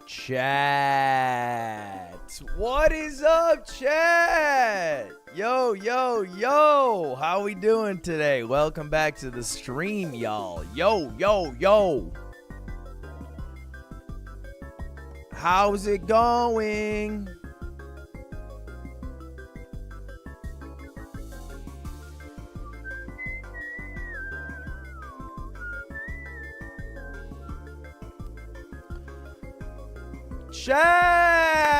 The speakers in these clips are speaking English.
Chat. What is up, chat? Yo, yo, yo. How we doing today? Welcome back to the stream, y'all. Yo, yo, yo. How's it going? Chat!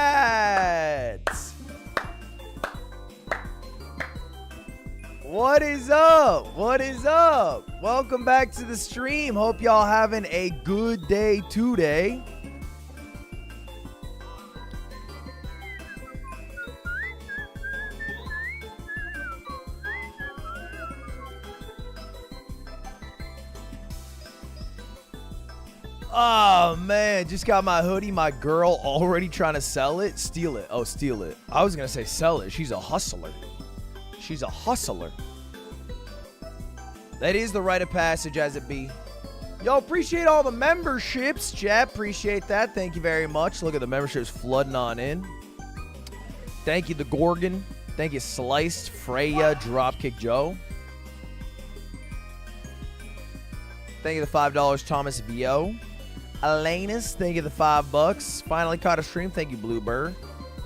What is up? What is up? Welcome back to the stream. Hope y'all having a good day today. Oh, man. Just got my hoodie. My girl already trying to sell it. Steal it. Oh, steal it. I was going to say sell it. She's a hustler. She's a hustler. That is the rite of passage as it be. Yo, appreciate all the memberships, chat. Appreciate that. Thank you very much. Look at the memberships flooding on in. Thank you, the Gorgon. Thank you, Sliced, Freya, Dropkick Joe. Thank you, the $5, Thomas Vio. Elenus, thank you, the $5. Finally caught a stream. Thank you, Bluebird.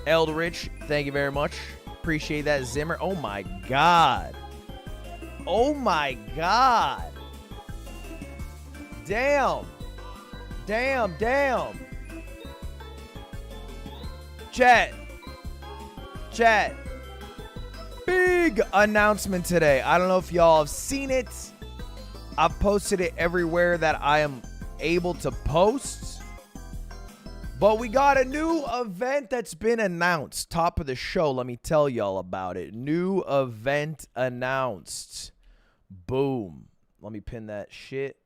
Eldritch, thank you very much. Appreciate that. Zimmer. Oh, my God. Oh, my God. Damn. Damn, damn. Chat. Chat. Big announcement today. I don't know if y'all have seen it. I've posted it everywhere that I am able to post. But we got a new event that's been announced. Top of the show, let me tell y'all about it. New event announced. Boom. Let me pin that shit.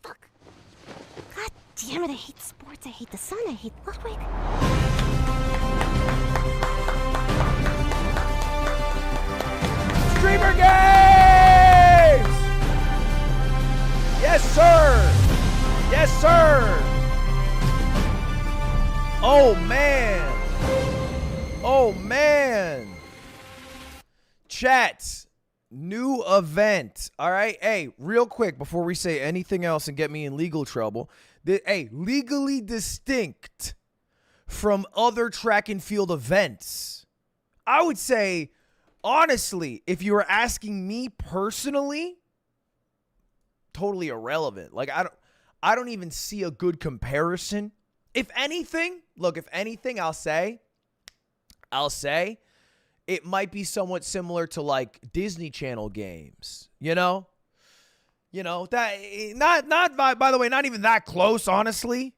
Fuck. God damn it, I hate sports, I hate the sun, I hate Ludwig. Streamer Games! Yes, sir! Yes, sir! Oh, man! Oh, man! Chat. New event. All right. Hey, real quick before we say anything else and get me in legal trouble. Hey, legally distinct from other track and field events. I would say, honestly, if you were asking me personally, totally irrelevant. Like, I don't even see a good comparison. If anything, look, if anything, I'll say it might be somewhat similar to like Disney Channel games, you know that not by the way, not even that close, honestly.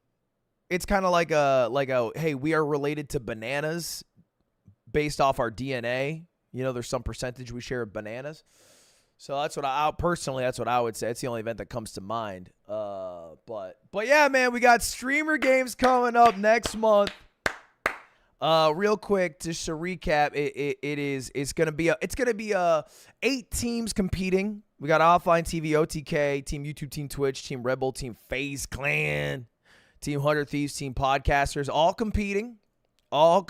It's kind of like a hey, we are related to bananas based off our DNA. You know, there's some percentage we share of bananas. So that's what that's what I would say. It's the only event that comes to mind. But yeah, man, we got Streamer Games coming up next month. Real quick, just to recap, it's gonna be 8 teams competing. We got Offline TV, OTK, Team YouTube, Team Twitch, Team Red Bull, Team FaZe Clan, Team 100 Thieves, Team Podcasters, all competing. For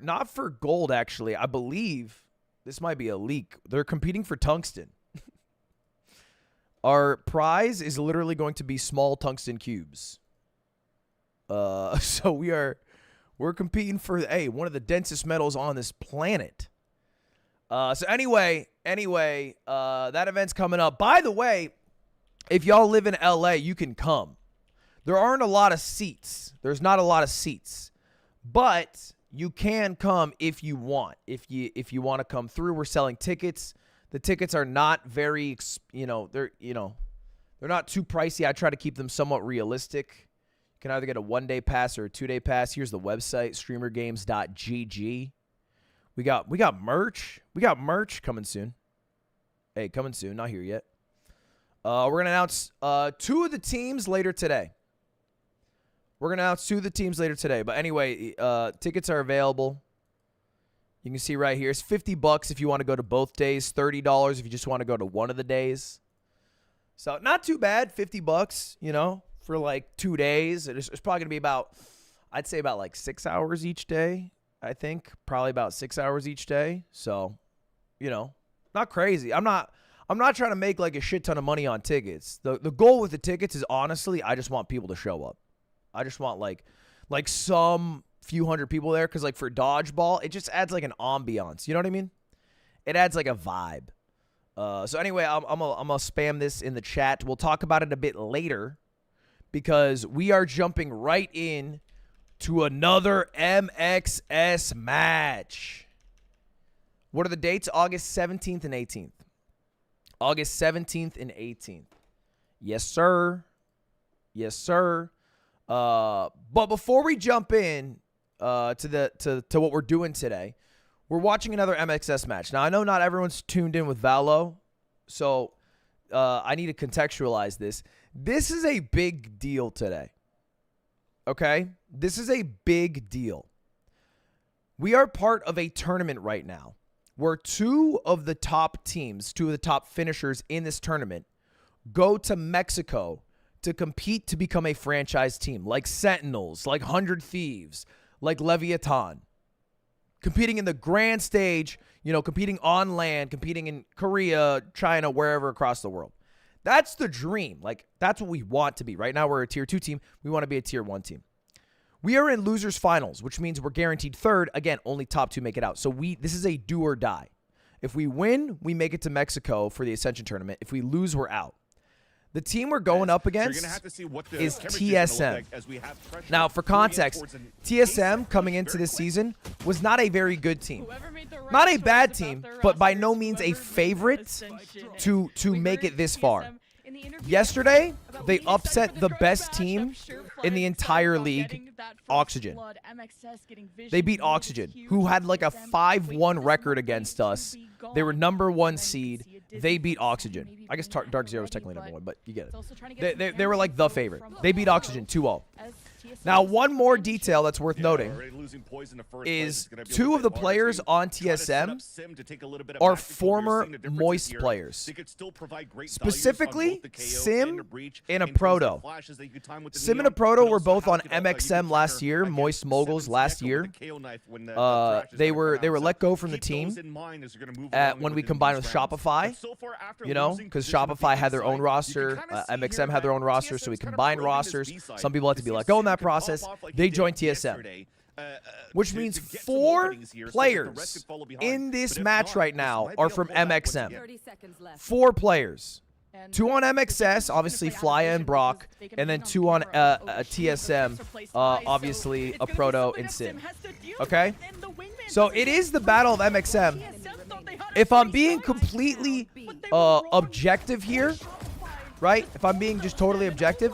not for gold, actually. I believe this might be a leak. They're competing for tungsten. Our prize is literally going to be small tungsten cubes. So we're competing for one of the densest metals on this planet. So anyway, that event's coming up. By the way, if y'all live in LA, you can come. There aren't a lot of seats. There's not a lot of seats. But you can come if you want. If you want to come through, we're selling tickets. The tickets are not very, they're not too pricey. I try to keep them somewhat realistic. You can either get a 1-day pass or a 2-day pass. Here's the website, streamergames.gg. We got merch. We got merch coming soon. Hey, coming soon. Not here yet. We're going to announce 2 of the teams later today. But anyway, tickets are available. You can see right here. It's $50 if you want to go to both days. $30 if you just want to go to one of the days. So not too bad. $50, for like 2 days. It's probably going to be about, I'd say about like 6 hours each day. I think probably about 6 hours each day. So, not crazy. I'm not trying to make like a shit ton of money on tickets. The goal with the tickets is honestly, I just want people to show up. I just want like some few hundred people there, because like for dodgeball, it just adds like an ambiance. You know what I mean? It adds like a vibe. So anyway, I'm gonna spam this in the chat. We'll talk about it a bit later, because we are jumping right in to another MXS match. What are the dates? August 17th and 18th. August 17th and 18th. Yes, sir. Yes, sir. But before we jump in to what we're doing today, we're watching another MXS match. Now, I know not everyone's tuned in with Valo, so I need to contextualize this. This is a big deal today. Okay? This is a big deal. We are part of a tournament right now where 2 of the top teams, 2 of the top finishers in this tournament, go to Mexico to compete to become a franchise team, like Sentinels, like 100 Thieves, like Leviathan. Competing in the grand stage, competing on land, competing in Korea, China, wherever across the world. That's the dream. Like, that's what we want to be. Right now, we're a tier 2 team. We want to be a tier 1 team. We are in losers finals, which means we're guaranteed third. Again, only top 2 make it out. So this is a do or die. If we win, we make it to Mexico for the Ascension tournament. If we lose, we're out. The team we're going up against is TSM. Now, for context, TSM coming into this season was not a very good team. Not a bad team, but by no means a favorite to make it this far. Yesterday, they upset the best team in the entire league, Oxygen. They beat Oxygen, who had like a 5-1 record against us. They were #1 seed. They beat Oxygen. I guess Dark Zero was technically #1, but you get it. They were like the favorite. They beat Oxygen 2-0. Now, one more detail that's worth noting is 2 of the players on TSM are former Moist players. Specifically, Sim and a Proto. Sim and a Proto were both on MXM last year, Moist Moguls last year. They were let go from the team when we combined with Shopify, because Shopify had their own roster, MXM had their own roster, so we combined rosters. Some people had to be let go in that process. They joined TSM, which means 4 players in this match right now are from MXM. 4 players. 2 on MXS, obviously Flya and Brock, and then 2 on TSM, obviously a Proto and Sim. Okay? So it is the battle of MXM. If I'm being completely objective here, right? If I'm being just totally objective,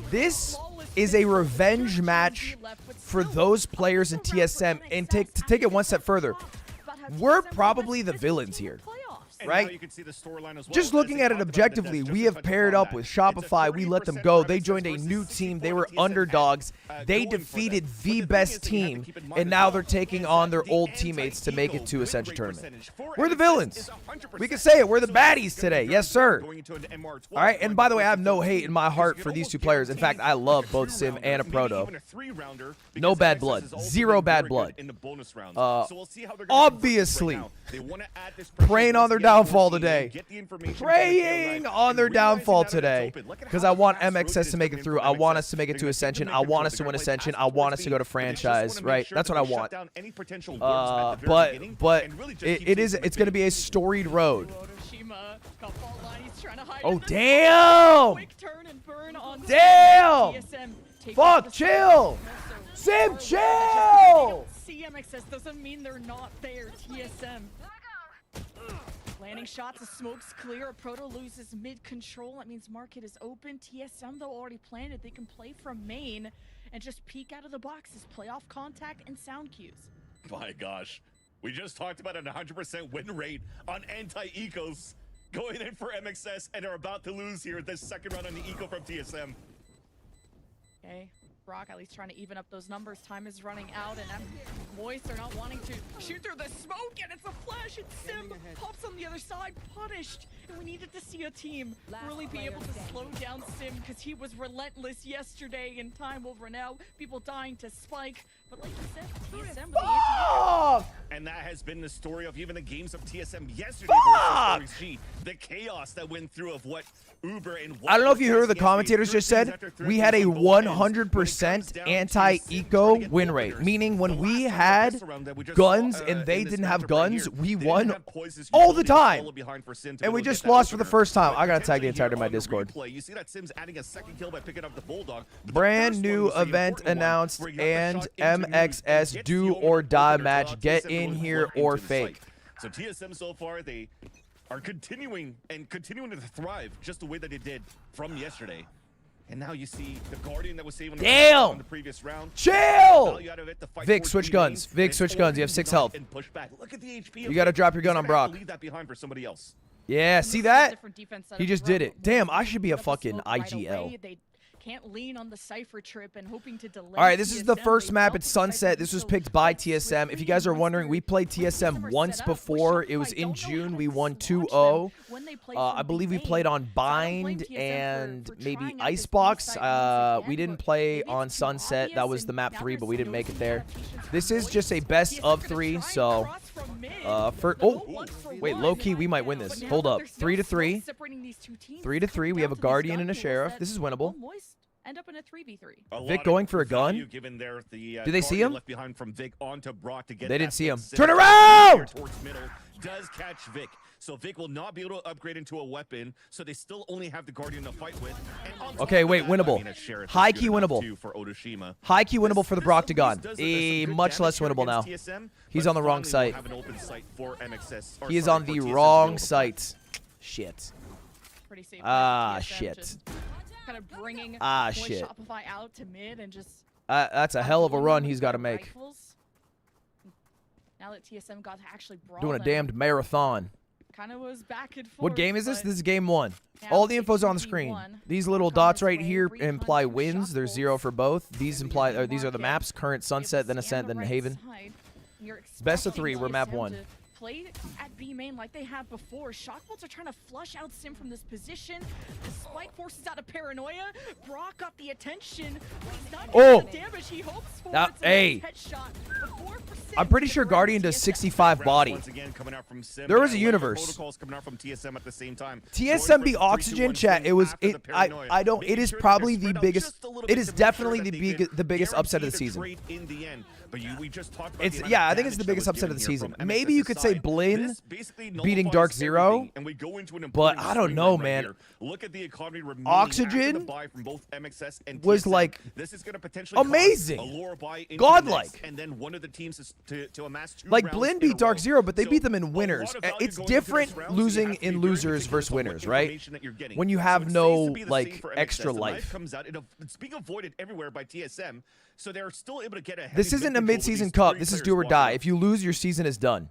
this is a revenge match for those players in TSM. And to take it one step further, we're probably the villains here. Right? Just looking at it objectively, we have paired up with Shopify. We let them go. They joined a new team. They were underdogs. They defeated the best team, and now they're taking on their old teammates to make it to Ascension Tournament. We're the villains. We can say it. We're the baddies today. Yes, sir. All right, and by the way, I have no hate in my heart for these 2 players. In fact, I love both Sim and a Proto. No bad blood. 0 bad blood. Obviously, praying on their downfall today. Praying on their downfall today. Because I want MXS to make it through. I want us to make it to Ascension. I want us to win Ascension. I want us to go to franchise, right? That's what I want. But it's going to be a storied road. Oh, damn! Damn! Fuck, chill! Sim, chill! MXS doesn't mean they're not there. TSM. Landing shots, the smoke's clear. Proto loses mid control. That means market is open. TSM, though, already planted. They can play from main and just peek out of the boxes, play off contact and sound cues. My gosh. We just talked about an 100% win rate on anti-ecos going in for MXS and are about to lose here this second round on the eco from TSM. Okay, Brock at least trying to even up those numbers. Time is running out, and Moist are not wanting to shoot through the smoke, and it's a flash, and Sim pops on the other side, punished. And we needed to see a team really be able to slow down Sim, because he was relentless yesterday, and time will run out. People dying to Spike, but like you said, TSM Fuck! And that has been the story of even the games of TSM yesterday Fuck! versus G. The chaos that went through of what Uber and I don't know if you heard what the commentators just said. We had a 100% anti-eco win rate, meaning when we had guns and they didn't have guns, we won all the time. And we just lost for the first time. I gotta tag the entirety of my Discord. You see that Sim's adding a second kill by picking up the Bulldog. Brand new event announced and MXS do or die match. Get in here or fake. So TSM so far, they are continuing to thrive just the way that they did from yesterday. And now you see the Guardian that was saving Damn! in the previous round. Chill! Vic, switch guns. Vic, switch guns. You have 6 health. Look at the HP. You gotta drop your gun on Brock. Leave that behind for somebody else. Yeah, see that? He just did it. Damn, I should be a fucking IGL. Can't lean on the Cypher trip and hoping to delay. All right, this is the TSM. first They map. felt It's the Sunset. Cypher This was so picked by quickly. TSM. If you guys are wondering, we played TSM once before. It was in June. We won 2-0. I believe we played on Bind and maybe Icebox. We didn't play on Sunset. That was the map 3, but we didn't make it there. This is just a best of 3, so wait, low key, we might win this. Hold up, 3-3. 3-3. We have a Guardian and a Sheriff. This is winnable. End up in a 3v3. Vic going for a gun? Did they see him? Left behind from Vic onto Brock to get They didn't see him. that Turn around! Towards middle, does catch Vic. So Vic will not be able to upgrade into a weapon, so they still only have the Guardian to fight with. And on top Okay, of wait, that, winnable. I mean, a Sheriff is High good key enough winnable. too for Otoshima. High key winnable for the Broctagon. Does some good Much damage less here winnable now. against TSM, He's but on the wrong finally site. we'll have an open site for MXS, or He is sorry, on for the TSM to wrong be able to site. Shit. Pretty safe. Ah, TSM shit. just kind of bringing Shit. Shopify out to mid and just That's a hell of a run he's got to make. rifles. Now that TSM got to actually brawl, Doing a damned marathon. kind of was back and forth. What game is this? but This is game 1. now All the it's info's on the 2v1. screen. These little dots right here imply wins. There's 0 for both. These imply these are the maps: current, Sunset, then Ascent, then Haven. Best of 3. We're map 1. Play at B main like they have before. Shockbolts are trying to flush out Sim from this position. The Spike forces out of paranoia. Brock got the attention. But he's not getting the damage he hopes for. Now, It's a hey. nice headshot. But 4 for Sim. I'm pretty sure The Guardian Guardian does 65 body. Once again, coming out from Sim. There was a And universe. protocols coming out from TSM at the same time. TSM beat Going for the Oxygen 3-2-1 chat. It was after the paranoia. I don't. It Making is sure that probably they're the spread out biggest. just a little It bit is to make definitely sure the that they can the biggest upset of the guarantee season. trade in the end. But we just talked about It's the amount yeah. of I think it's the damage that biggest was upset of the given here season. from Maybe you MXS's could say side. Blinn This basically beating nullifies Dark Zero. everything, and we go into an But important I don't swing know, right man. here. Look at the economy remaining Oxygen after the buy from both MXS and was TSM. like This is going to potentially amazing. cause a lower buy into the Godlike. next, and then one of the teams is to amass 2 Like rounds Blinn in a beat Dark row. Zero, but they So, beat them in a lot winners. of value It's going into this different round, so you losing have to be in very losers meticulous versus on what winners, right? information that you're getting. When you So have it stays no to be the like same for extra MXS. The life. comes out, it's being avoided everywhere by TSM, so they're still able to get a This heavy isn't mid a control with mid-season these cup. 3 This is players do or walking die. up. If you lose, your season is done.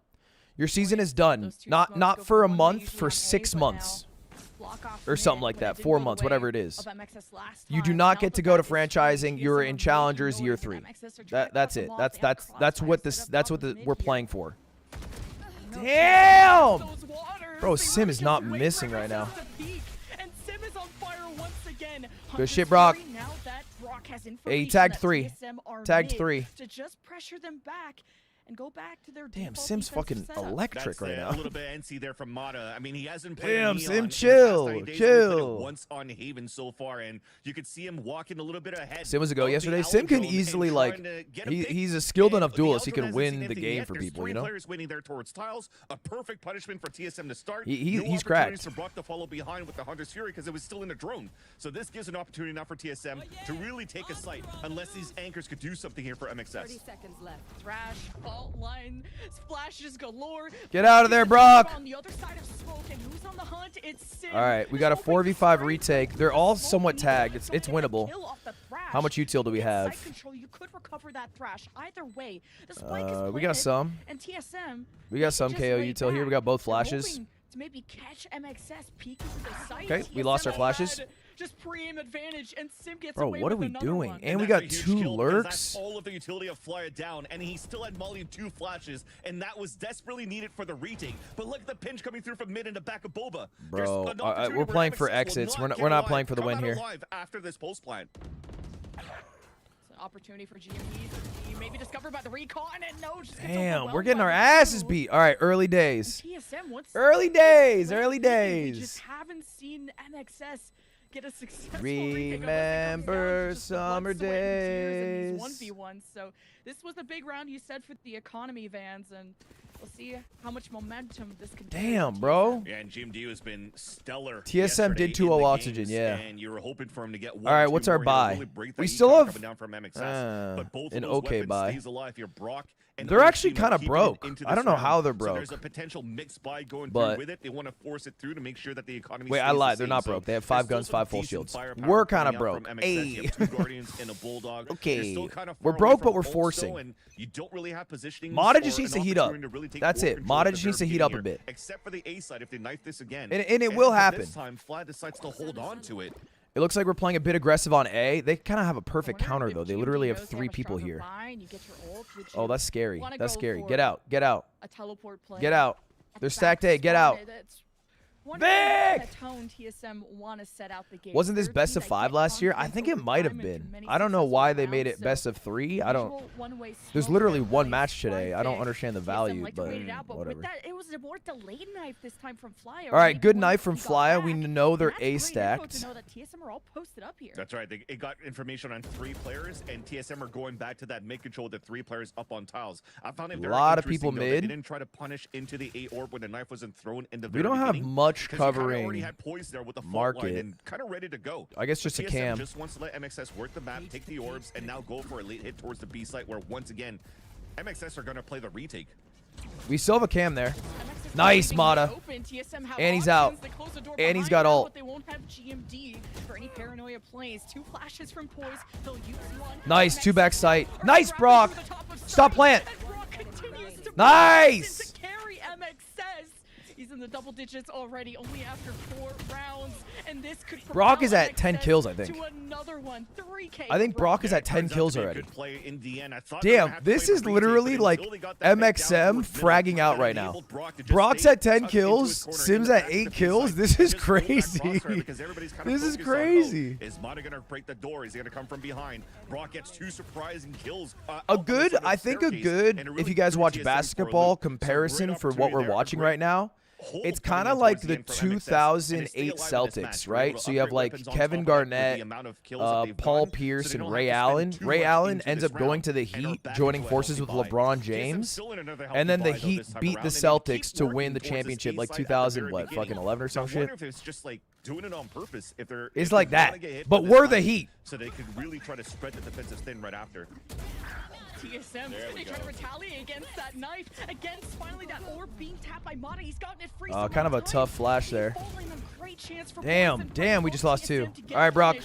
Your season is done. Those two Not smokes go for a one, they month, usually for on A, 6 but months. now block off Or mid, something like but that, it didn't 4 go the months, way whatever it is. of MXS last You do time. not Now get to the go to back is straight. franchising. You're TSM in are challengers making year noise, 3. but MXS are trying to That's cut it. them off. That's They have that's what crossfire this set up that's on what the mid we're here. playing for. No, Damn! those waters, Bro, they Sim really is get not right missing right now. represents the peak, and Sim is on fire once again. Good shit, Hunter's Brock. Fury, now that Brock has Hey, he information tagged that 3. TSM are Tagged mid 3. to just pressure them back. and go back to their Damn, default Sim's defensive fucking setup. electric That's right now. a little bit antsy there from Mata. I mean, he hasn't played Damn, Neon Sim, in the past chill, 90 days. chill. Only played it once on Haven so far, and you could see him walking a little bit ahead. Sim was a go of the yesterday. Sim can Alley Zone easily and like trying to get a pick. he's a skilled And enough the duelist. He Alley Zone can hasn't win seen the anything game yet. for There's people. 3 You know. players waiting there towards tiles. A perfect punishment for TSM to start. He's no cracked. For Brock to follow behind with the Hunter's Fury because it was still in the drone. So this gives an opportunity now for TSM to really take a site, unless these anchors could do something here for MXS. 30 seconds left. Thrash, fault line, splashes galore. Get out of there, Brock. On the other side of smoke, and who's on the hunt? It's Sim. All right, we got a 4v5 retake. They're all somewhat tagged. It's winnable. How much util do we have? Site control, you could recover that Thrash either way. The spike is We got planted, some. And TSM, We got some just KO lay util here. We back. got both They're flashes. hoping to maybe catch MXS peeking to the site. Okay, we lost our TSM flashes. had just pre-aim advantage, and Sim gets Bro, away what are with we another doing? one. And we that's got a huge 2 kill because lurks. That's all of the utility of Flyer down, and he still had Molly and 2 flashes, and that was desperately needed for the retake. But look at the pinch coming through from mid into back of Boba. There's Bro, an opportunity we're where playing for MXS will exits. We're get not alive, playing for the come win out here. alive after this post plant. It's an opportunity for GMP to be maybe discovered by the recon, and no, just gets Damn, we're overwhelmed getting by our the asses two. beat. All right, early days. TSM once Early days, Let's early see, days. We just haven't seen MXS get a successful retake unless it comes down Remember to just the blood, summer sweat, and tears in days. these 1v1s. So this was a big round, you said, for the economy, Vans, and we'll see how much momentum this can carry Damn, for bro. TSM. Yeah, and GMD has been stellar. TSM did yesterday 2-0 in the oxygen, games, yeah. And you were hoping for him to get one. All right, 2 what's our more here, buy? really break that We econ still have, coming down from MXS. But both an of those okay weapons buy. stays alive here. Brock and They're other actually team are kinda keeping it broke. into I don't this know round. how they're So broke. there's a potential mixed buy going But- through with it. They want to force it through to make sure that the economy Wait, stays I the lied. They're same. not So broke. They have there's 5 still guns, some 5 full decent shields. firepower We're kind of coming out broke. from MXS. You have 2 Hey. Guardians and a Bulldog. Okay. You're still kind of We're far away broke, from but we're Ulso, forcing. and you don't really have positioning. Mata just needs to heat up. That's it. Mata just needs to heat up a here, bit. Except for the A side, if they knife this again. And it will but happen. This time, Fly decides to hold on to it. It looks like we're playing a bit aggressive on A. They kind of have a perfect Wonder counter, if though. They GMP literally have knows they 3 a people stronger here. buy and you get your ult, would Oh, you that's scary. wanna That's go scary. for Get out. Get out. a teleport play? Get out. at They're the stacked back A. Get spawn? out. That's wondering what Vic! kind of tone TSM want to set out the game. Wasn't this They're a best team of that 5 get last year? I confidence think it over might have time and through been. many I don't know successful why they made rounds, it best so of 3. I don't. usual one-way There's smoke literally that one plays match today. I don't Vic. understand the TSM value, like to but wait it out, but whatever. with that, it was a more delayed knife this time from Flyer. All right, Maybe good once knife from he got Flyer. We back. know they're That's A great info stacked. to know that TSM are all posted up here. That's right. It got information on 3 players, and TSM are going back to that mid control with the 3 players up on tiles. I found it very Lot of interesting, people though, that mid. They didn't try to punish into the A orb when the knife wasn't thrown in the We very don't have beginning, much 'cause you kinda already covering had poise there with the fault market. line and kind of ready to go. I guess just a TSM cam. just wants to let MXS work the map, take the orbs, and now go for a late hit towards the B site, where once again, MXS are going to play the retake. We still have a cam there. MXS Nice, leaving Mata. it open. TSM have And he's options. out. They close the door And he's behind got them, ult. But they won't have GMD for any paranoia plays. 2 flashes from Poise. He'll use one. Nice, Next 2 back sight. Brock Nice, wrapping Brock. through the top of Stop sight, plant. and Brock continues to Nice. to carry MXS. He's in the double digits already, only after 4 rounds, and this could Brock propel is at 10 MXS kills, I think. To another one, 3K. I think Brock is Yeah, at it 10 turns out kills to be a already. good play in the end. I thought they were gonna Damn, have to this play is the retake, literally but like until they got that pick down MXM towards middle, fragging out that right now. enabled Brock to just Brock's stay at 10 tucked into his kills, corner, Sims in the at back 8 of the kills. B This site, is just hold that crazy. crosshair because everybody's kind of This is focused on, oh, crazy. is Mata gonna break the door? Is he gonna come from behind? Brock gets 2 surprising kills. A out on the good, sort of I think a staircase, good, and it if really you guys threw watch TSM for a basketball loop. So comparison great for what opportunity we're there, a watching great right now, hold it's coming kind of in like towards the end for MXS, and to stay 2008 alive in this Celtics, match, they're right? able to So you have upgrade like weapons on Kevin top of that with the Garnett, amount of kills that they've Paul gotten, Pierce, so they and don't Ray have to spend Allen. too Ray much Allen into ends this up going round to the and are Heat, back joining into a forces healthy with buy. LeBron TSM James. still in another healthy And then the buy, though, Heat this time beat around, the and they Celtics keep to working win the towards this championship B like site at the 2000, very what, beginning. fucking 11 or I some wonder shit. if it's just like doing it on purpose. If they're It's if like they wanna that. get hit But for this we're the time, Heat. so they could really try to spread the defensive thin right after. TSM There we they try to go. retaliate against that knife. Against finally that orb being tapped by Mata. He's gotten it free. Kind of a tough flash there. Damn, Damn, damn, we just lost 2. All right, Brock.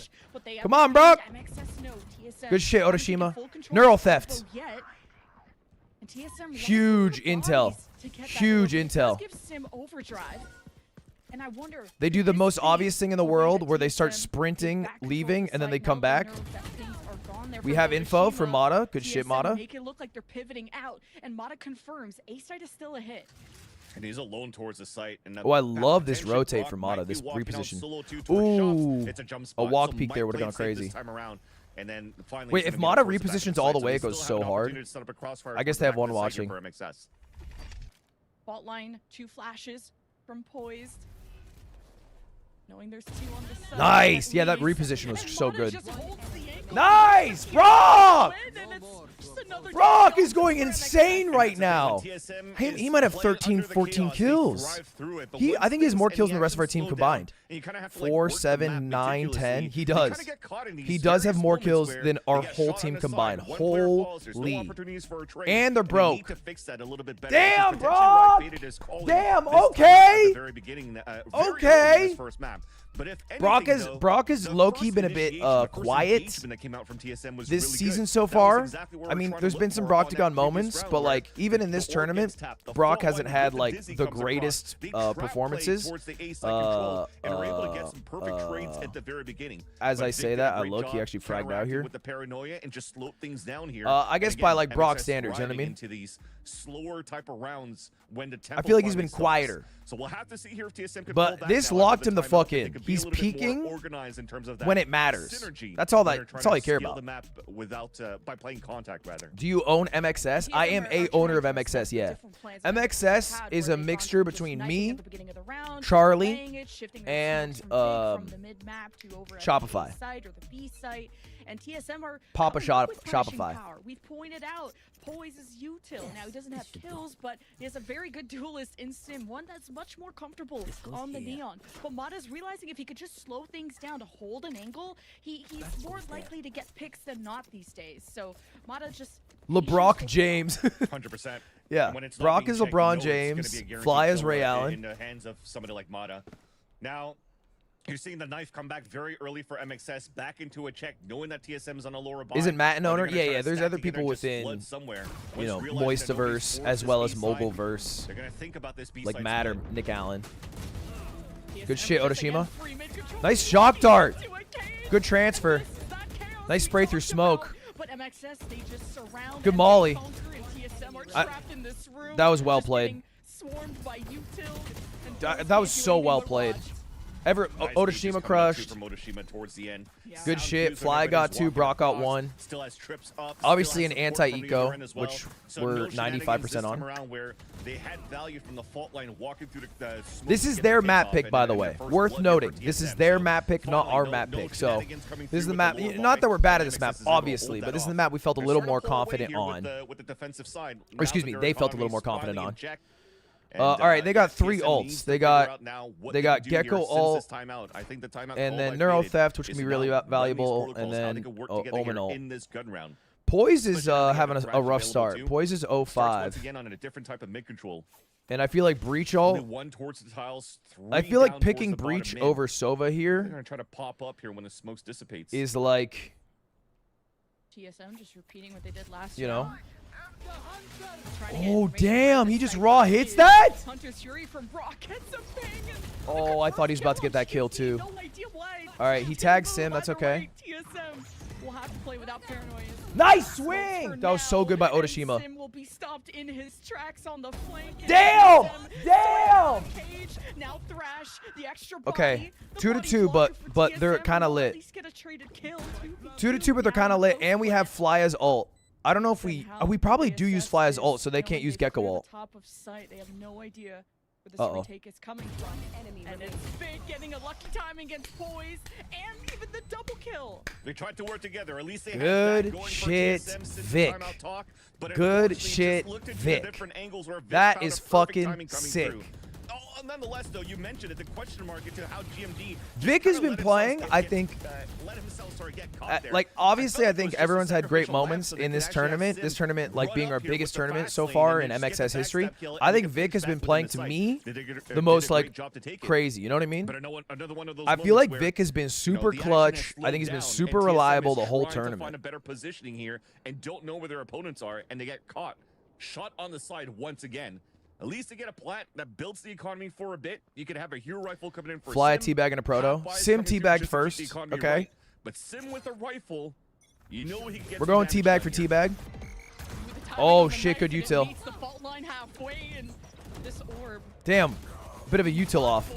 Come on, Brock. Brock. Good shit, Otoshima. Neural theft. Huge intel. Huge intel. And I wonder, They do the this most is obvious thing in the a way world that where they start TSM sprinting, take back control leaving, of the and then they site come now back. that nerves, that things are gone there We for have info Hiroshima. from Mata. Good shit, TSM Mata. make it look like they're pivoting out, and Mata confirms A site is still a hit. And he's alone towards the site. And Oh, I that love this potentially rotate Brock from might Mata, be this walking out reposition. solo too towards shops. Ooh, It's a jump a spot, walk so peek might there would've play gone it safe crazy. This time around. And then finally, Wait, if Mata repositions all the way, it goes so hard. I guess they have one watching. For MXS. Fault line, 2 flashes from Poised. Knowing there's 2 on the side. Nice! Yeah, that reposition was And so Mata good. just holds the ankle. Nice! Brock! And it's just another Brock takedown is going for insane MXS. right now. He might have 13, 14 kills. I think he has more kills than the rest of our team combined. 4, 7, 9, 10. He does. He does have more kills than our whole team combined. Holy. And they're broke. Damn, Brock! Damn, okay. Okay. Brock has low-key been a bit quiet this season so far. I mean, there's been some Brocktagon moments, but like even in this tournament, Brock hasn't had like the greatest performances. As I say that, I low-key actually fragged out here. I guess by like Brock standards, you know what I mean? I feel like he's been quieter. So we'll have to see here if TSM can but this locked him the fuck in. He's peeking when it matters. That's all I care about. By playing contact, rather. Do you own MXS? I am a owner of MXS, yeah. MXS is a mixture between me, Charlie, and Shopify. And TSM are Papa with crashing Shopify. Power. We've pointed out Poise is util. Now he doesn't have kills, but he has a very good duelist in Sim, one that's much more comfortable on the Neon. But Mata's realizing if he could just slow things down to hold an angle, he's more likely to get picks than not these days. So Mata just LeBrock James. 100%. Yeah, Brock is LeBron James. Fly is Ray Allen. In the hands of somebody like Mata. Now, you're seeing the knife come back very early for MXS, back into a check, knowing that TSM is on a lower bot. Isn't Matt an owner? Yeah. There's other people within, you know, Moistaverse as well as Mobileverse. They're gonna think about this like Matt or Nick Allen. Good shit, Otoshima. Nice shock dart. Good transfer. Nice spray through smoke. Good molly. That was well played. That was so well played. Otoshima crushed. From Otoshima towards the end. Good shit. Fly got 2, Brock got 1. Still has trips up. Obviously an anti-eco, which we're 95% on. Where they had value from the fault line walking through the this is their map pick, by the way. Worth noting. This is their map pick, not our map pick. So this is the map. Not that we're bad at this map, obviously, but this is the map we felt a little more confident on. With the defensive side. Or excuse me, they felt a little more confident on. All right, they got 3 ults. They got Gecko ult, and then Neuro Theft, which can be really valuable, and then Omen ult. Poise is having a rough start. Poise is 0-5. And I feel like Breach ult. I feel like picking Breach over Sova here. They're gonna try to pop up here when the smoke dissipates. Is like, TSM just repeating what they did last you know. round. Oh damn! He just raw hits that. Oh, I thought he was about to get that kill too. All right, he tagged Sim. That's okay. Nice swing! That was so good by Otoshima. Damn! Damn! Okay, 2-2, but they're kind of lit. 2-2, but they're kind of lit, and we have Fly as ult. I don't know if we probably do use Fly as ult, so they can't use Gecko ult. They have no idea where this retake is coming from. And it's Big getting a lucky timing against Poise, and even the double kill. They tried to work together. At least they good shit, Vic. Good shit, Vic. That is fucking sick. Nonetheless, though, you mentioned it, the question mark into how GMD Vic has been playing, I think, like, obviously, I think everyone's had great moments in this tournament. This tournament, like, being our biggest tournament so far in MXS history. I think Vic has been playing, to me, the most, like, crazy. You know what I mean? I feel like Vic has been super clutch. I think he's been super reliable the whole tournament. Find a better positioning here and don't know where their opponents are, and they get caught. Shot on the side once again. At least to get a plat that builds the economy for a bit. You could have a hero rifle coming in for Fly a teabag and a proto. Sim teabagged first. Okay. Right. But Sim with a rifle, you know he can get. We're going teabag for teabag. Oh shit, good util. Damn. Bit of a util off.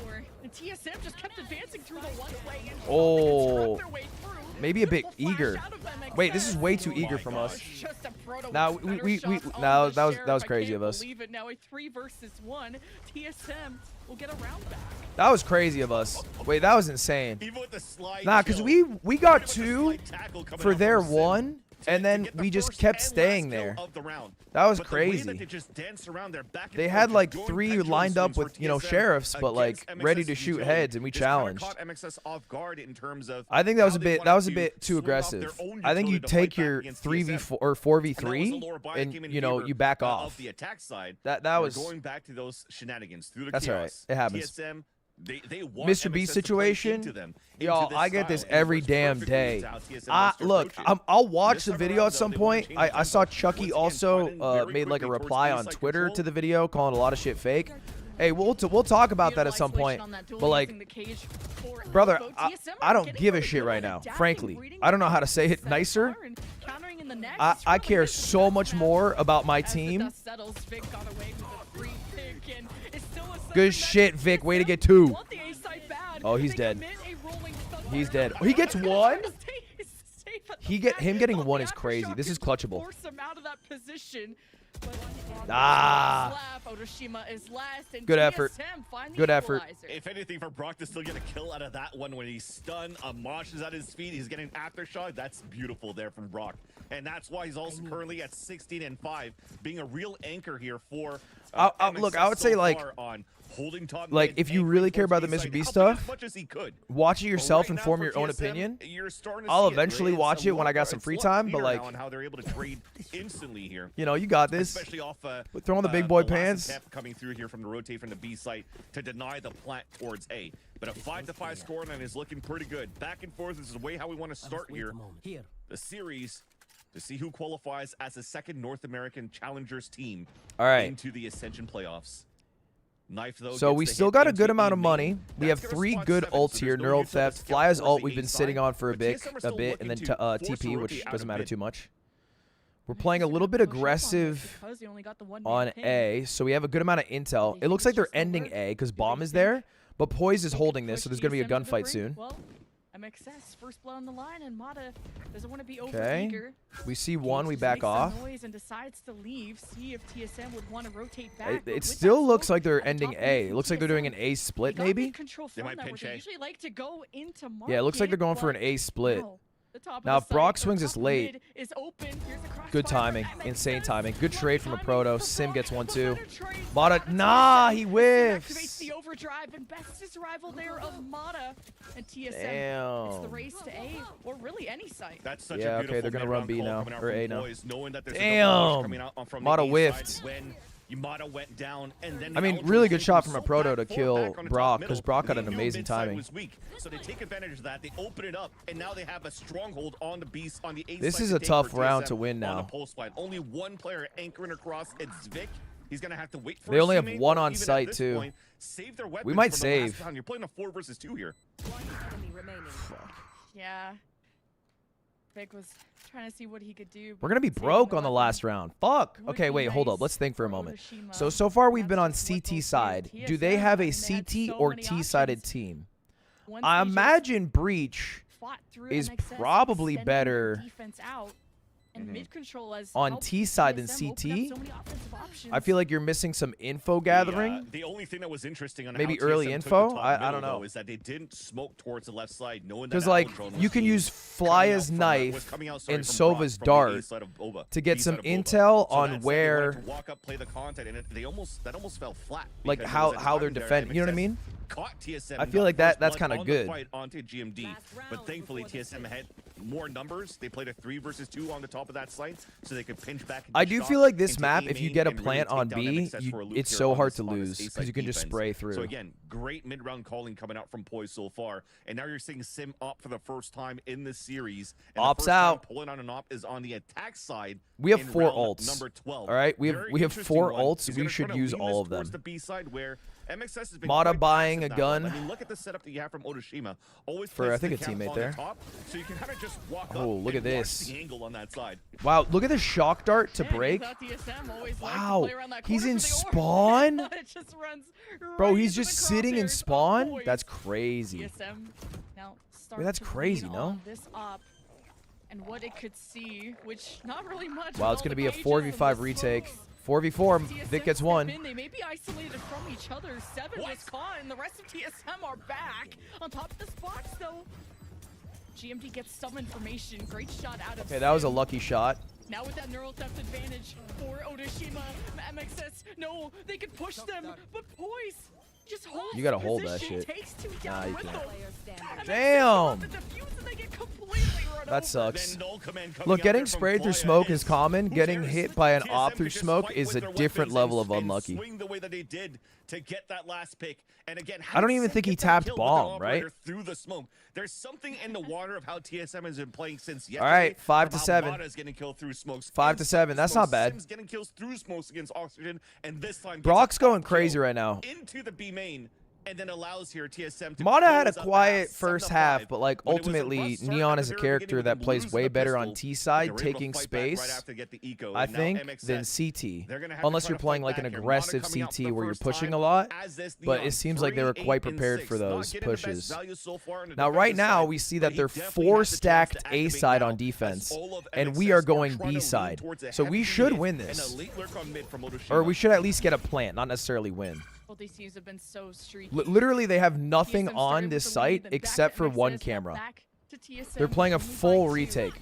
TSM just kept advancing through the one-way and Oh. their way through. Maybe a bit Beautiful flash eager. out of MXS. Wait, this is way too Oh eager my from gosh. us. Just a proto Now, with we- better we- shots on now, the that was Sheriff. I crazy can't of us. believe it. Now a 3 versus 1. TSM will get a round back. That was crazy of us. Wait, that was insane. Even with the slide Nah, because kill, we even got with the 2 slide tackle coming for out their from Sim 1, and to then get the we just first kept and last staying kill there. of the round. That was But the way that crazy. they just danced around there back and They forth, had just like going 3 pendulum lined up swings with, for you know, TSM sheriffs, but like against ready MXS to shoot utility. heads, and we This kinda challenged. caught MXS off guard in terms of I think that was how a they bit. wanted That was a to bit too swing off aggressive. their own I think you utility to fight take back your against 3v4 TSM. or And that was 4v3, the lower buy and came in you know favor, you back of off. the attack side. That We're was going back to those shenanigans through the That's all right. chaos. It happens. TSM, they want Mr. B MXS to play situation. into them, Y'all, into this I get this style, and it every works damn perfectly day. into how TSM wants to Look, approach it. I'll watch This the time video around, at though, some they wanna point. change the I saw tempo. Chucky Once again, also fighting very made like a quickly reply towards on A-side Twitter control. to the video, calling a lot of shit fake. Hey, we'll talk about that at some point. But like, brother, I don't give a shit right now. Frankly, I don't know how to say it nicer. I care so much more about my team. Good shit, Vic. Way to get 2. Oh, he's dead. He's dead. Oh, he gets 1? Him getting 1 is crazy. This is clutchable. Good effort. Good effort. If anything, for Brock to still get a kill out of that one when he's stunned, Mosh is at his feet, he's getting aftershock. That's beautiful there from Brock. And that's why he's also currently at 16-5, being a real anchor here for look, I would say, like, on holding top like, mid if you and really playing care about the towards Mr. B B side, stuff, as much as he could. watch it yourself Right and now form for your own TSM, opinion. you're starting to I'll see it, eventually right? watch It's it when I got a some lot- free it's a lot time, but, clearer like, now on how they're able to trade instantly here. You know, you got this. Especially off Throwing the big boy the last pants. attempt coming through here from the rotate from the B site to deny the plant towards A. But a 5-5 scoreline is looking pretty good. Back and forth. This is the way how we want to start here. The series to see who qualifies as the second North American Challengers team All right. into the Ascension playoffs. Knife, though, So gets we the still hit got a into good amount A of money. main. We That's have gonna 3 spot good 7, ults so here. there's no Neural use of Theft, scout Fly's towards ult the we've been A sitting side, on for a but bit, TSM are still and looking then to force TP, a which rotate out doesn't of matter mid. too much. We're playing a little bit aggressive on A, so we have a good amount of intel. It looks like they're ending A because Bomb is there, but Poise is holding this, so there's going to be a gunfight soon. MXS first blood on the line, and Mata doesn't want to be Okay. overeager. We see 1, we Just back makes some off. noise and decides to leave. See if TSM would want to rotate back. It but with still that looks smoke like they're at the ending top A. of It looks like they're doing an TSM, A split, they got maybe? mid control They from might that, where pinch they A. usually like to go into Yeah, it looks like they're going for an but A split. no. The top of Now, the if Brock site, swings the this top of late, mid is open. Here's a crossfire good for timing. MXS. Insane timing. Good trade from a Timing proto. for Sim Brock, gets 1 but too. better trade Mata, from nah, TSM. he Sim whiffs. activates the overdrive and bestest rival there of Mata and TSM. It's the Damn. race to A, or really any site. That's such Yeah, a okay, beautiful they're gonna mid-round run B call now, coming out or from A now. Boys, knowing that there's a Damn. double push coming out from the Mata A side whiffed. when Yamada went down, and then I mean, the really good outrotation shot from a so proto back to for kill back on the top Brock, middle. 'cause Brock got They an knew amazing mid side timing. was weak, so they take advantage of that. They open it up, and now they have a stronghold on the beast on the A This side is to a take tough for round TSM to win on now. the pulse line. Only one player anchoring across. It's Vic. He's gonna have to wait for They a only have teammate, one or on even at site, this too. point, save their weapons might for the last save. round. You're playing a 4 versus 2 here. Yeah. Vic was trying to see what he could do. We're going to be broke on the last round. Fuck. Okay, wait, hold up. Let's think for a moment. So far we've been on CT side. Do they have a CT or T-sided team? I imagine Breach is probably better on T side than CT. I feel like you're missing some info gathering. The only thing that was interesting on Maybe how early TSM took info? the top I middle, don't know. though, is that they didn't smoke towards the left side, knowing that Because, like, Aldron you was can being- use coming out Fly's from, knife was coming out, sorry, and from Brock, Sova's from the dart A side of Boba, to get B some side of Boba. intel So on that said, they where, wanted to walk up, play the content, and that almost fell flat. like, because how there was a they're time there defending. You know what I MXS mean? Caught TSM, I feel got like that's first kind blood of on the good. fight onto GMD, but thankfully TSM had more numbers. They played a 3 versus 2 on the top of that site, so they could pinch back. I do feel like this into map, A if you main get a and really plant take on down B, MXS for a loop it's here so on hard this- to on this lose A because side you can just defense. spray through. So again, great mid-round calling coming out from Poise so far, and now you're seeing Sim op for the first time in this series. And the Ops first time out. pulling on an op is on the attack side. We have in 4 round ults. number 12. All right, we have Very 4 interesting one. ults. He's We gonna should try to use lean all this of them. towards the B side where MXS has been Mata quite buying passive a that one. gun. I mean, look at the setup that you have from Otoshima. Always For, I places think, the a teammate camp on there. the top, so you can kind of just walk up Oh, look and at watch this. the angle on that side. Wow, look at the shock dart to Yeah, you break. thought TSM always liked to Wow, play around that he's corner in for the orb. spawn? It just runs Bro, right he's into just the sitting in crosshairs of spawn? Boys. That's crazy. TSM now starts Wait, that's to crazy, lean no? on this op and what it could see, which not really much. Wow, with it's all going to the be a cages and 4v5 the retake. smokes. 4v4, TSM Vic gets step one. in, they may be isolated from each other. Seven was caught, and the rest of TSM are back. On top of this box, though, GMD gets some information. Great shot out of Okay, that was a Sim. lucky shot. Now with that neural theft advantage for Otoshima, MXS, no, they could push them, but Poise just holds You gotta the hold that position, shit. takes two Nah, down you with can't. them. MXS Damn. the defuse and they get completely run That over. sucks. Then Null Command coming Look, out getting there from sprayed through Flya smoke is is- common. who Getting cares? hit by an TSM op could through just smoke fight is with a their different weapons level and- of and unlucky. swing the way that they did to get that last pick. And again, I don't even Sim think he get that tapped kill with the bomb, right? operator through the smoke. There's something in the water of how TSM has been playing since yesterday. All right, 5 of to how 7. Mata's getting killed through smokes. 5 to inside 7. That's not smokes. bad. Sim's getting kills through smokes against Oxygen, and this time gets Brock's a going top crazy kill right now. into the B main. And then allows here TSM to Mata had a close up quiet at 7 first to half, 5. but like When it was a ultimately, rough start Neon at is the a very character beginning that with them plays losing way the better on pistol, T they side, were able to taking fight back right space, after to get the eco, I and now think, MXS, than CT. they're gonna have to Unless try you're to playing fight like an back here. aggressive Mata coming out for CT the where you're first pushing time a lot, as this but Neon. it seems like they were 3, quite 8, and prepared 6. for Not those getting the best pushes. value so far on the Now, right defensive now, side, we see but that he they're definitely 4 has the chance to stacked activate A side now on as defense, all of and we MXS are going trying to B lean side. towards a So we heavy should mid win and this. a late lurk on mid from Otoshima. Or we should at least get a plant, not necessarily win. Both these teams have been so streaky. Literally, they have nothing TSM started on with this the lead, site then back except to for one MXS, now camera. back to TSM, They're playing a only by full 2. retake.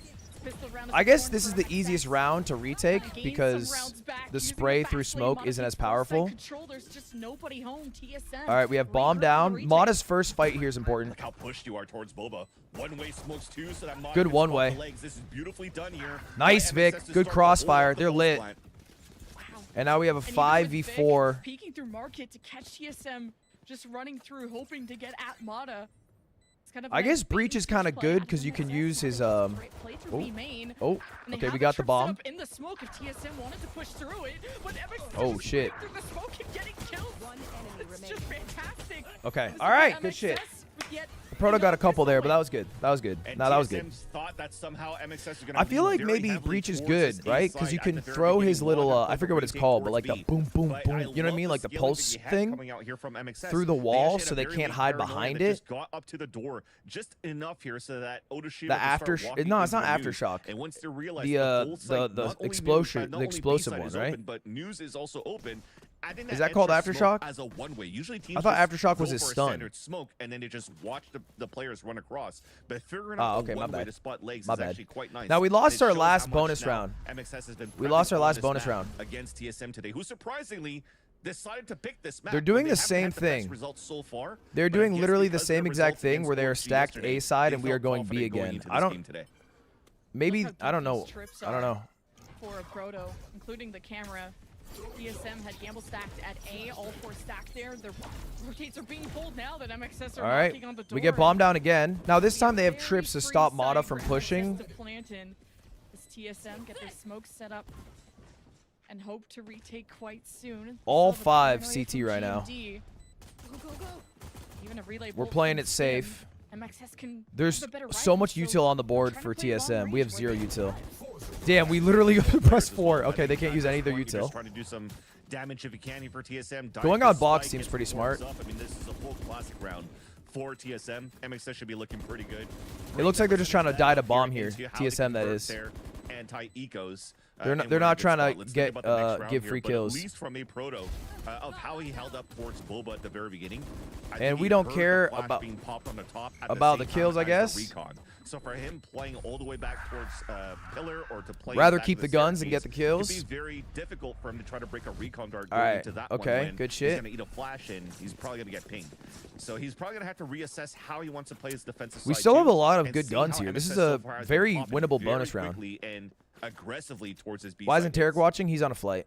Pistol round is I guess the this is corner the for easiest MXS. round to retake Gain some because rounds back the using spray fast through lane. smoke Mata isn't as keeps full side powerful. control. There's just nobody home. TSM. All right, we have Great bomb hurt on the down. retake. Mata's first fight here is important. Look how pushed you are towards Boba. One-way smokes too, so that Mata Good can one spot way. the legs. This is beautifully done here. Nice, by Vic. MXS to Good start crossfire. off the They're pulse lit. plant. Wow. And now we have a And even with 5v4. Vic peeking through market to catch TSM, just running through, hoping to get at Mata. It's kind of I a guess bait Breach and is switch kinda play. good And 'cause you can MXS use his, wanted to play through oh. B main. Oh, And they okay, have we a got the trip set bomb. up in the smoke if TSM wanted to push through it, but MXS Oh, just shit. through the smoke and getting killed. It's just fantastic. Okay, This all is right, MXS, good shit. but yet Proto got a another couple there, but that pistol was good. That was good. And No, that was good. TSM's thought that somehow MXS is gonna I feel lean like very maybe heavily Breach is towards good, his right? A Because you side can at the very throw his beginning, little, one I forget what it's retake called, but towards like the B. boom, boom, But boom. I You know what I love mean? Like the skilling that pulse he had thing coming out here from MXS. through the They wall actually so had a they very can't late hide paranoia behind that it. just got up to the door just enough here so that Otoshima The can start after, walking no, it's into not the news. aftershock. And once they realize The, whole site, the not only explosion- news, not the only explosive B side one, is right? open, but news is also open. Adding Is that called extra smoke aftershock? as a one-way. Usually teams I thought just aftershock go was his for a stun. standard smoke and then they just watch the players run across. But figuring out okay, the my one way bad. to spot legs My is bad. actually quite nice. Now, we And lost it our shows last how much bonus now round. MXS has been We lost our prepping last on this bonus map round. against TSM today, who surprisingly decided to pick this map. They're doing when the they haven't same had the best thing. results so far, They're but I doing guess literally the because same their exact results thing against where they are OG stacked yesterday, A side they and we are felt going B confident going again. into I this don't, game today. maybe, Look how I don't deep know. these trips I don't are know. for a Proto, including the camera. TSM had Gamble stacked at A, all 4 stacked there. Their rotates are being pulled now that MXS are All right, knocking on the door. we get bombed down again. Now this time they have Very trips to free stop side Mata for from MXS pushing. to plant in. As TSM get their smoke set up and hope to retake quite soon. All Saw the 5 paranoia CT from right now. GMD. Even a relay We're bolt playing from it Sim. safe. MXS can There's have a better so rifle, much util on the board trying for to play long TSM. We have range 0 where they util. can Damn, we literally press 4. But Okay, they can't use any of their you're just util. trying to do some damage if you can for TSM. Going Dive on the box spike, seems gets pretty the wards smart. up. I mean, this is a full classic round for TSM. MXS should be looking pretty good. It looks like they're just trying to die to bomb Here here. into how they TSM, that convert is. their anti-ecos. They're not- and they're we're in a not good trying to spot. Let's get, think about the next round give here, free but kills. At least from a Proto of how he held up towards Boba at the very beginning. I And think we he don't heard care the flash about- being popped on the top at about the the same kills, time I as the guess. recon. So for him playing all the way back towards Pillar or to play Rather back keep to the guns and get staircase, the kills. it'd be very difficult for him to try to break a recon dart All going right, into that okay, one when good he's shit. gonna eat a flash and he's probably gonna get pinged. So he's probably gonna have to reassess how he wants to play his defensive We side still have too, a lot of and good see guns how here. This MXS is so a far has been very popping winnable very bonus round. quickly and aggressively towards his B Why side isn't Tarek base. watching? He's on a flight.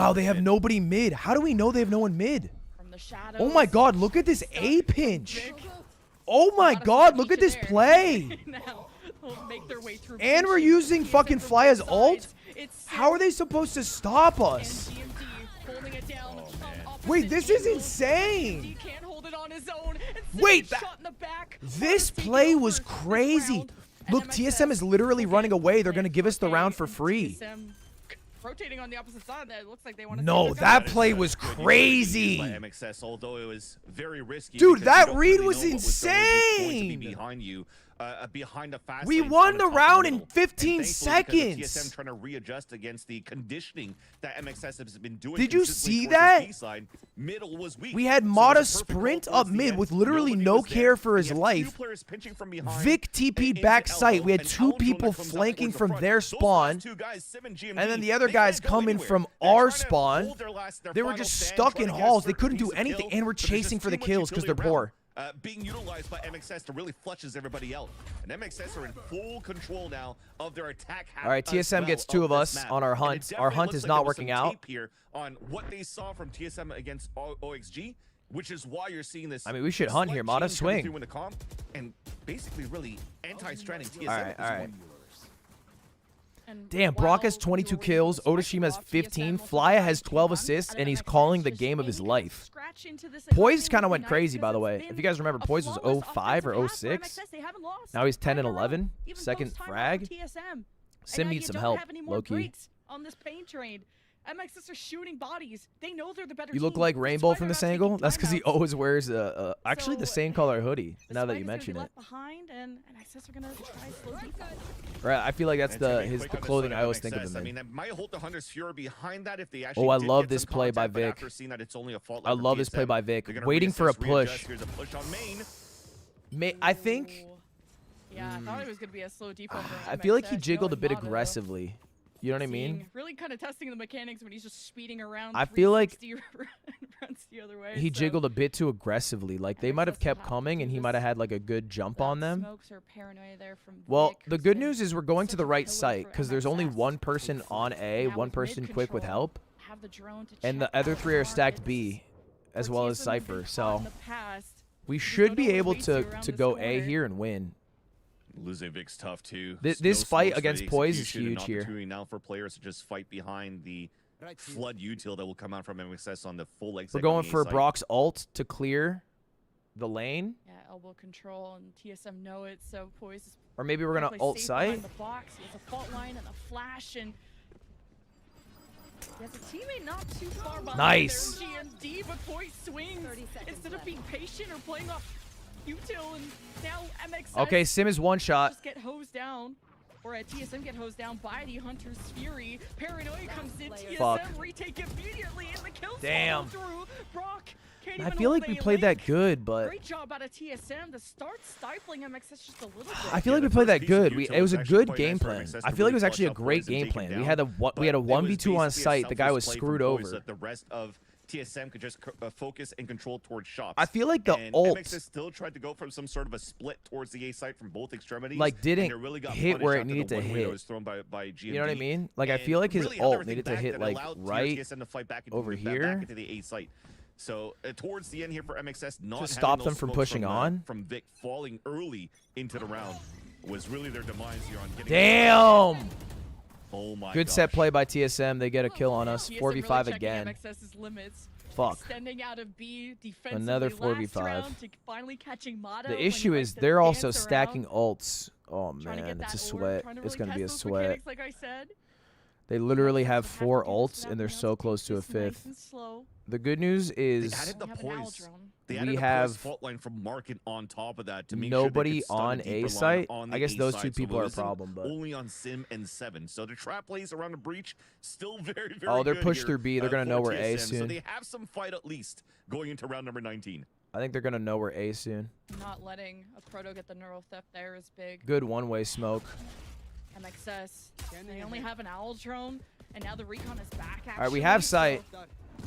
Wow, they have nobody mid. How do we know they have no one mid? From the shadows. Oh my god, look at this A pinch. Oh my god, look at this play. Now, they'll make their way through And we're pinching. using TSM fucking from Fly as both ult? sides. It's How are they supposed to stop us? and DMD holding it down on opposite Wait, this is angles. insane. DMD can't hold it on his own. And Wait, Sim shot in the back. This Mars taking play over was this crazy. round. And Look, TSM is literally running away. They're going to give us the round for free. TSM rotating on the opposite side. That looks like they want to. No, that play was crazy. By MXS, although it was very risky. Dude, because that you don't read really was know what was going to be insane. behind you. Behind the fast We lane won on the top of round in middle. 15 And thankfully, because of seconds. TSM trying to readjust against the conditioning that MXS has been doing. Did you consistently see towards that? the B side, middle was weak. We had So it Mata was a perfect sprint call up towards the mid end. with literally Nobody no was there. care for his We had life. two players pinching from behind Vic and TP'd into back elbow, site. We had and two Aljo that people comes out flanking towards the from front. their Those spawn. last two guys, Sim and GMD, And then the other they guys can't go coming anywhere. from They're our trying to spawn. hold their They were final just stand, stuck trying in to get a halls. They certain couldn't do piece of anything, kill, and we're but there's chasing just for the too much kills because they're utility around. poor. Being utilized by MXS to really flushes everybody out. And MXS are in full control now of their attack. All right, TSM gets two of us on our hunt. Our hunt is not working out. Here on what they saw from TSM against OXG, which is why you're seeing this. I mean, we should hunt here. Mata, swing. In the comp and basically really anti-stranding TSM. All right, all right. And Damn, Brock has while 22 Jordan kills, was Otoshima has off, 15, TSM Flya also has got 12 2-1, assists, and he's MXS calling the just game of his aiming life. scratch into this Poise economy kind of would went be crazy, nice by the because way. it's If you been guys remember, a Poise was flawless 05 or offensive half for 06. MXS. They haven't lost Now he's 10 in and a row, 11. even Second post-timeout frag. from TSM. And Sim now needs you some don't help, have any more low-key. breaks on this pain train. MXS are shooting bodies. They know they're the better You look team. like That's Rainbow why from they're this not taking angle? That's because he timeouts. always wears actually the So, same color hoodie, The now that spike you is gonna mention be it. left behind, and MXS are gonna try slow defense. Right, I feel like that's It's gonna be the quick on this clothing side I of always think of MXS. him I in. mean, that might hold the Hunter's Fury behind that if they actually Oh, I did love get this some play by contact, but Vic. after seeing that it's only a fault I line from love this TSM, play by Vic. they're gonna Waiting for a reassess, readjust. push. Here's a push on main. I think Ooh. Yeah, I thought it was gonna be a slow defense. I feel like he jiggled a bit aggressively. You know what I mean? Really kind of testing the mechanics when he's just speeding around. I feel like 360 runs the other way. he so jiggled a bit too aggressively. Like they might have MXS kept will have coming to and do he might have this had like a good jump on them. Smokes or paranoia there from Well, Vic, the who's good been news is we're going to such the a right pillar site for because there's only MXS. one person on A, Now one with person mid quick with control, help, have the drone to and the check other out three are stacked targets. B, as Where well as TSM have been Cypher. caught So in the past. we Just should don't be know what able awaits you to around to this go A corner. here and win. Losing Vic's tough too. This No fight smokes for against the Poise is execution, huge an here. opportunity now for players to just fight behind the flood util that will come out from MXS on the full exec. We're going on the A for site. Brock's ult to clear the lane, Yeah, elbow control and TSM know it, so Poise is or maybe we're gonna definitely ult safe site. behind the box. He has a fault line and a flash, and he has a teammate not too far behind. Nice. There's GMD, but Poise swings instead of being patient or playing off util, and now MXS Okay, Sim is one shot. just get hosed down. Or at TSM get hosed down by the Hunter's Fury. Paranoia comes in, TSM Fuck. retake immediately, and the kills Damn. follow through. Brock can't I even feel hold like we a played that link. good, but Great job out of TSM to start stifling MXS just a little bit. I feel like Yeah, we the played first that piece of good. util It was a actually good quite game nice for plan. MXS I to feel like it was really actually a clutch up great Poise and game take him plan. down. We had a But we had a it was 1v2 on basically a site. The guy was selfless play from screwed Poise over. That the rest of TSM could just focus and control towards shops. I feel like the and ult MXS still tried to go for some sort of a split towards the A site from both extremities. like and didn't it really got hit punished where it after the needed to one-way that hit. was thrown by GMD. You know what I mean? Like I And feel like his really held ult everything needed to back hit that like allowed right TSM to fight back into over back here. into the A site. So towards the end here for MXS, not to having stop those them from smokes pushing on. from Vic falling early into the round was really their demise here on getting. Damn! Oh my Good gosh. set play by TSM. They get a kill on us. TSM really 4v5 checking again. MXS's limits. Fuck. Extending out of B defensively Another last 4v5. round to finally catching Motto The when he issue likes is to they're also dance stacking around, ults. Oh trying to man, get it's a that orb, sweat. trying to It's really gonna be a test those sweat. mechanics, like I said. They literally MXS have would 4 to do ults this and they're now, so take close to a this nice 5th. and slow. The good news They is added the We have an owl poise. drone. They We added the have poise fault line from Market on top of that to make nobody sure they could stun on a A deeper line site. on I the guess A those side. two So people are a Lewis problem, but only on Sim and 7. So the trap plays around the breach still very Oh, they're good pushed here, through B. They're gonna for know we're A TSM. So soon. they have some fight at least going into round number 19. I think they're gonna know we're A soon. Not letting a proto get the neural theft there is big. Good one-way smoke. MXS. They only have an owl drone, and now the recon is back. Actually, All right, we have so sight.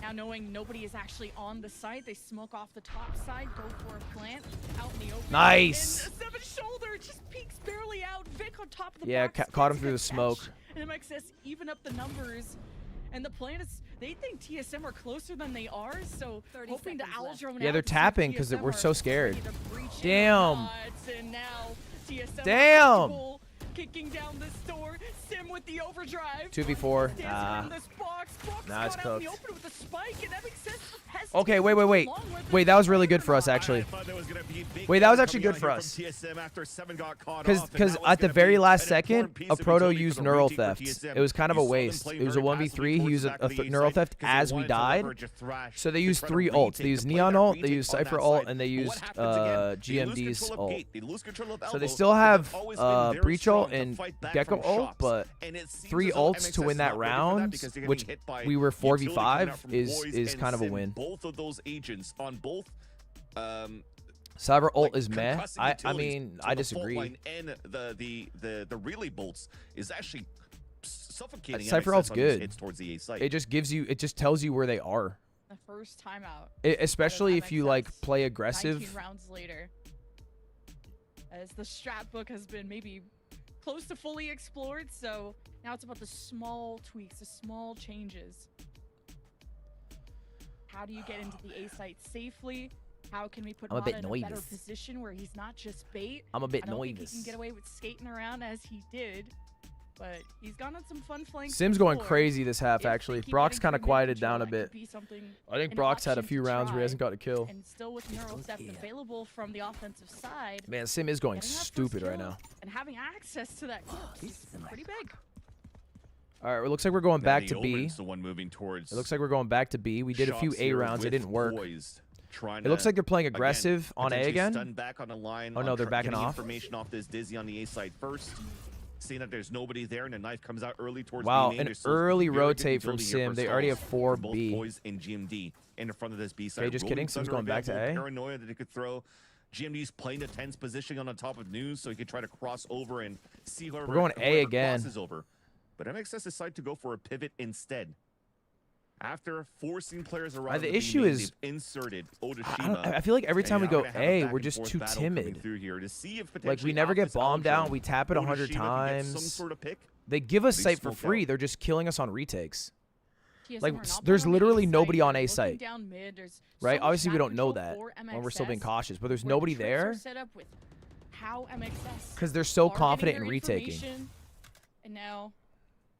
now knowing nobody is actually on the site, they smoke off the top side, go for a plant out in the open. Nice. And Seven's shoulder just peeks barely out. Vic on top of the Yeah, box caught him gets through the catch. smoke. And MXS even up the numbers. And the plan is, they think TSM are closer than they are, so hoping to owl drone Yeah, out they're to see if tapping 'cause TSM we're are so scared. ready to breach in or Damn. not. And now TSM are Damn. comfortable kicking down this door. Sim with the overdrive. 2v4. Dancing Nah. around this box. Brock's Nah, it's caught out in the cooked. open with a spike, and that makes sense. Hesitates Okay, wait. along with Wait, it. that was really good for us, actually. I thought there was gonna be a big Wait, that was kill actually coming good out for here us. from TSM after 7 got caught Because off, and that was at the gonna very be last an second, important piece a of proto utility for used the neural retake for theft. TSM. It was kind of a You saw them waste. playing It was a very 1v3. He nicely used towards the back of the A neural site theft 'cause they as we wanted to died. leverage a thrash So they to used try to 3 ults. retake, They to used play Neon that ult, they retake used on that Cypher ult, side. and they But what used happens again? They lose GMD's control of ult. gate, they lose control of So they elbow, still but have they've always been very breach strong ult to and fight back Gecko from ult, shots. but And it seems 3 as though ults MXS to win is that not ready for round, because they're getting which hit by we were utility coming 4v5, out from is Boys and kind of a Sim. win. Both of those agents on both Cyber ult like is meh. concussing I utilities mean, to I the fault disagree. line and the relay bolts is actually suffocating. Cypher MXS ult's on these good. hits towards the A site. It just tells you where they are. The first time out. Especially if you like play 19 aggressive. rounds later. As the strat book has been maybe close to fully explored, so now it's about the small tweaks, the small changes. How do you get into the A site safely? How can we put I'm a Mata bit in a better nervous. position where he's not just bait? I'm a bit I don't think he nervous. can get away with skating around as he did, but he's gone on some fun flanks. Sim's going before. crazy this half, If they actually. keep Brock's getting kind of to quieted mid-control, down a that bit. could be something, I think an Brock's had a option few to rounds where he try. hasn't got a kill. And still with neural theft available from the offensive side. Man, Sim is going getting that first stupid right kill now. And having access to that corpse is pretty big. All right, it looks like we're going back to B. The one moving towards. It looks like we're going back to B. We did a few shots A here rounds. It with didn't work. Poised, It looks like they're playing aggressive on A potentially again. stun back on the line Oh, no, they're backing getting off. Information off this Dizzy on the A side first. Seeing that there's nobody there and the knife comes out early towards Wow, B main. an There's still early very good rotate from utility here Sim. for They already have stalls 4 for both B. Boys and GMD in the front of this B side. just Rolling kidding, Sim's Thunder going back to available, A. Paranoia that they could throw. GMD's playing a tense position on the top of news, so he could try to cross over and see whoever, We're going A whoever again. crosses over. But MXS decided to go for a pivot instead. After forcing players around The B issue main, is- they've inserted I Otoshima. feel like every And time we you're go now gonna have a A, back we're and just forth too battle coming timid. through here to see if Like, we potentially never off get this bombed outro, out. We tap it 100 Otoshima could get some times. sort of pick. They give us They site for smoke free. out. They're just killing us on retakes. TSM Like, are not there's on the literally A nobody site. on They're A looking site. down mid. There's Right? so much Obviously, we map don't know control that for when we're still being MXS, cautious, but there's where the nobody tricks there are set up with how MXS because they're so are confident getting in their retaking. information. And now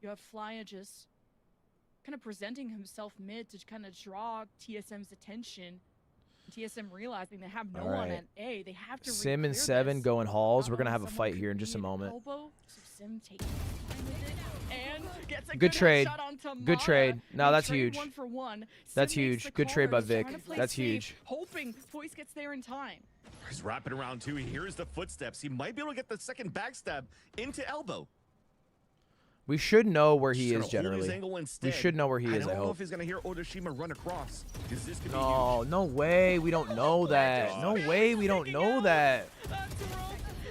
you have Flya just kind of presenting himself mid to kind of draw TSM's attention. TSM realizing they have no All one right. at A. They have to Sim and re-clear 7 this. going halls. Not We're going to only have a someone fight here in could just a be an moment. elbow, so Sim taking his time with it and gets a Good good trade. headshot onto Good Mata. trade. No, They that's trade huge. 1 for 1. That's Sim makes huge. the Good trade call. by He's trying Vic. to play That's safe, huge. hoping Voice gets there in time. He's wrapping around too. He hears the footsteps. He might be able to get the second backstab into elbow. We should know where he Just is gonna hold his generally. angle We instead. should know where he is, I I don't know hope. if he's gonna hear Otoshima run across. 'Cause this could be No, huge. no way. We don't know that. No way. We don't know that.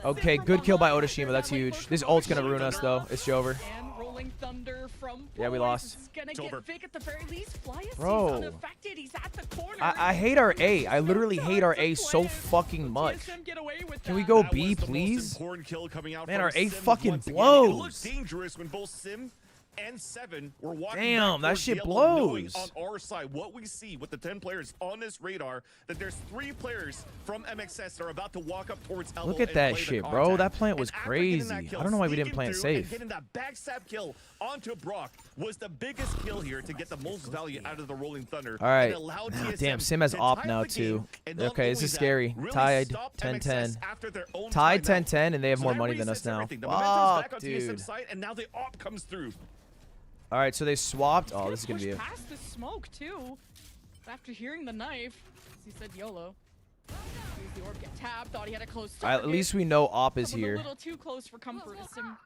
Okay, good kill by Otoshima. That's huge. This ult's going to ruin us, though. It's over. And rolling thunder from Yeah, we Boys lost. is gonna It's get over. Vic at the very least. Flya Bro. stays unaffected. He's at the corner. I hate our A. I literally No hate time our to A so play it. fucking much. TSM get away with Can we that. go That B, was the most please? important kill coming out Man, from our A Sim fucking once again. It looked blows. dangerous when both Sim and 7 were walking Damn, back that towards shit yellow, knowing blows. on our side what we see with the 10 players on this radar, that there's 3 players from MXS that are about to walk up towards elbow. Look at and that play the shit, bro. contact. That plant was And after getting that crazy. kill, I don't know why we didn't sneaking plant through and safe. getting that backstab kill onto Brock was the biggest kill here to get the most value out of the Rolling Thunder. All right. And allow Ah, TSM damn, Sim has to op tie now, the game, too. and not Okay, this only is that, scary. really Tied stop 10-10. MXS after their own Tied timeout. 10-10, and they have So more that money than us resets now. everything. The momentum's back Fuck, on TSM dude. side, and now the op comes through. All right, so they swapped. Oh, this is going Push to be a... past the smoke too. After hearing the knife, he said YOLO. The orb get tapped. Thought he had a close All right, target. at least we know op is Someone here. A little too close for comfort. Sim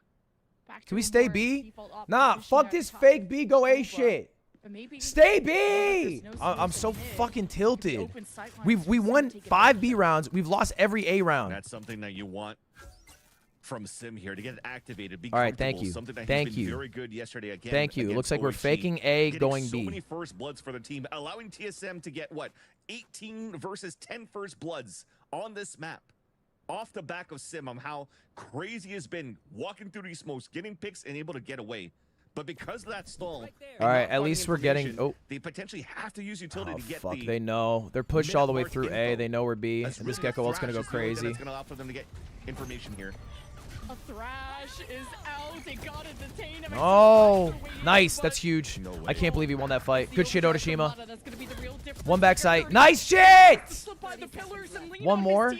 back to Can we a stay more B? default op Nah, position fuck at this top. fake B, go A Nova. shit. But maybe Stay there's B! no I'm space so in mid. fucking Could be tilted. open sight lines We for Sim won to take 5 B advantage of. rounds. We've lost every A round. That's something that you want from Sim here to get it activated. Be All right, thank comfortable, you. something that Thank he's been you. very good yesterday again. Thank you. It against looks like we're OHG. faking A, Getting going so B. many first bloods for the team, allowing TSM to get what 18 versus 10 first bloods on this map. Off the back of Sim, on how crazy has been walking through these smokes, getting picks, and able to get away. But because of that stall, and All right, not at finding least we're getting... information, Oh, they potentially have to use utility oh to get fuck. the They know. They're pushed all the way mid-mark through A. info. They know we're B. That's And this really Gecko ult's going to go Thrash is the only thing crazy. That's going to allow for them to get information here. A Thrash is out. They gotta detain him. Oh, nice. That's huge. I can't believe he won that fight. Good shit, Otashima. One backside. Nice shit! One more.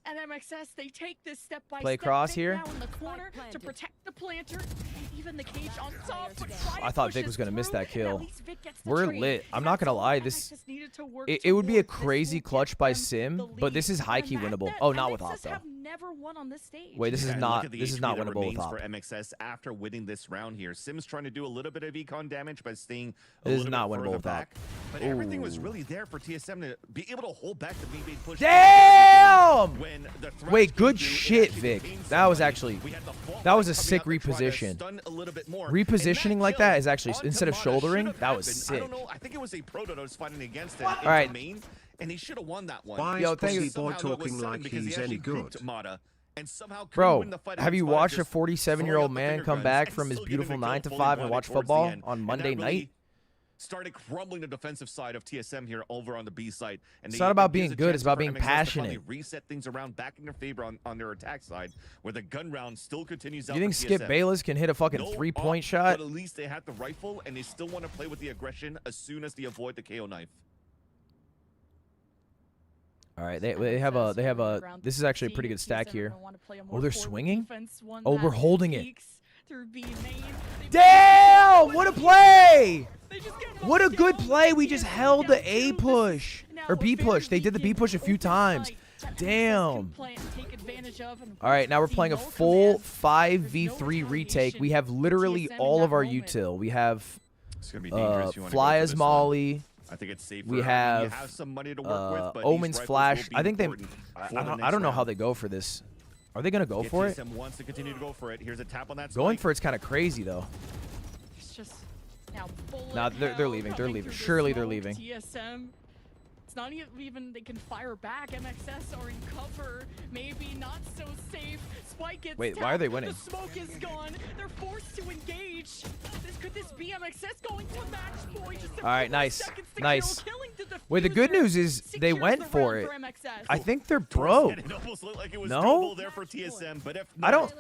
And MXS, they take this step by Play step. cross Vic here. now in the corner to protect the planter. And even the cage on top. But I thought Vic was gonna miss that kill. And at least Vic gets the We're trade. lit. I'm not gonna lie. This it would be a crazy clutch by Sim, but this is high key winnable. Oh, not with Hop though. Never won on this stage. Wait, this is And not look at the this is HP not that winnable with remains Hop. for MXS after winning this round here. Sim's trying to do a little bit of econ damage by staying a This is little not bit winnable further with Hop. back. But everything was Ooh. really there for TSM to be able to hold back the B-bait push. Damn! When the Thrash Wait, came good through, it shit, actually Vic. detained That was somebody. actually We had the fault that was a coming sick out to try to reposition. stun a little bit more. Repositioning And like kill that is actually onto instead of Mata shouldering, should have that was happened. I sick. don't know. I think it was a Proto that was fighting against it All in right. the main, and he should have won that one. Why Yo, is thank you. Pussy Boy Somehow though, it was talking sudden like because he he's actually any grouped good? Mata and somehow couldn't Bro, win the fight have you against Mata, watched a just 47-year-old throwing man up the come finger back guns from and his still getting beautiful the kill 9 to fully 5 and bonded watch towards the football end. on And Monday that night? really started crumbling the defensive side of TSM here over on the B side. And It's they not about used being a good, chance it's about for being MXS to finally passionate. reset things around back in their favor on their attack side, where the gun round still continues out. You think for Skip TSM. Bayless can hit a fucking No 3-point up, shot? But at least they had the rifle, and they still want to play with the aggression as soon as they avoid the KO knife. All right, they have a this is actually a pretty good stack here. Oh, they're swinging? Oh, we're holding it. Damn! What a play! What a good play. We just held the A push or B push. They did the B push a few times. Damn. All right, now we're playing a full 5v3 retake. We have literally all of our util. We have It's gonna be dangerous if you want to Fly go for as this one. Molly. I think it's safer. We I mean, you have, some money to work with, but Omen's these rifles Flash. will be I think they. important for the I next don't know how round. they go for this. Are they gonna go If for it? TSM wants to continue to go for it. Here's a tap on that. Going spike. for it's kind of crazy though. It's just now bullet Nah, they're hell leaving, they're coming leaving. through the Surely they're smoke. leaving. TSM. It's not even they can fire back. MXS are in cover. Maybe not so safe. Spike gets Wait, why tapped. are they winning? The smoke is gone. They're forced to engage. Could this be MXS going for match point? Just a All right, couple of nice, seconds to nice. kill, killing the Wait, the good diffuser news is they secures went the for round it. for MXS. I think they're Towards the broke. end, It almost looked like it was No? doable there for TSM, but if not, I don't-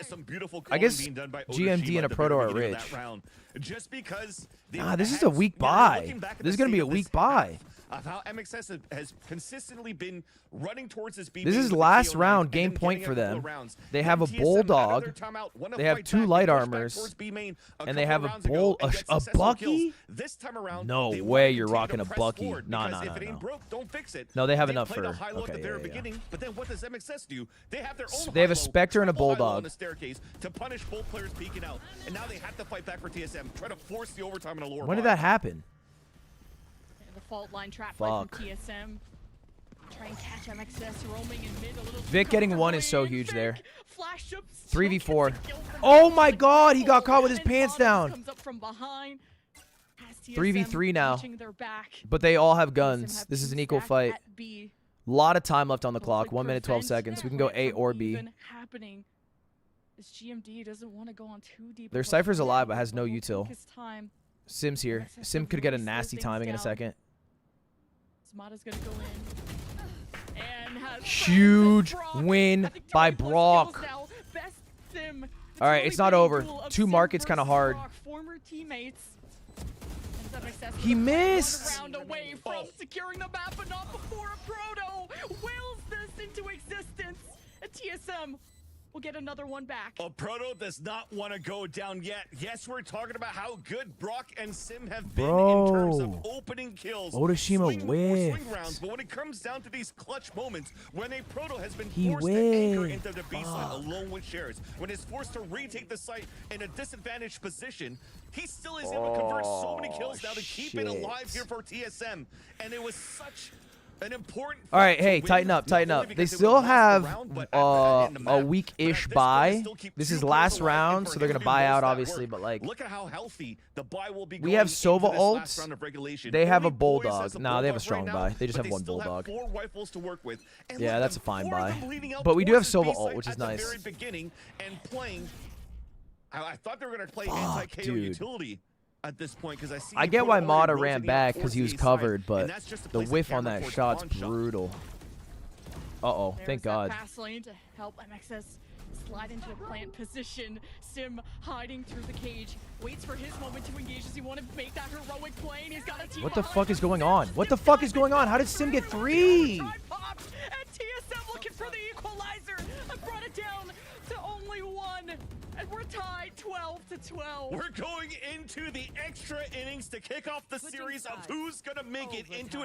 some beautiful I guess being done by GMD Otoshima and a at the Proto very are beginning of rich. that round. Just because they Nah, this is had- a weak you know, buy. looking back at This is the gonna be state a of weak this buy. half, of how MXS has consistently been running towards this B. This main is with the last KO round knife game and then point getting for a couple them. of rounds. They Then have a TSM, bulldog. another timeout, wanna They have fight 2 back, light push back armors, towards B main and they couple have a rounds ago bull, and a get successful Bucky. kills. This time around, No they way wanna you're continue rocking to a press Bucky. forward, Nah, because nah, if it nah, ain't no. broke, don't fix it. No, they have They enough played for. a high low at the Okay, very yeah, yeah. beginning, but then what does MXS do? They have their own They have a high-low, Spectre and a triple high-low Bulldog. on the staircase to punish both players peeking out, and now they have to fight back for TSM, try to force the overtime in a lower. When did bar. that happen? The fault line trap play from Fuck. TSM. Try and catch MXS roaming in mid a little. Vic getting 1 is so huge there. 3v4. 3v4. Oh my God, he got caught with his pants down. Comes up from behind. 3v3 now. watching their back. But they all have TSM guns. have This is two an equal stacked fight. at B. Lot of time left on the But clock. would 1 minute 12 prevent seconds. We that can go plant A from or B. even happening. This GMD doesn't want to go on too deep. Their of a Cypher's fight, alive, but has no we'll util. focus time. Sim's here. MXS Sim have could get a really slowed nasty things timing in a down. second. Smada's gonna go in. And has Huge Brock. win I think by 20+ kills Brock. now. Best Sim. All right, Truly it's not bidding over. duel of 2 Sim markets kind of versus hard. Brock, former teammates. And MXS He with a missed. round away from securing the map, but not before a Proto wills this into existence. A TSM will get another one back. A Proto does not want to go down yet. Yes, we're talking about how good Brock and Sim have been in terms of Bro. opening kills. Otashima swing whiffed. rounds, but when it comes down to these clutch moments, when a Proto has been He forced to anchor whiffed. into the B side Fuck. alone with shares, when it's forced to retake the site in a disadvantaged position, he still is able to convert so many kills now to keep it alive shit. here for TSM. And it was such an important All right, fight to hey, win, tighten up, not tighten only up. They because they still would've lost the have round, but at the a map. week-ish But at this point, they buy. still keep This 2 is kills last alive, and round, for so they're him gonna to buy do most out, of that obviously. work, But like, look at how healthy the buy will be. we have going into Sova this ults. last round of regulation. They have a Only Poise Bulldog. has a Nah, they have a Bulldog strong right buy. now, They just but have one still Bulldog. 4 rifles to work with. And Yeah, look, that's the a fine 4 of buy. them leading out But we do have towards this Sova B ult, site which is at the nice. very beginning and playing. I thought they were gonna play Fuck, anti-KO dude. utility at this point because I see. I get Proto why already Mata ran rotating out back because towards he was the A side, covered, and but that's just to the place a whiff on camera that towards shot's Pawn Shop. brutal. Uh-oh, There's thank that God. fast lane to help MXS slide into a plant position. Sim hiding through the cage, waits for his moment to engage. Does he want to make that heroic play? And he's got a team What the behind fuck him. is going on? What the fuck is going on? How did Sim get 3? Popped, and TSM looking for the equalizer. I brought it down to only 1, and we're tied 12-12. We're going into the extra innings to kick off the series of who's gonna make it into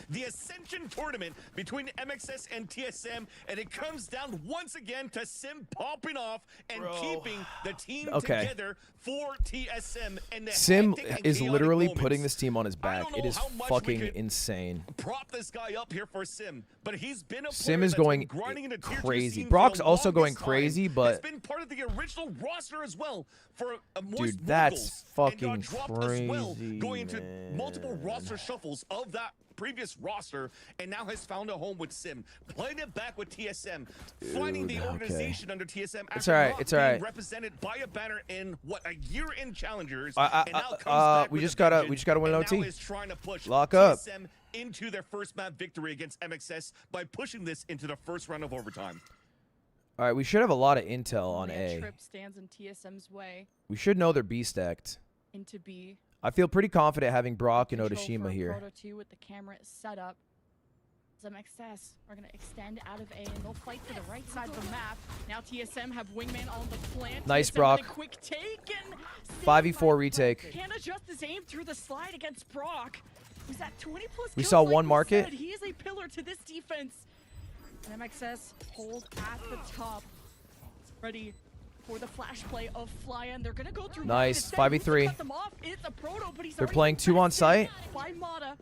the Ascension tournament between MXS and TSM, and it comes down once again to Sim popping off and keeping the team together for TSM. And the Sim hectic and is chaotic literally moments. putting this team on his back. I don't It know is how much we fucking could insane. Prop this guy up here for Sim, but he's been a Sim player is that's been going grinding in a tier 2 crazy. scene Brock's for the also going longest time. crazy, but Has been part of the original roster as well for Moist dude, that's Moguls, fucking and got dropped as well, crazy, going into man. multiple roster shuffles of that previous roster, and now has found a home with Sim, playing it back with TSM, finding the Dude, organization under TSM after It's alright, not it's being alright. represented by a banner in what, a year in Challengers, we and now comes back we with just a gotta vengeance, win and OT. now is trying to push Lock up. TSM into their first map victory against MXS by pushing this into the first round of overtime. All right, we should have a lot of intel on A. Trip stands in TSM's way We should know they're B stacked. into B. I feel pretty confident having Brock and Control Odashima for here. Proto 2 with the camera set up. As MXS are going to extend out of A, and they'll fight for the right side of the map. Now TSM have Wingman on the plant. Nice, TSM Brock. with a quick take and 5v4 retake. can't adjust his aim through the slide against Brock. Who's at 20+ We kills, saw like one we market. said. He is a pillar to this defense. And MXS hold at the top, ready for the flash play of Flya, and they're gonna go through. Nice, Market. Instead, 5v3. who's to cut them off? It's a Proto, but he's They're already playing 2 on bested site. by Mata.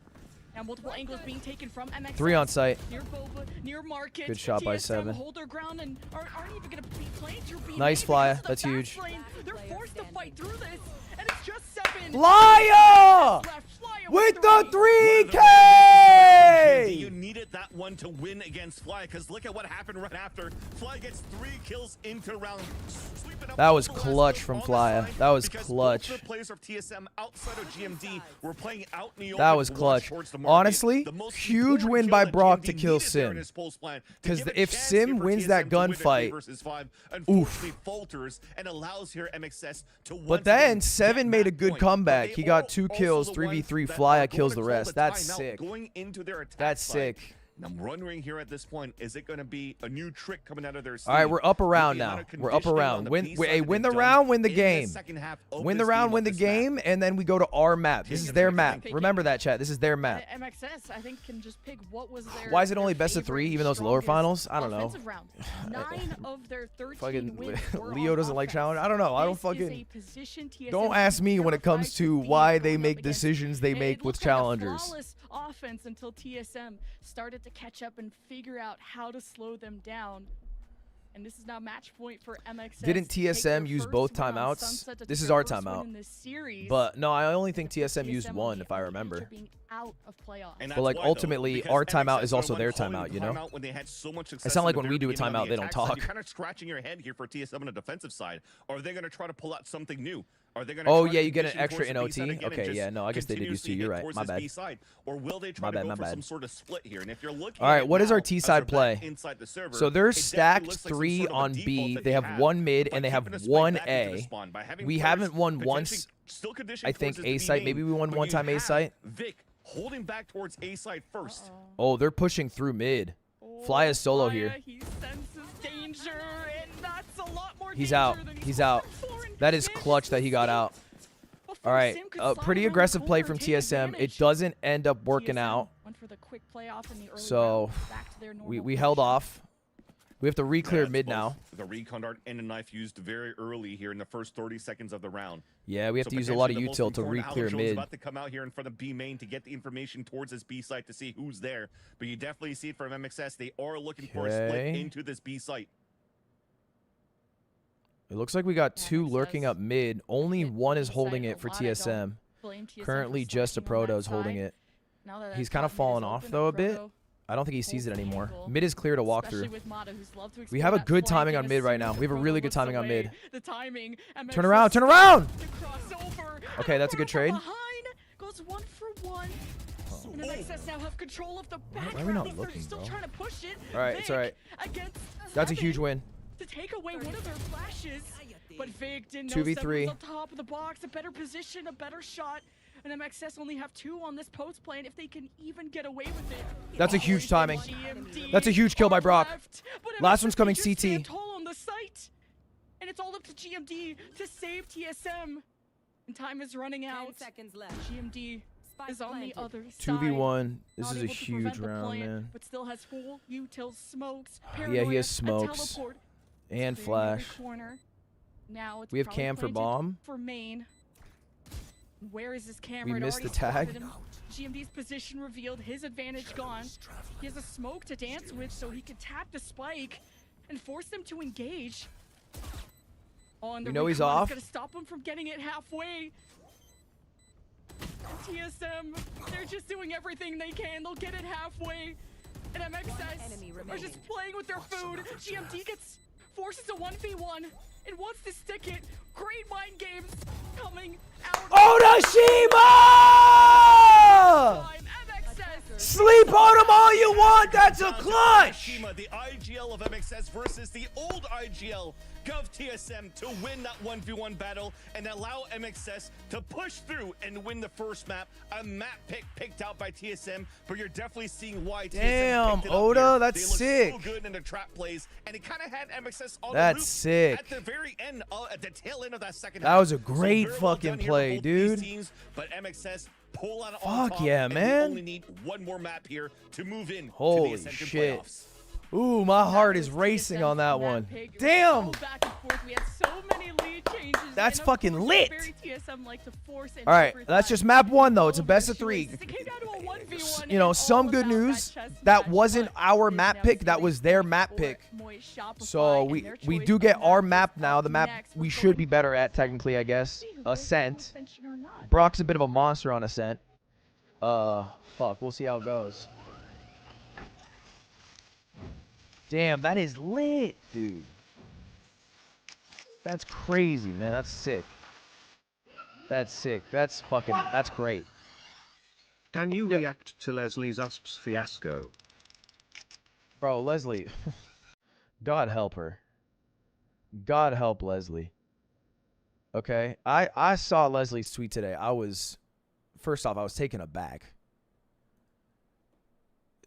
Now multiple angles being taken from MXS. 3 on site. Near Boba, near Market. Good shot by TSM 7. hold their ground and aren't even gonna be playing through B. Nice because Flya, of the that's fast huge. lane. They're forced to fight through this, and it's just 7. Flya! Left. Flya With the 3. 3K! You needed that one to win against Fly, because look at what happened right after. Fly gets 3 kills into round. That was clutch from Flya. That was clutch. Both the players of TSM outside of GMD were playing out in the That open was towards clutch. the market. Honestly, The most huge important win kill by that Brock GMD to kill needed there in Sim. his pulse plan to 'Cause give a if chance Sim here for wins TSM that to win a 3 gunfight, versus 5, unfortunately falters and allows here MXS to But once then again 7 get made a that good point. comeback. But He they got are 2 also kills, the 3v3. ones that Flya are kills going the to call rest. That's timeout sick. Going into their attack That's side. sick. And I'm wondering here at this point, is it going to be a new trick coming out of their sleeve? All right, we're up around With the amount now. of We're up conditioning around. on the Win, B hey, side win they've the done round, win the in game. second half of Win the this round, game, win of the this map. game, and then we go to our map. This is their map. Remember that, chat. This is their map. MXS, I think, can just pick what was their. Why is it their only best of favorite 3, and even though it's lower strongest finals? I don't know. offensive round. 9 of their 13 Fucking wins were Leo on doesn't like offense. challenge. I don't know. I don't This is a fucking. position TSM Don't is ask me when it comes terrified to be why they going make up against. decisions they It make with looked like a challengers. flawless offense until TSM started to catch up and figure out how to slow them down. And this is now match point for MXS. Didn't to take their TSM use first both win on timeouts? Sunset to This take is their our first win timeout. in this series. But no, I only think TSM used TSM 1, if I remember. after being out of playoffs. And But, that's like, why, though, ultimately, because our timeout MXS is also are their calling timeout, the you know? timeout when they had so much success It's not like in the when we very do a beginning on timeout, the they don't attack side. talk. You're kind of scratching your head here for TSM on the defensive side. Are they going to try to pull out something new? Are they going to Oh, try yeah, to you get an condition extra towards in the B OT? side again and Okay, just yeah, no, I guess they did use 2. continuously You're hit right. towards My this bad. B side? Or will they try My to bad, go my for bad. some sort of split here? And if you're looking All right, at what is our now, T as side they're play? back inside the server, So they're it definitely stacked looks like some 3 sort of a on default B. that They have have 1 mid by and they have keeping us right 1 back into the A. spawn, by having We players haven't won potentially once. still conditioned I towards think this A B site. main, Maybe we won but one you time A have site. Vic holding back towards A side first. Oh, they're pushing through mid. Fly is solo Flya, here. He senses danger, and that's a lot more He's danger out. than He's out. hoping for, and That is manages clutch that to he got escape out. before All right, Sim could slide pretty around the aggressive play corner, from take TSM. It advantage. doesn't end up working TSM out. went for the quick play off in the early So, round, back to their normal we held position. off. We have to re-clear That's mid both now. The recon dart and the knife used very early here in the first 30 seconds of the round. Yeah, we have So to use a lot of potentially the most util to important re-clear Alex Jones mid. about to come out here in front of B main to get the information towards this B site to see who's there. But you definitely see it from MXS. They are looking for a split Okay. into this B site. It looks like we got Yeah, 2 makes lurking sense. up mid. Only Hit one is the holding site it a for lot. I don't TSM. blame TSM for Currently, just a slacking on that Proto's holding side. it. Now that He's that kind of top mid fallen is off, open, though, a bit. Proto I don't think he sees it holds the anymore. angle, Mid is clear to walk especially through. with Mata, who's loved to We explore have a that good flank, timing and on mid as right soon now. as We have a Proto really good looks timing on away, mid. The timing, Turn around, turn around! to cross over, Okay, and that's a good Proto trade. from behind goes 1 for 1. And MXS now have control of the back. Why are we not They're looking, still bro? trying to push it. All right, it's all right. Against That's a Seven huge win. to take away one of their flashes. But Vic didn't know 2v3. Seven was on top of the box, a better position, a better shot. And MXS only have 2 on this post plan if they can even get away with it. That's a huge timing. GMD That's a huge kill by are Brock. left, but Last MXS one's coming can just CT. stand tall on the site. And it's all up to GMD to save TSM. And time is running out. 10 seconds left. GMD Spike is on the planted. other side. 2v1. This Not is a able to huge prevent the round, plant, man. But still has full util smokes. Yeah, he Paranoia, has a smokes. teleport. And It's very, very flash. corner. Now it's We have probably cam for planted bomb. For main. Where is this camera? We It missed already the tag. spotted him. GMD's position revealed, his advantage gone. He has a smoke to dance with, so he can tap the spike and force them to engage. Oh, and the We know he's recon is off. gonna stop him from getting it halfway. TSM, they're just doing everything they can. They'll get it halfway. And MXS enemy are remaining. just playing with their food. GMD forces a 1v1 and wants to stick it. Great mind games coming out. Onashima! Time. MXS. Sleep on him all you want. That's a clutch. Shima, the IGL of MXS versus the old IGL Gov TSM to win that 1v1 battle and allow MXS to push through and win the first map. A map picked out by TSM, but you're definitely seeing why TSM Damn, picked it up Oda, here. that's they look sick. so good in the trap plays, and it kind of had MXS on That's the loop sick. at the very end, at the tail end of that second That half. was a great very well fucking done here play, for both these dude. teams, but MXS pull out on Fuck top, yeah, and man. we only need one more map here to move in Holy to the Ascension shit. playoffs. Ooh, my heart is That was racing TSM's on that map one. pick. It was Damn. so back and forth. We had so many lead changes. That's and of fucking course, lit. very TSM like to force and All right, overtime that's just map 1 though. It's a all best their of 3. choices. It came down to a 1v1 You know, and some all good about that news. chess That match, wasn't but our we've map now pick. seen That a was their point map for pick. Moist Shopify So and we their choice do get of our map map is now. up The map next. we We're should be going better at technically, I guess. to see who goes to Ascent. Ascension or not. Brock's a bit of a monster on Ascent. Fuck. We'll see how it goes. Damn, that is lit, dude. That's crazy, man. That's sick. That's sick. That's great. Can you react to Leslie's USP's fiasco? Bro, Leslie. God help her. God help Leslie. Okay? I saw Leslie's tweet today. First off, I was taken aback.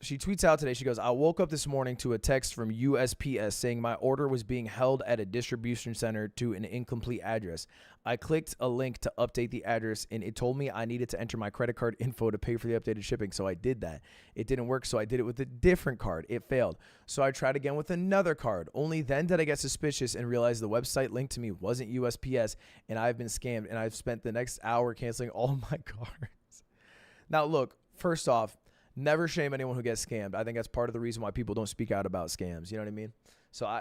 She tweets out today, she goes, I woke up this morning to a text from USPS saying my order was being held at a distribution center to an incomplete address. I clicked a link to update the address and it told me I needed to enter my credit card info to pay for the updated shipping. So I did that. It didn't work, so I did it with a different card. It failed. So I tried again with another card. Only then did I get suspicious and realize the website linked to me wasn't USPS and I've been scammed and I've spent the next hour canceling all my cards. Now look, first off, never shame anyone who gets scammed. I think that's part of the reason why people don't speak out about scams. You know what I mean? So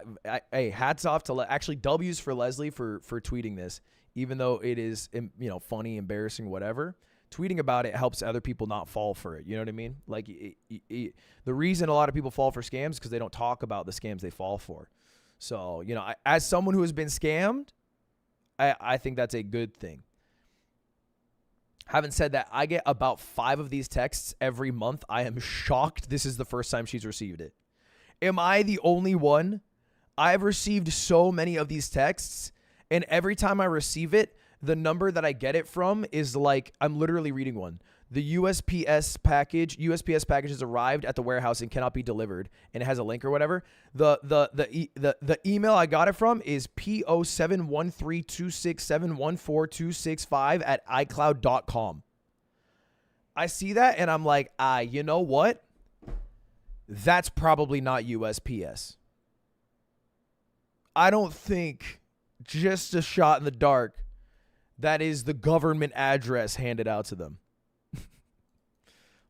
hey, hats off to actually W's for Leslie for tweeting this, even though it is, you know, funny, embarrassing, whatever. Tweeting about it helps other people not fall for it. You know what I mean? Like the reason a lot of people fall for scams is because they don't talk about the scams they fall for. So, you know, as someone who has been scammed, I think that's a good thing. Having said that, I get about 5 of these texts every month. I am shocked this is the first time she's received it. Am I the only one? I've received so many of these texts, and every time I receive it, the number that I get it from is like, I'm literally reading one. The USPS package has arrived at the warehouse and cannot be delivered, and it has a link or whatever. The email I got it from is PO71326714265 @icloud.com. I see that and I'm like, you know what? That's probably not USPS. I don't think, just a shot in the dark, that is the government address handed out to them.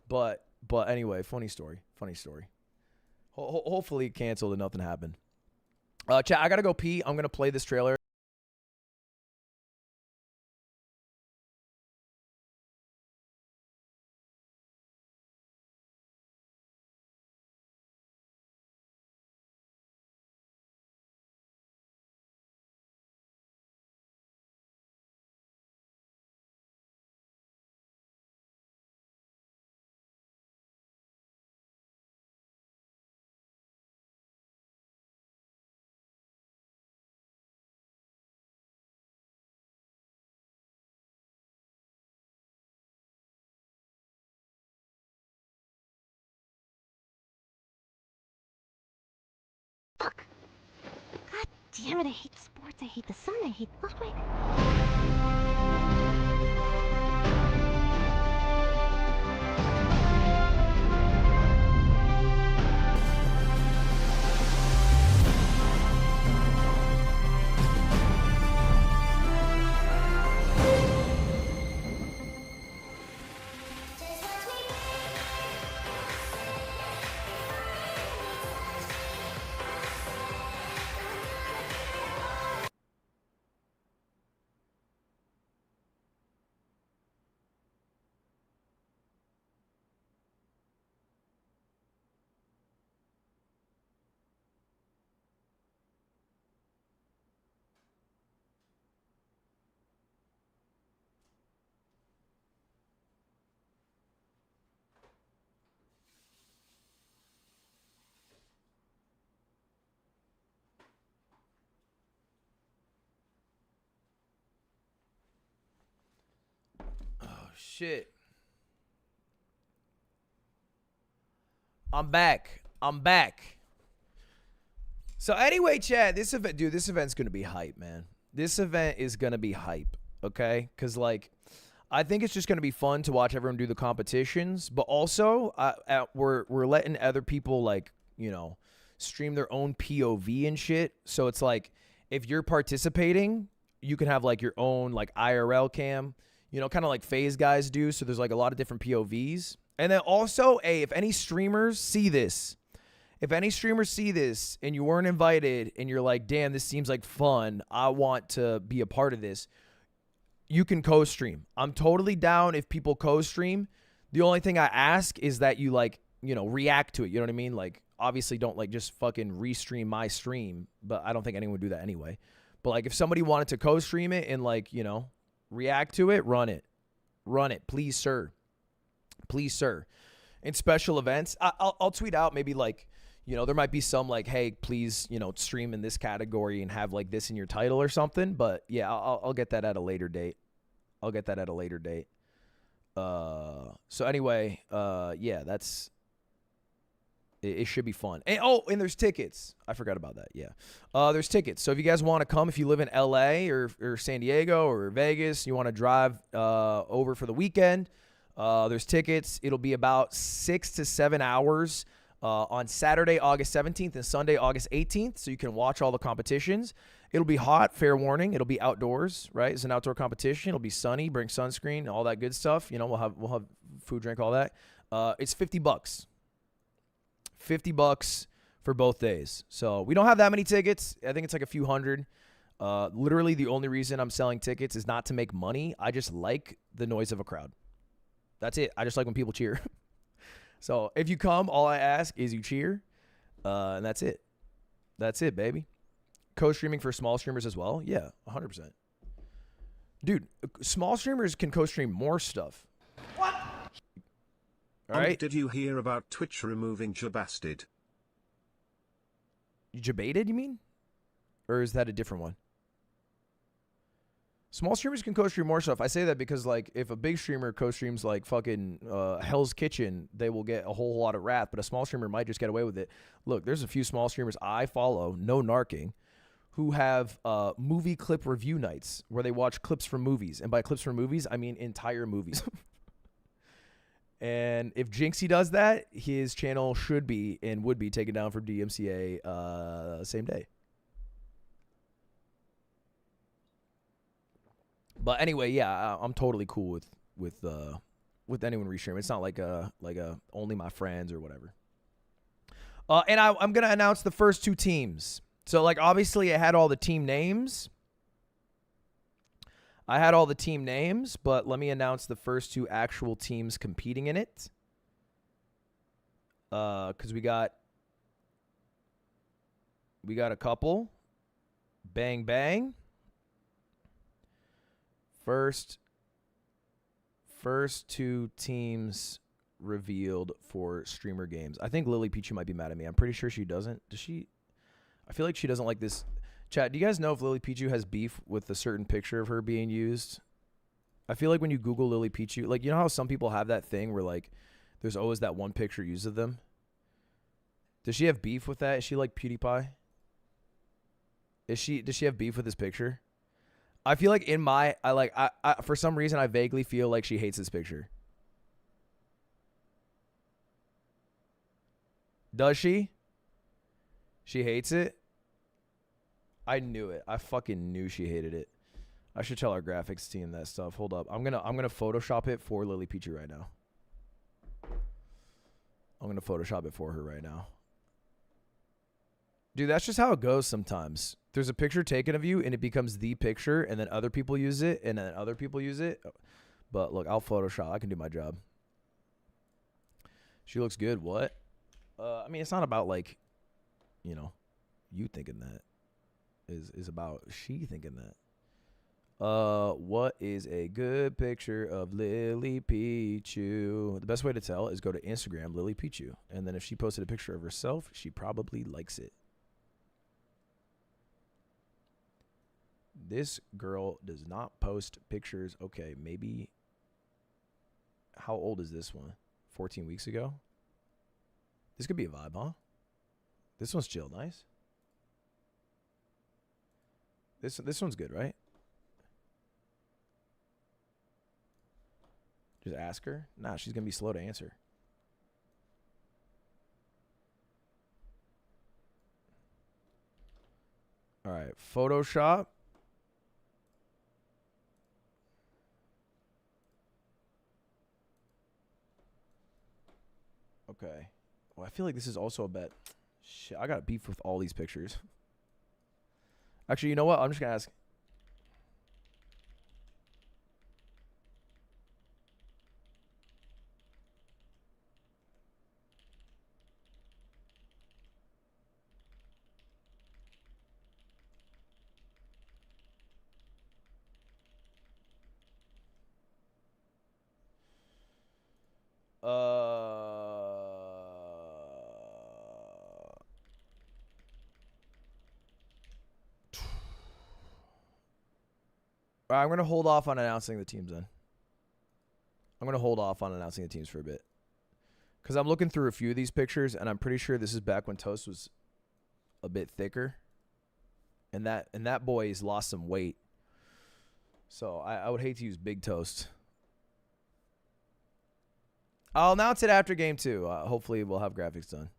But anyway, funny story. Hopefully it canceled and nothing happened. Chat, I gotta go pee. I'm gonna play this trailer. damn it, I hate sports, I hate the sun, I hate Ludwig. Oh shit. I'm back. So anyway, Chad, this event's gonna be hype, man. This event is gonna be hype, okay? Cause like, I think it's just gonna be fun to watch everyone do the competitions, but also we're letting other people like, you know, stream their own POV and shit. So it's like, if you're participating, you can have like your own like IRL cam, you know, kind of like FaZe guys do. So there's like a lot of different POVs. And then also, if any streamers see this, and you weren't invited and you're like, damn, this seems like fun, I want to be a part of this, you can co-stream. I'm totally down if people co-stream. The only thing I ask is that you like, you know, react to it. You know what I mean? Like, obviously don't like just fucking restream my stream, but I don't think anyone would do that anyway. But like if somebody wanted to co-stream it and like, you know, react to it, run it. Please, sir. In special events, I'll tweet out maybe like, you know, there might be some like, hey, please, you know, stream in this category and have like this in your title or something. But yeah, I'll get that at a later date. So anyway, yeah, that's, it should be fun. And and there's tickets. I forgot about that. Yeah. There's tickets. So if you guys want to come, if you live in LA or San Diego or Vegas, you want to drive over for the weekend, there's tickets. It'll be about 6 to 7 hours on Saturday, August 17th and Sunday, August 18th. So you can watch all the competitions. It'll be hot, fair warning. It'll be outdoors, right? It's an outdoor competition. It'll be sunny, bring sunscreen, all that good stuff. You know, we'll have food, drink, all that. It's $50. $50 for both days. So we don't have that many tickets. I think it's like a few hundred. Literally the only reason I'm selling tickets is not to make money. I just like the noise of a crowd. That's it. I just like when people cheer. So if you come, all I ask is you cheer. And that's it. That's it, baby. Co-streaming for small streamers as well. Yeah, 100%. Dude, small streamers can co-stream more stuff. What? All right. Did you hear about Twitch removing Jabasted? Jabated, you mean? Or is that a different one? Small streamers can co-stream more stuff. I say that because, like, if a big streamer co-streams, like, fucking Hell's Kitchen, they will get a whole lot of wrath, but a small streamer might just get away with it. Look, there's a few small streamers I follow, no narking, who have movie clip review nights where they watch clips from movies. And by clips from movies, I mean entire movies. And if Jinxie does that, his channel should be and would be taken down from DMCA same day. But anyway, yeah, I'm totally cool with anyone restream. It's not like a only my friends or whatever. And I'm gonna announce the first two teams. So like obviously I had all the team names. But let me announce the first two actual teams competing in it. Because we got a couple. Bang, bang. First two teams revealed for streamer games. I think Lily Pichu might be mad at me. I'm pretty sure she doesn't. Does she? I feel like she doesn't like this. Chat, do you guys know if Lily Pichu has beef with a certain picture of her being used? I feel like when you Google Lily Pichu, like, you know how some people have that thing where, like, there's always that one picture used of them? Does she have beef with that? Is she like PewDiePie? Does she have beef with this picture? I feel like I for some reason I vaguely feel like she hates this picture. Does she? She hates it? I knew it. I fucking knew she hated it. I should tell our graphics team that stuff. Hold up. I'm gonna Photoshop it for Lily Peachy right now. I'm gonna Photoshop it for her right now. Dude, that's just how it goes sometimes. There's a picture taken of you and it becomes the picture and then other people use it and then other people use it. But look, I'll Photoshop. I can do my job. She looks good. What? I mean, it's not about like, you know, you thinking that. Is about she thinking that. What is a good picture of Lily Pichu? The best way to tell is go to Instagram, Lily Pichu. And then if she posted a picture of herself, she probably likes it. This girl does not post pictures. Okay, maybe. How old is this one? 14 weeks ago? This could be a vibe, huh? This one's chill, nice. This one's good, right? Just ask her? Nah, she's going to be slow to answer. All right, Photoshop. Okay. Well, I feel like this is also a bet. Shit, I got beef with all these pictures. Actually, you know what? I'm just going to ask. I'm going to hold off on announcing the teams then. I'm going to hold off on announcing the teams for a bit. Because I'm looking through a few of these pictures, and I'm pretty sure this is back when Toast was a bit thicker. And that boy has lost some weight. So I would hate to use Big Toast. I'll announce it after game 2. Hopefully we'll have graphics done.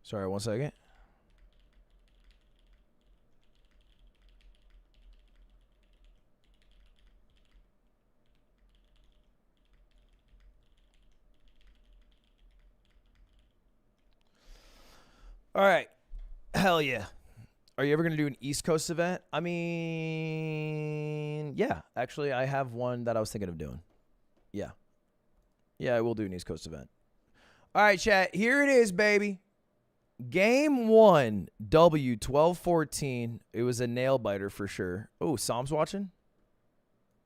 Sorry, 1 second. All right. Hell yeah. Are you ever going to do an East Coast event? I mean, yeah. Actually, I have one that I was thinking of doing. Yeah. Yeah, I will do an East Coast event. All right, chat. Here it is, baby. Game 1, W 12-14. It was a nail biter for sure. Oh, Sam's watching?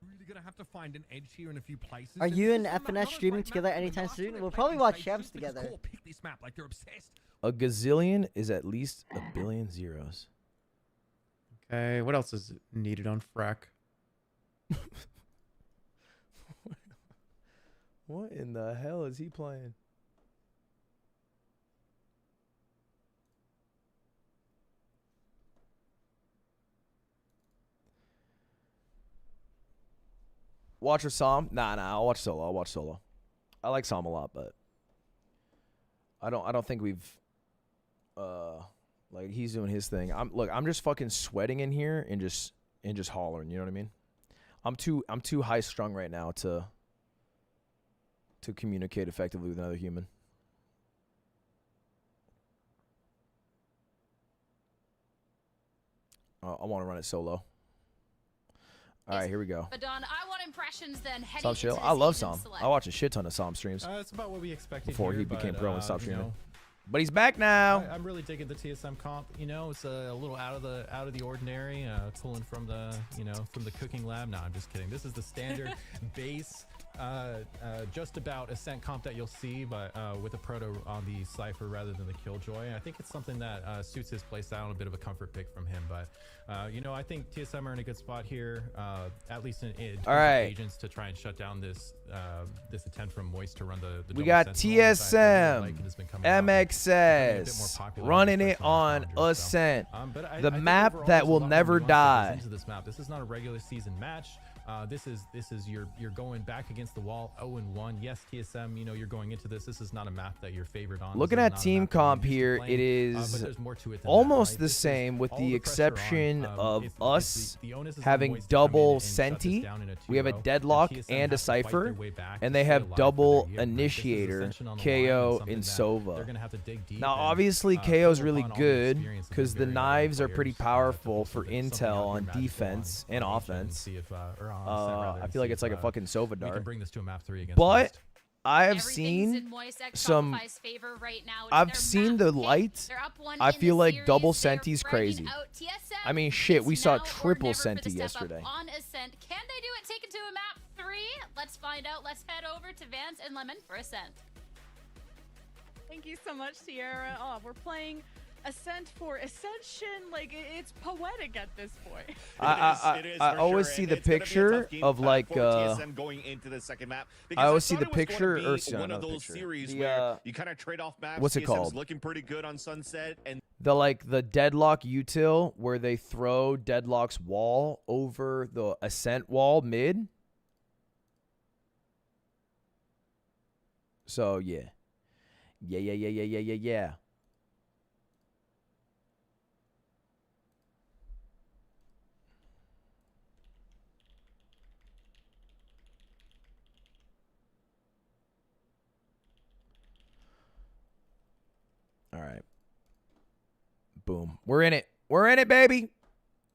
Really gonna have to find an edge here in a few places. Are you and FNS streaming together anytime soon? We'll probably watch champs together. Pick this map like they're obsessed. A gazillion is at least a billion zeros. Okay, what else is needed on frack? What in the hell is he playing? Watch with Sam? Nah, I'll watch solo. I'll watch solo. I like Sam a lot, but I don't think we've like he's doing his thing. I'm just fucking sweating in here and just hollering, you know what I mean? I'm too high strung right now to communicate effectively with another human. I want to run it solo. All right, here we go. But Don, I want impressions then heading Som into chill. the I love season Som. select. I watch a shit ton of Som streams It's about what we expected before here, he became but, pro and stopped you streaming. know, But he's back now. I'm really digging the TSM comp. You know, it's a little out of the ordinary, pulling from the from the cooking lab. No, I'm just kidding. This is the standard base, just about Ascent comp that you'll see, but with a proto on the Cypher rather than the Killjoy. I think it's something that suits his playstyle and a bit of a comfort pick from him. But you know, I think TSM are in a good spot here, at least in All right. agents to try and shut down this this attempt from Moist to run the We double got sentinel, which I really like and has been TSM, coming out. MXS, running it on Ascent. The map overall that there's a will lot more never nuance that goes die. into this map. This is not a regular season match. This is you're going back against the wall 0-1. Yes, TSM, you know, you're going into this. This is not a map that you're favored on. Looking This is at not a team map that you're comp used to here, playing, it but is there's more to it than almost that, the right? This is same with all the pressure on. exception of It's us the onus is on having Moist to come in double and shut this Senti. down in a We have a 2-0, deadlock TSM and a has to fight their Cypher, way back and to they stay have alive for double their year. This is initiator, Ascension on the line and KO, something and that Sova. they're gonna have to dig deep Now, and, obviously, pull KO is really upon all the good experience of because these the very knives are veteran pretty players, powerful to for put something intel out on there magical defense and Ascent offense. see if, or on Ascent rather, I and feel like see it's like if, a fucking Sova we can dart. bring this to a map 3 against But Moist. I have Everything's seen in Moist X some. Shopify's favor right now. It's I've their seen map the pick. light. They're up one I in the feel like series. double They're Senti's dragging crazy. out TSM. I mean, shit, we It's saw now or triple never for Senti the step up yesterday. on Ascent. Can they do it? Take it to a map 3. Let's find out. Let's head over to Vance and Lemon for Ascent. Thank you so much, Sierra. Oh, we're playing Ascent for Ascension. Like, it's poetic at this point. It is I for always sure, see and the it's gonna be a picture tough game, of like for TSM going into the second map, because I always I see thought the it was going picture to or be one of those picture. series The, where you kind of trade off maps. what's it TSM's called? looking pretty good on Sunset, and the deadlock util where they throw deadlock's wall over the Ascent wall mid. So yeah. All right. Boom. We're in it. We're in it, baby. You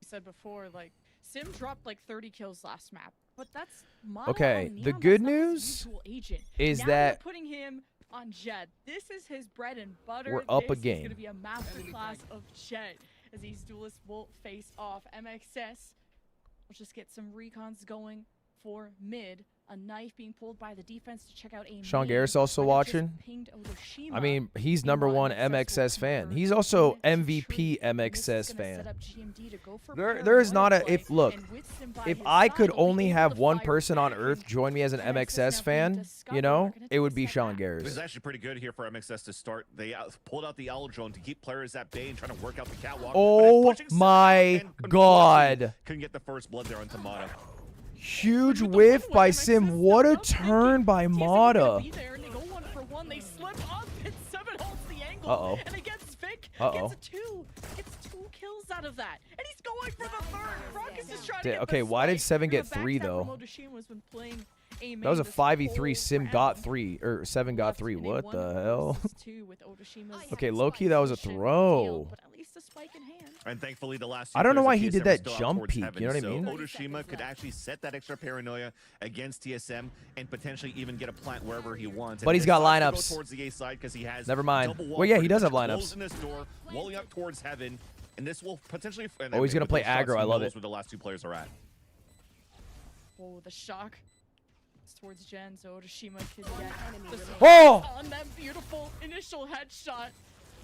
said before, like, Sim dropped like 30 kills last map, but that's Mono Okay, on the Neon. good That's not his news usual agent. is now that you're putting him on Jed. This is his bread and butter. We're up a This is game. gonna be a masterclass of Jed as these duelists will face off. MXS will just get some recons going for mid. A knife being pulled by the defense to check out a Sean main, Garrett's also but it just watching. pinged Otoshima. I mean, he's number Meanwhile, one MXS will MXS fan. convert He's also unit to MVP tree, and this MXS is gonna set fan. up GMD to go for There is not paranoia a if play, look. and with Sim by If his I side, could he'll be only able have to one fire person on back, earth and join me as an MXS now MXS being fan, discovered. you They're know, gonna it take would a be step Sean back. Garrett. this is actually pretty good here for MXS to start. They pulled out the Owl Drone to keep players at bay and trying to work out the catwalk. Oh but it's pushing Sim out my and unfortunately God. Couldn't get the first blood there on Tomato. Huge With the whiff win by win, Sim. MXS What a stepped up, turn by thinking TSM were gonna Mata. be there, and they go 1-for-1. They slip up, and 7 holds the angle. Uh-oh. And against Vic, Uh-oh. gets a 2. Gets 2 kills out of that. And he's going for the third. Ruckus is trying to Did- get okay, the why did snipe. 7 We're get gonna 3 backstab though? from Otoshima was when playing a That was a main this 5v3. whole Sim got round. 3 or 7 got Left 3. in a What 1 the hell? versus 2 with Otoshima Okay, low-key, that was a position throw. field, but at least a spike in hand. And thankfully, the last two I don't know players why of he did TSM that still out jump towards peek, heaven, you know what I so mean? 30 Otoshima seconds could left. actually set that extra paranoia against TSM and potentially even get a plant wherever he wants. But And he's he got decides to go lineups. towards the A side because he has Never mind. double wall Well, yeah, he pretty does much have lineups. closing this door, walling up towards heaven, and this will potentially. And Oh, he's gonna with play those shots, aggro. he I love knows it. where the last two players are at. Oh, the shock. It's towards Jen, so Otoshima can get the Oh! on that beautiful initial headshot.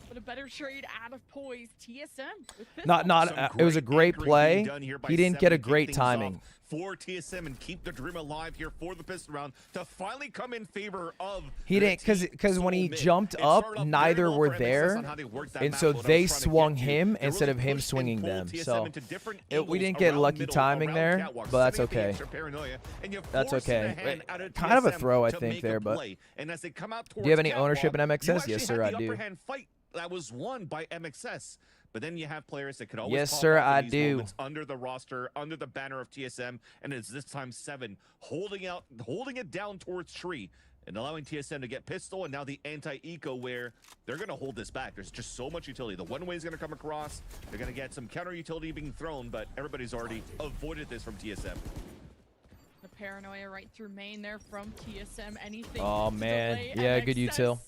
But a better trade out of poise. TSM with this Not one. Some it was a great anchoring play. being done here by He didn't get a Seven to kick great things timing. off for TSM and keep the dream alive here for the pistol round to finally come in favor of. He the didn't because team when he soul mid. jumped It up, started off neither very well were for MXS there, on how they worked that and map, so what I was they trying to swung get to. him They instead really of him pushed and swinging pulled them. TSM So into different we angles didn't get around lucky middle, timing around there, catwalks, but that's setting up the okay. extra paranoia, and you That's force the okay. hand out of Kind of a TSM throw, I to think, make there, a but play. And as they come out do you have towards any ownership in catwalk, you MXS? actually Yes, had sir, the I upper do. hand fight that was won by MXS. But then you have players that could always Yes, pop sir, off in I these do. moments under the roster, under the banner of TSM, and it's this time 7 holding it down towards Tree. and allowing TSM to get pistol, and now the anti-eco where they're going to hold this back. There's just so much utility. The one way is going to come across. They're going to get some counter utility being thrown, but everybody's already avoided this from TSM. The paranoia right through main there from TSM. Anything. Oh to man, delay yeah, good MXS. util.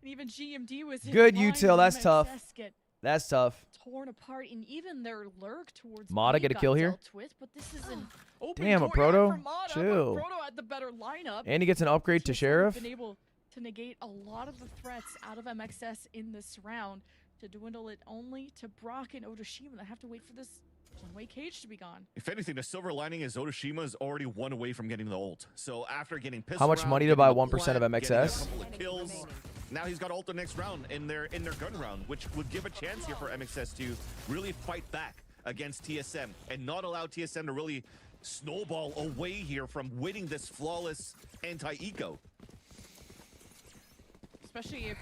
And even GMD was in Good line, util, and that's tough. MXS get That's tough. torn apart, and even their lurk towards Mata B get a got kill here? dealt with, but this is an open Damn, a courtyard Proto? for Mata, but Chill. Proto had the better lineup. And he gets an upgrade to TSM have Sheriff. been able to negate a lot of the threats out of MXS in this round, to dwindle it only to Brock and Otoshima that have to wait for this one-way cage to be gone. If anything, the silver lining is Otoshima is already one away from getting the ult. So after getting pistol How much round, money to getting buy the 1% of plant, getting a MXS? couple of kills, now he's got ult the next round in their gun round, which would give a chance here for MXS to really fight back against TSM and not allow TSM to really snowball away here from winning this flawless anti-eco. Especially if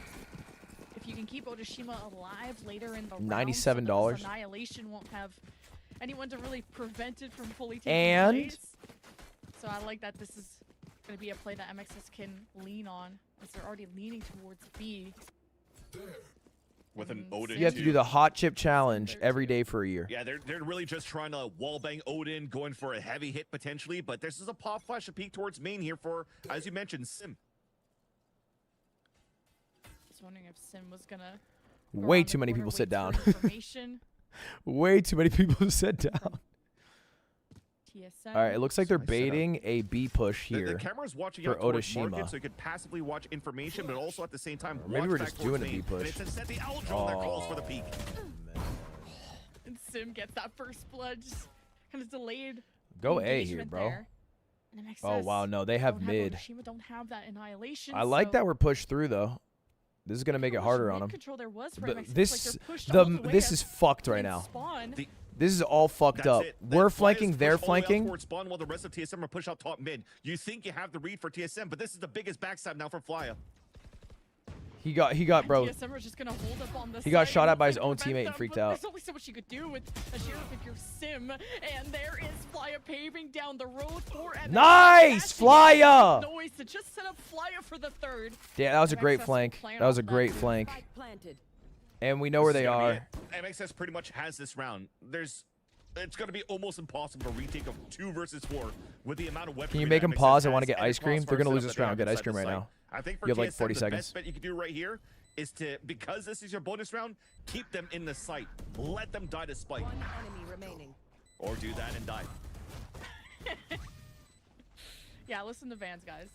you can keep Otoshima alive later in the round. $97. So this Annihilation won't have anyone to really prevent it from fully taking And? place. So I like that this is going to be a play that MXS can lean on, as they're already leaning towards B. With an Odin. You have to do the hot chip challenge every day for a year. Yeah, they're really just trying to wallbang Odin, going for a heavy hit potentially, but this is a pop flash, a peek towards main here for, as you mentioned, Sim. Just wondering if Sim was going to Way too many people sit down. Information. Way too many people sit down. TSM. All right, it looks like they're Nice setup. baiting a B push The here. camera's watching for out towards Otoshima. market, so you could passively watch information, but also at the same time Or maybe watch we're back just towards doing a main. B push. And it's instead the owl drone that calls for the peak. And Sim gets that first blood, just kind of delayed. Go A here, engagement bro. there. And Oh MXS wow, no, they have don't mid. Otoshima don't have that annihilation. I like so that we're pushed through though. This is gonna make it how much harder mid on them. control there was for But MXS, this, like they're pushed all the way this up is fucked right in now. Spawn. This is all fucked That's up. it. We're That flanking, fly is they're pushed all the way out flanking. towards spawn while the rest of TSM are pushed out top mid. You think you have the read for TSM, but this is the biggest backstab now for Flya. He got bro. TSM are just gonna hold up on the He got side shot and at by his hopefully own prevent teammate and them, freaked but out. There's only so much you could do with a Sheriff if you're Sim, and there is Flya paving down the road for MXS. Nice, Dashing Flya! Noise to just set up Flya for the third. Yeah, that was a great MXS flank. playing That was a off that. great flank. And we know where they are. MXS pretty much has this round. It's going to be almost impossible to retake a 2 versus 4 with the amount of weaponry. Can you make that them MXS pause? I want to has get and ice cream. crossfire They're gonna lose setup this that they round. have Get ice inside cream the right site. now. I think for You have like TSM, 40 the seconds. best bet you can do right here is to, because this is your bonus round, keep them in the site. Let them die to spike. Or do that and die. Yeah, listen to Vans, guys.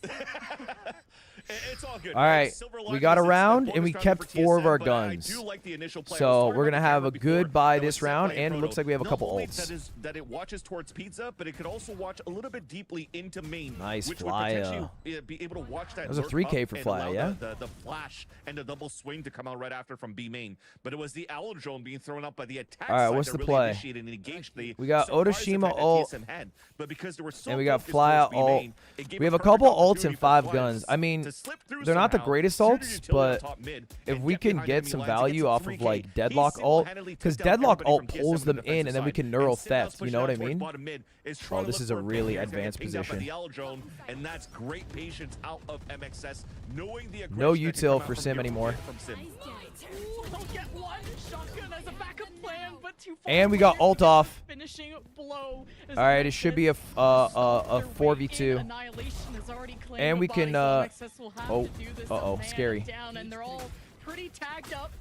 It's all good. All right, Silver we lining got a is it's round bonus and we round kept for 4 of TSM, our but I guns. do like the initial play. I was So talking we're about gonna the have camera a before good buy that was this set round, by and it Proto. looks like we have a Not couple only ults. that it watches towards pizza, but it could also watch a little bit deeply into main. Nice which would Flya. potentially be able to watch that. That was a lurk 3K up for and Flya, allow yeah? The flash and the double swing to come out right after from B main. But it was the owl drone being thrown up by the attack All right, side what's that the really play? initiated and engaged the We got surprise Otoshima attack that ult, TSM had. But because there were so and we got focused Flya towards B ult. main, it gave We have a perfect couple ults opportunity and for 5 Flya guns. I mean, to slip through they're not the somehow, greatest shoot a ults, utility but on top mid, if and we get can behind get enemy some lines and value some off of 3K, like he Deadlock ult, single-handedly because took down Deadlock everybody ult from TSM pulls on them the in, and defensive then we side. can neural And Sim now theft. You pushing know what out I towards mean? bottom mid, is trying to this look is a for really ping. He's gonna get advanced pinged out by position. the owl drone, and that's great patience out of MXS, knowing the No aggression that can util come out for from Sim here anymore. from Sim. Ooh, they'll get one shotgun as a backup plan, but too far And we got away. ult off. Finishing blow. All right, it should be a 4v2. Annihilation is already claimed And we the can, body, so MXS will have oh, to do this uh-oh, to man scary. it down, and they're all pretty tagged up.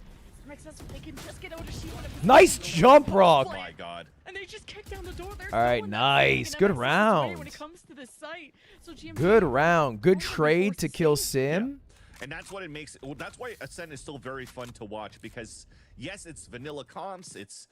MXS, if they can just get Otoshima in a position Nice to jump, play, Rock. Oh my god. And they just kick down the door. There's All right, no one that's nice. standing Good in MXS's way round. when it comes to this site. So GMT Good round. Good only trade forced to to kill save. Sim. And that's what it makes. Well, that's why Ascent is still very fun to watch, because yes, it's vanilla comps, it's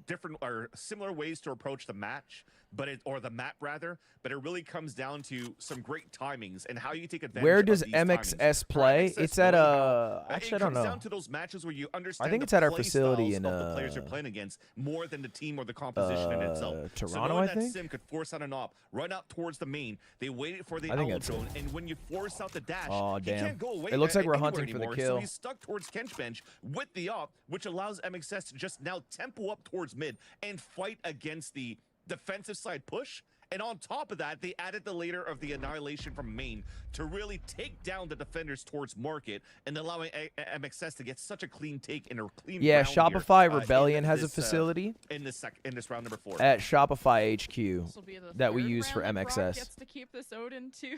different or similar ways to approach the match, but or the map rather. But it really comes down to some great timings and how you take advantage. Where of does these MXS timings. play? For MXS, It's at knowing a. how- Actually, I it don't comes know. down to those matches where you understand. think the it's at our play facility styles in, of the players you're playing against more than the team or the composition in itself. So Toronto, knowing I that think? Sim could force out an op, run out towards the main. They waited for the I think owl that's it. drone, and when you force out the dash, Aw, he damn. can't go away. It looks like we're anywhere hunting for the anymore, kill. So he's stuck towards Kench bench with the op, which allows MXS to just now tempo up towards mid and fight against the defensive side push And on top of that, they added the leader of the Annihilation from main to really take down the defenders towards market and allowing MXS to get such a clean take and a clean Yeah, round Shopify here, Rebellion in has a this, facility in this round number 4. at Shopify HQ This will be the that we third use for round that Brock MXS. gets to keep this Odin too.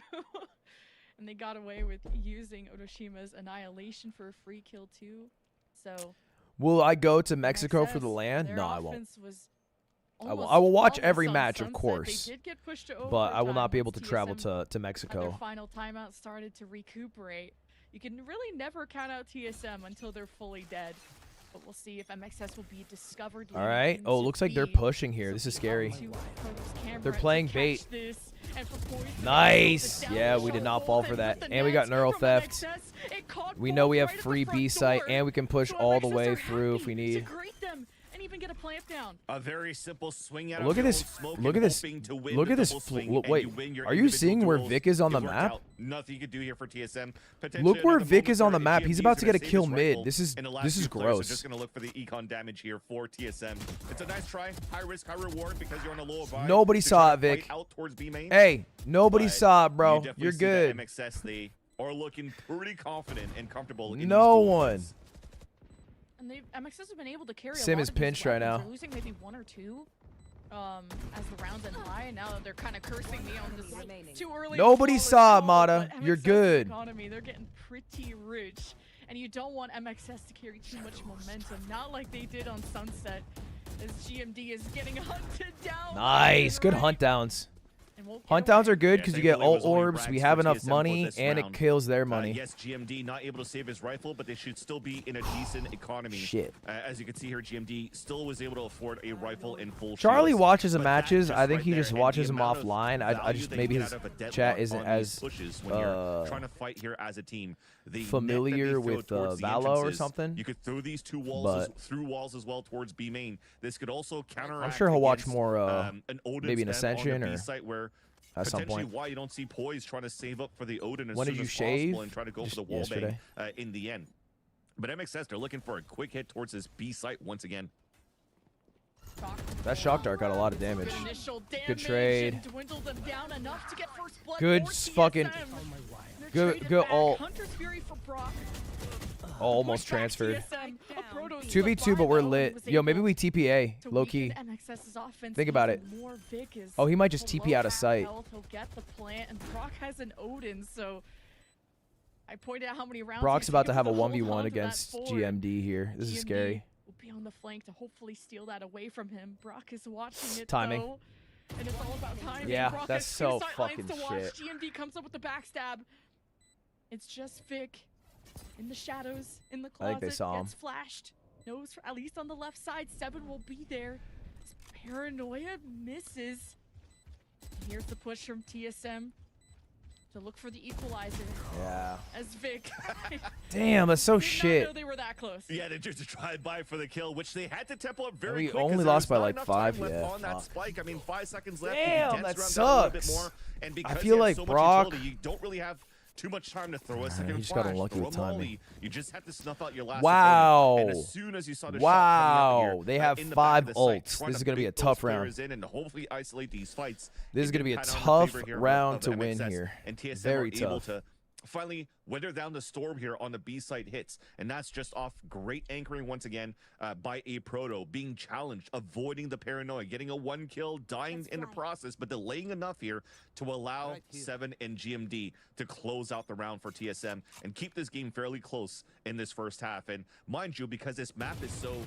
And they got away with using Odoshima's Annihilation for a free kill too. So Will I go to Mexico for the MXS, LAN? their No, I won't. offense was I will almost watch flawless every on match, of Sunset. course, They did get pushed to but I will overtime not be able once to travel TSM to at their Mexico. final timeout started to recuperate. You can really never count out TSM until they're fully dead. But we'll see if MXS will be discovered. All right. Oh, looks like they're pushing here. This is scary. They're playing bait. Nice. Yeah, we did not fall for that. And we got neural theft. We know we have free B site, and we can push all the way through if we need. Even get a plant down. A very simple swing out. Look at this. Look at this. Look at this. Wait, are you seeing where Vic is on the map? Nothing you can do here for TSM. Look where Vic is on the map. He's about to get a kill mid. Rifle, This is Just gross. gonna look for the econ damage here for TSM. It's a nice try, high risk, high reward because you're on a lower buy. Nobody saw it, Vic. Out towards B main. Hey, nobody saw it, bro. You You're see good. that MXS, they are looking pretty confident and comfortable. In No these duel one. wins. And MXS has been able to carry Sim a lot is of these pinched right weapons. now. They're losing maybe 1 or 2 as the rounds end high, and now they're kind of cursing me on this too early. Nobody saw it, call, Mata. but You're MXS good. Economy, they're getting pretty rich, and you don't want MXS to carry too much momentum, not like they did on Sunset, as GMD is getting hunted down. Nice. Good hunt downs. Hunt downs are good because you get ult orbs. We have enough money, and it kills their money. Yes, GMD not able to save his rifle, but they should still be in a decent economy. Shit. As you can see here, GMD still was able to afford a rifle in full. Charlie shields, watches the but matches. that I think right he there, just and watches the them amount of offline. I value just they maybe get his out of a deadlock chat isn't on as these pushes when you're trying to fight here as a team. The net that familiar they throw with towards the Valo or entrances, something. You could throw these two walls through walls as well towards B main. This could also counteract. I'm sure he'll watch against, more. an Odin Maybe an stand on Ascension the B or site where at some potentially point. why you don't see Poise trying to save up for the Odin as When soon did you as shave? possible and try to go for the wall Yesterday. bang in the end. But MXS, they're looking for a quick hit towards this B site once again. That shock dart got a lot of damage. Good trade. Good fucking. Good ult. Almost transferred. 2v2, but we're lit. Yo, maybe we TPA. Low key. Think about it. Oh, he might just TP out of sight. He'll get the plant, and Brock has an Odin, so I pointed out how many rounds. Brock's he's about to able have a hold 1v1 on to that against forward. GMD here. This is GMD scary. will be on the flank to hopefully steal that away from him. Brock is watching it Timing. though, and it's all about timing. Yeah, Brock that's has two so sight lines fucking to watch. shit. GMD comes up with the backstab. It's just Vic in the shadows, in the I closet. think they saw him. Gets flashed. Knows at least on the left side, 7 will be there. Paranoia misses. And here's the push from TSM to look for the equalizer. Yeah. As Vic. Damn, that's so did not shit. know they were that close. Yeah, they just tried by for the kill, which they had to tempo up very We quick. only 'cause lost there by was like not enough 5, time left yeah, on that fuck. spike. I mean, 5 seconds left. Damn, You that dance around that a little bit sucks. more, and because I you feel have like so much Brock. utility, you don't really have too much time to throw a He second just got flash, unlucky throw with a molly. timing. You just have to snuff out your last Wow. opponent. And as soon as you saw the shot Wow. coming up here, They have in the 5 back of the site, ults. trying This is to going to be a bait those tough round. players in and hopefully isolate these fights. This is It going to be a did pan out in tough favor here round of to win MXS, here. And TSM Very were able tough. to finally weather down the storm here on the B site hits, and that's just off great anchoring once again by a Proto, being challenged, avoiding the paranoia, getting a 1 kill, dying in the process, but delaying enough here to allow 7 and GMD to close out the round for TSM and keep this game fairly close in this first half. And mind you, because this map is so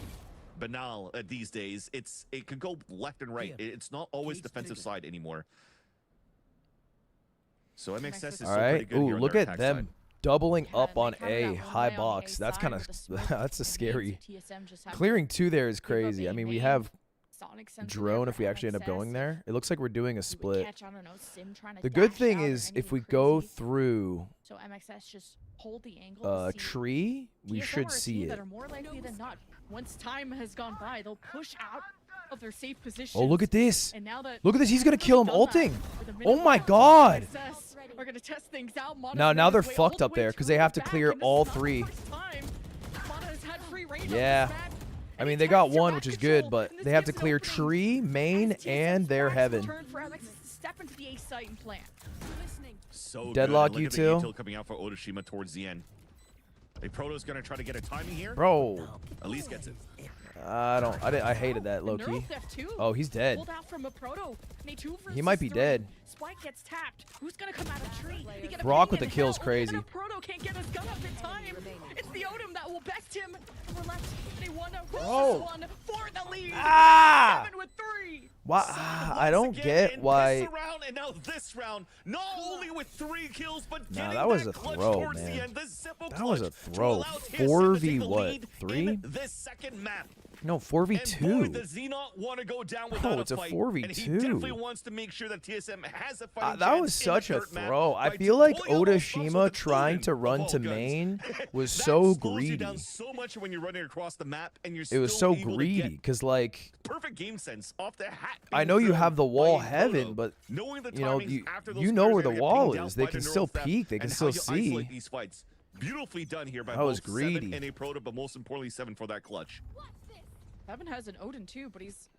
banal these days, it could go left and right. It's not always defensive side anymore. So MXS is All still pretty right. good Ooh, here on look their at attack them side. doubling Yeah, up they on covered A, that one high way on box. A That's side kind with of the smoke that's a and scary. TSM just having Clearing to 2 there is give up crazy. a I mean, we main. have Sonic sensor there drone for if we actually end up MXS. going there. It looks like we're doing a We would split. catch, I don't know, Sim trying to The good dash thing out or is if anything we go crazy. through So MXS just hold the angle a to see. tree, we TSM should are a see team it. That are more likely than not, once time has gone by, they'll push out of their safe positions. Oh, look at this. And now that Look at this. He's going to kill him done that ulting. with a minute Oh my left, god. MXS are gonna test things out. Mata's Now made they're his way all fucked the up way there because through they have to the back, clear and this all is not the 3. first time Mata has had free reign of Yeah. this map, I mean, they got one, which is good, but they have to clear tree, main, and their heaven. Turn for MX to step into the A site and plant. So Deadlock good. And look you at the two. util coming out for Otoshima towards the end. A Proto's gonna try to get a timing here. Bro, Elise gets it. I hated that low key. Oh, he's dead. Pulled out from a Proto. He might be dead. Spike gets tapped. Who's gonna come out of tree? Brock with the kill's crazy. Proto can't get his gun up in time. It's the Odom that will best him. We're left in a 1-1 for the lead. Ah! 7 with 3. Why? I don't get why. This round and now this round, not only with 3 kills, but Nah, getting that was a clutch throw, towards man. the end. This simple That was a clutch to throw. allow TSM to take 4v the what? lead 3? in this second map. No, And boy, 4v2. does he not want to go down Bro, without it's a fight. 4v2. And he definitely wants to make sure that TSM has a fighting That chance was in such the a dirt map throw. I by feel like pulling out those buffs with Otoshima the trying Odin to run of to all guns. main was That so slows you greedy. down so much when you're running across the map and you're It still was so able to greedy get because, like, perfect game sense off the hat. I being know you thrown have the by wall a heaven, Proto. but Knowing the you know, timings after those you know where players the are getting wall pinged out is. They by the can neural still theft peek. They can and still how you isolate see. these fights. Beautifully done here by That was both Seven greedy. and a Proto, but most importantly, Seven for that clutch. Seven has an Odin too, but he's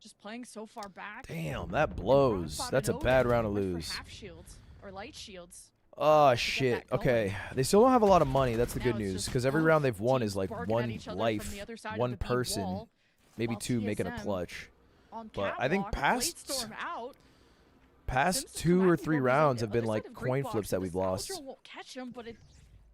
just playing so far back. Damn, that blows. That's a bad round to lose. Half shields or light shields. Oh, shit. that going. Okay. They still don't have a lot of money. That's the Now good it's news. just Because every both round they've won teams is like barking at one each other from life, the other side of one the B person, wall, maybe while 2 making a TSM clutch. on But I think catwalk, Bladestorm out. past Sims 2 come or back and 3 goes rounds on have the been other like side of Great coin Box, flips that and we've the lost. Scoundrel won't catch him, but it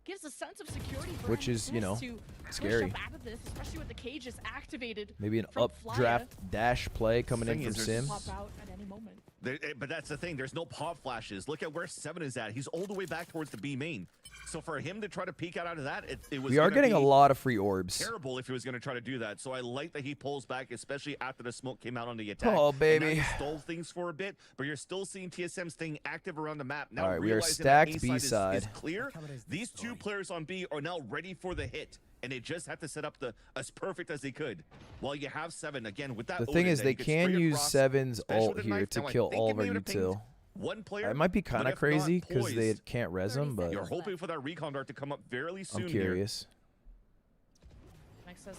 gives a sense of security for Which is, you know, MXS to push scary. up out of this, especially with the cages activated. Maybe an from updraft dash play coming in Thing from is, there's- Sims. Pop out at any moment. But that's the thing. There's no pop flashes. Look at where Seven is at. He's all the way back towards the B main. So for him to try to peek out of that, it was. We are gonna getting a be lot of free orbs. terrible if he was going to try to do that. So I like that he pulls back, especially after the smoke came out on the attack. Oh, And baby. now he stalled things for a bit, but you're still seeing TSM staying active around the map. Now All right, we are realizing that stacked A B is side. clear. These 2 players on B are now ready for the hit. And they just have to set up as perfect as they could. While you have Seven, again, with that The thing Odin is, that they you could can spray use across, Seven's especially ult with the here knife. to Now, I kill think all it of our may have pinged util. one player. It might be but kind of if not crazy because they poised, can't res them, but you're hoping for that recon dart to come up fairly soon. I'm here. curious. Nexus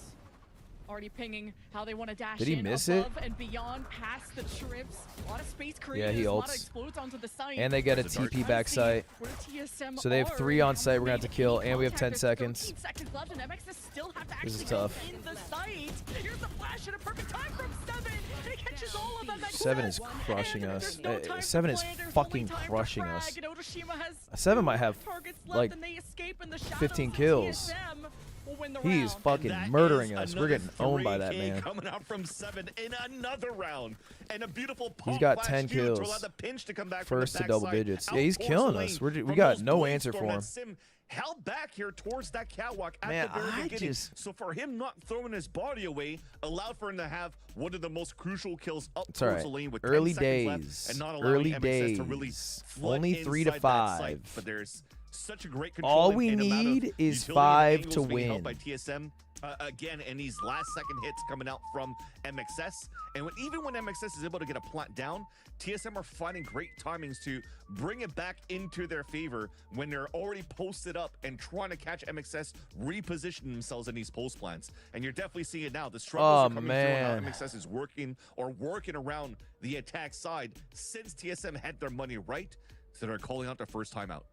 already pinging how they want to dash Did he in miss it? above and beyond past the trips. A lot of space created. Yeah, he a lot of ults. explodes onto the site. And they get a There's a dart. TP back site. Where TSM So they have 3 on site we're going to have to kill, and we have 10 There's seconds. 13 seconds left, and MXS still have to This is actually go tough. in the site. Here's a flash and a perfect time from Seven. And he catches all of them. 7 is crushing And us. there's no time to 7 is plan, there's only fucking time to crushing frag, us. and Otoshima has 7 might have targets left, like and they escape in the shadows, 15 and kills. TSM will win the He's round. fucking That murdering is us. We're another getting owned by that 3K man. coming out from Seven in another round, and a beautiful pop He's got flash 10 too to kills. allow the pinch to come back from the First to double backside. digits. Out Yeah, he's force killing lane us. We from got those no Bladestorm answer for that him. Sim held back here towards that catwalk at Man, the very I beginning. just- So for him not throwing his body away allowed for him to have one of the most crucial kills up It's all towards right. the lane with Early 10 seconds left days. and not allowing Early MXS to really days. flood Only 3 to inside that site. 5. But there's such a great control. All we and amount of need is utility and 5 angles to being held win. by TSM. Again, and these last second hits coming out from MXS. And even when MXS is able to get a plant down, TSM are finding great timings to bring it back into their favor when they're already posted up and trying to catch MXS reposition themselves in these post plants. And you're definitely seeing it now. The struggles are coming through on how MXS is working around the attack side since TSM had their money right. So they're calling out their first timeout.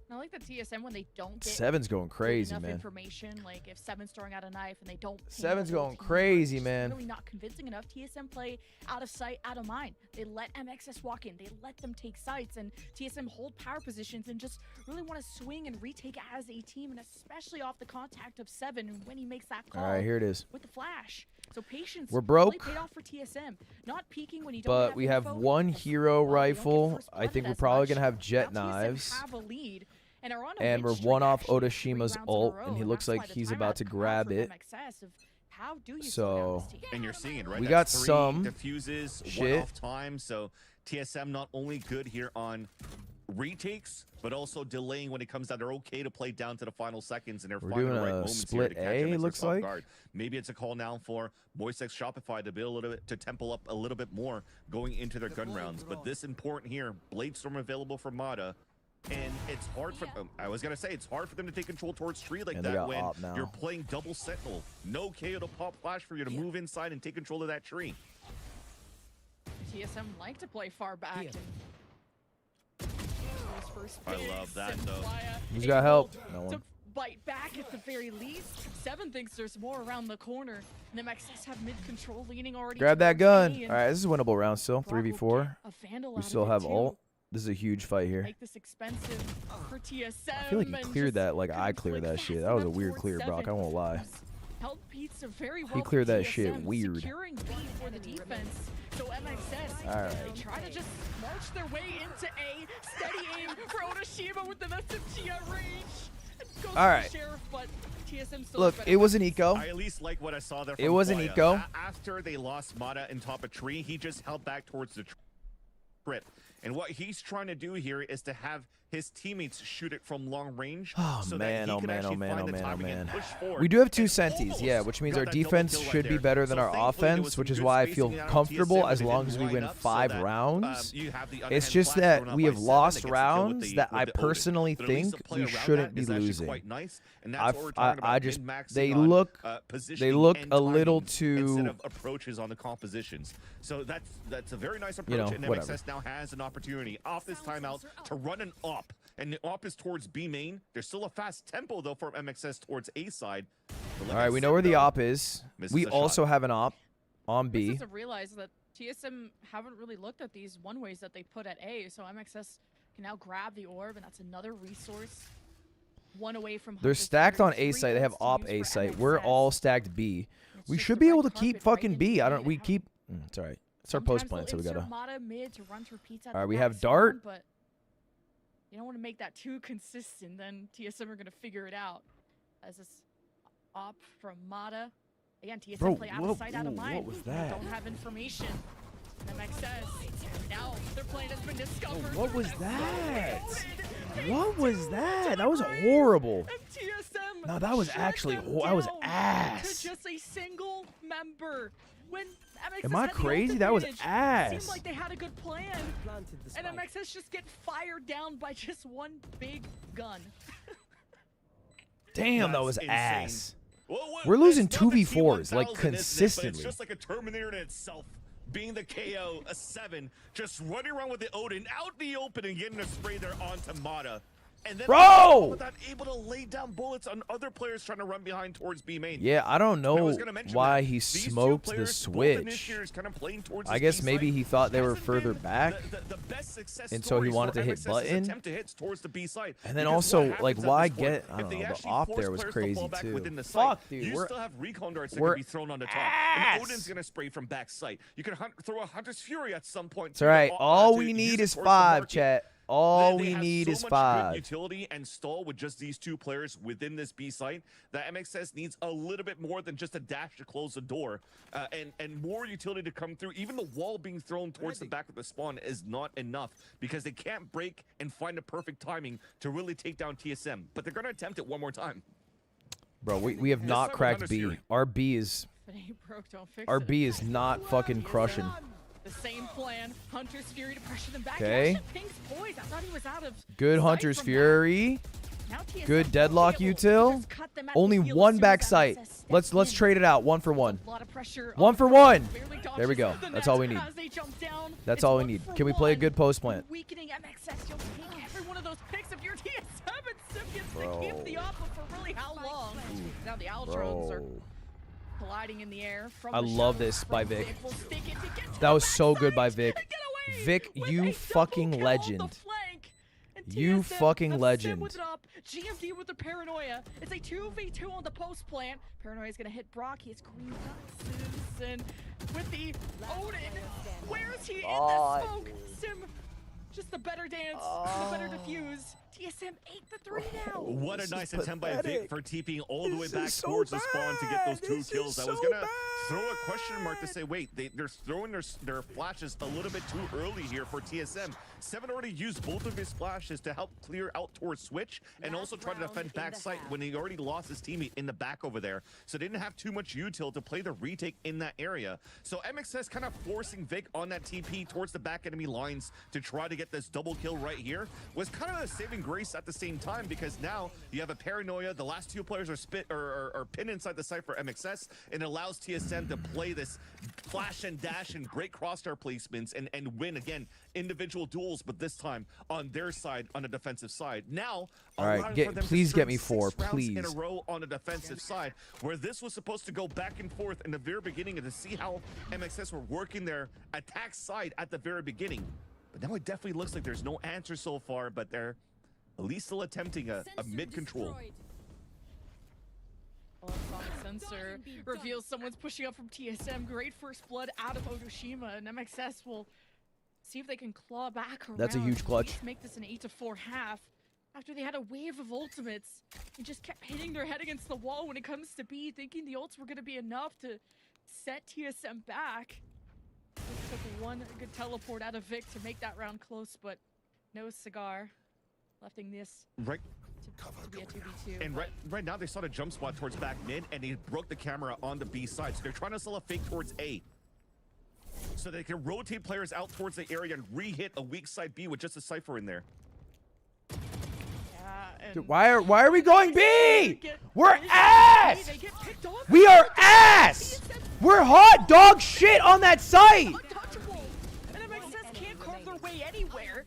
I like the TSM when they don't get 7's going crazy, enough man. information. Like if 7's throwing out a knife and they don't. ping 7's the whole going team, crazy, it's just man. Really not convincing enough. TSM play out of sight, out of mind. They let MXS walk in. They let them take sites, and TSM hold power positions and just really want to swing and retake as a team, and especially off the contact of 7 when he makes that call. All right, here it is. With the flash. So patience. We're broke, really paid off for TSM. Not peaking when you don't But have we have info. one hero Well, we don't get rifle. first I think blooded we're as probably much. going to have jet Now TSM knives. have a lead. And, are on a And win we're streak one off actually, 3 Otoshima's rounds in a ult, row, and he and looks that's like why the he's timeout about to called grab from it. MXS of how do you So slow down this team? And you're seeing it, right? we That's got 3 some diffuses, shit. 1 off time. So TSM not only good here on retakes, but also delaying when it comes down. They're okay to play down to the final seconds, and they're We're finding doing the right a moments split here to catch A, MXS looks off like. guard. Maybe it's a call now for Moisex Shopify to be a little bit to temple up a little bit more going into their gun rounds. But this important here, Bladestorm available for Mata. And it's hard for I was gonna say it's hard for them to take control towards tree like And they that got when op now. you're playing double sentinel. No KO to pop flash for you to move inside and take control of that tree. TSM like to play far back. And those first I picks, love that, and though. Playa Who's got able help? No to one. bite back at the very least. Seven thinks there's more around the corner. And MXS have mid control leaning already. Grab that towards gun. A, All right, this is a winnable round still. Brock will 3v4. get a Vandal We out still of it have too. ult. This is a huge fight here. Make this expensive for TSM. I feel like he and cleared just that like I couldn't cleared click that shit. fast That was a enough weird towards clear, Brock. I seven. won't lie. Held pizza very well. He cleared for that shit TSM, weird. Securing B for the defense. So MXS, All right. they try to just march their way into A. Steady aim for Onishima with the SMG at range. Goes All for right. the Sheriff, but TSM still Look, better it was an eco. I at least like what I saw there. It from was an Playa. eco. After they lost Mata in top of tree, he just held back towards the trip. And what he's trying to do here is to have his teammates shoot it from long range. Oh, so man, that he oh, can man, actually oh, man, find oh, the man, oh, timing and man. push forward. We do have two And senties, yeah, almost which means got our that double defense kill right should be there. better than So our thankfully, there offense, was which some is good why I spacing feel out of comfortable TSM. as They long didn't as we line win up so 5 that, rounds. you have the It's underhand just flash that thrown up we by have Seven lost that gets the kill with rounds the- that with I the Odin. personally But at least think the play we around shouldn't that be is actually losing. quite nice, and that's what we're talking I about, just min-maxing they on, look positioning look and a little timing too instead of approaches on the compositions. So that's a very nice approach, and whatever. MXS now has an opportunity off this timeout to run an op, and the op is towards B main. There's still a fast tempo though from MXS towards A side. All right, we know where the op is. Misses We a also shot. have an op on B. Just to realize that TSM haven't really looked at these one ways that they put at A, so MXS can now grab the orb, and that's another resource. One away from. They're Hunter's stacked on Fury, A site. They have three op ults to A use for site. We're MXS. all stacked B. It's We just should the be red able to carpet keep right fucking into B. I A don't. to We have- keep. It's all right. It's our post Sometimes plan, they'll so we insert gotta. Mata mid to run through pizza at All right, the we back have spawn, Dart. but you don't want to make that too consistent. Then TSM are gonna figure it out. As this op from Mata. Again, TSM Bro, play out what- of sight, out of ooh, mind. what was They that? don't have information. MXS. Now their plan has been discovered. what through was that? Odin. What was Takes that? two to That the was grave. horrible. And TSM No, that was shut actually them that was down ass. to just a single member. When MXS Am I had the crazy? ult That was advantage, ass. Seemed like they had a good plan. And MXS just get fired down by just one big gun. Damn, that That's was insane. ass. Well, We're losing it's not the 2v4s, like, T1000, isn't it? But consistently. it's just like a Terminator in itself. Being the KO, a 7, just running around with the Odin out in the open and getting a spray there onto Mata. And then Bro! without able to lay down bullets on other players trying to run behind towards B main. Yeah, I don't I know was gonna mention why that. he These two smoked the players, both switch. initiators kind of playing towards I this guess B maybe side, he thought they were hasn't further been back. The best success And so he stories wanted for to hit MXS's button. attempt to hit towards the B side. And then Because also, what like, happens at why this point, get? I if don't they know. The actually op force there was players to crazy fall back too. within the site, Fuck, dude. you We're still have recon darts that we're can be thrown on the top. ass. And Odin's gonna spray from back sight. You can throw a Hunter's Fury at some point. It's all right. All to we use need it is towards the 5, market. chat. All They we have need so is much 5. Good utility and stall with just these two players within this B site that MXS needs a little bit more than just a dash to close the door, and more utility to come through. Even the wall being thrown towards the back of the spawn is not enough because they can't break and find the perfect timing to really take down TSM. But they're gonna attempt it one more time. Bro, we have This not time with cracked Hunter's B. Fury. Our B is If it ain't broke, don't fix our it. B is not fucking crushing. The same plan. Hunter's Fury to pressure them back. Okay. He actually pings poise. I thought he was out of Good sight Hunter's from Fury. that. Now TSM Good will deadlock be able to util. just cut them at the Only heel as one soon back as sight. MXS Let's steps in. trade it out. 1 for 1. A lot of pressure 1 on for the 1. barely dodges There we go. the That's all we net need. as they jump down. That's It's all we 1 need. for Can we play a 1. good post plant? Weakening MXS. You'll take every one of those picks if you're TSM and Sim gets to Bro. keep the offer for really how long? Now the Aldrones are Bro. colliding in the air from I the love shadows this by from Vic. Will stick it to get to That the was so good by backside Vic. and get away Vic, with you a fucking double kill on the legend. flank. And You TSM fucking have Sim legend. with it up, GMD with the paranoia. It's a 2v2 on the post plant. Paranoia is gonna hit Brock. He has Queen Simpson with the Odin. Where is he in the smoke? Sim, just the better dance, the better defuse. TSM 8-3 now. What a nice attempt by pathetic. Vic for TPing all the way This back is so towards the spawn to get those bad. 2 This kills. is I was so gonna throw a question mark to bad. say, wait, they're throwing their flashes a little bit too early here for TSM. Seven already used both of his flashes to help clear out towards Switch and also try to defend backside when he already lost his teammate in the back over there. So didn't have too much util to play the retake in that area. So MXS kind of forcing Vic on that TP towards the back enemy lines to try to get this double kill right here was kind of a saving grace at the same time, because now you have a paranoia. The last 2 players are pinned inside the site for MXS, and it allows TSM to play this flash and dash and great crosshair placements and win again individual duels, but this time on their side, on the defensive side. Now, All right, allowing for them to please get string me 4, 6 rounds please. in a row on the defensive side, where this was supposed to go back and forth in the very beginning, and to see how MXS were working their attack side at the very beginning. But now it definitely looks like there's no answer so far, but they're at least still attempting a mid-control. Sonic Sensor reveals someone's pushing up from TSM. Great first blood out of Otoshima, and MXS will see if they can claw back around. That's a huge clutch. At least make this an 8-4 half. After they had a wave of ultimates, and just kept hitting their head against the wall when it comes to B, thinking the ults were going to be enough to set TSM back. It took one good teleport out of Vic to make that round close, but no cigar. Lefting this Right. to be a 2v2. And right now they saw the jump spot towards back mid, and he broke the camera on the B side. So they're trying to sell a fake towards A, so they can rotate players out towards the area and re-hit a weak side B with just a Cypher in there. Yeah, Dude, why are we going B? We're ass. They get picked off. We are ass. We're hot dog shit on that site. Untouchable. And MXS can't carve their way anywhere.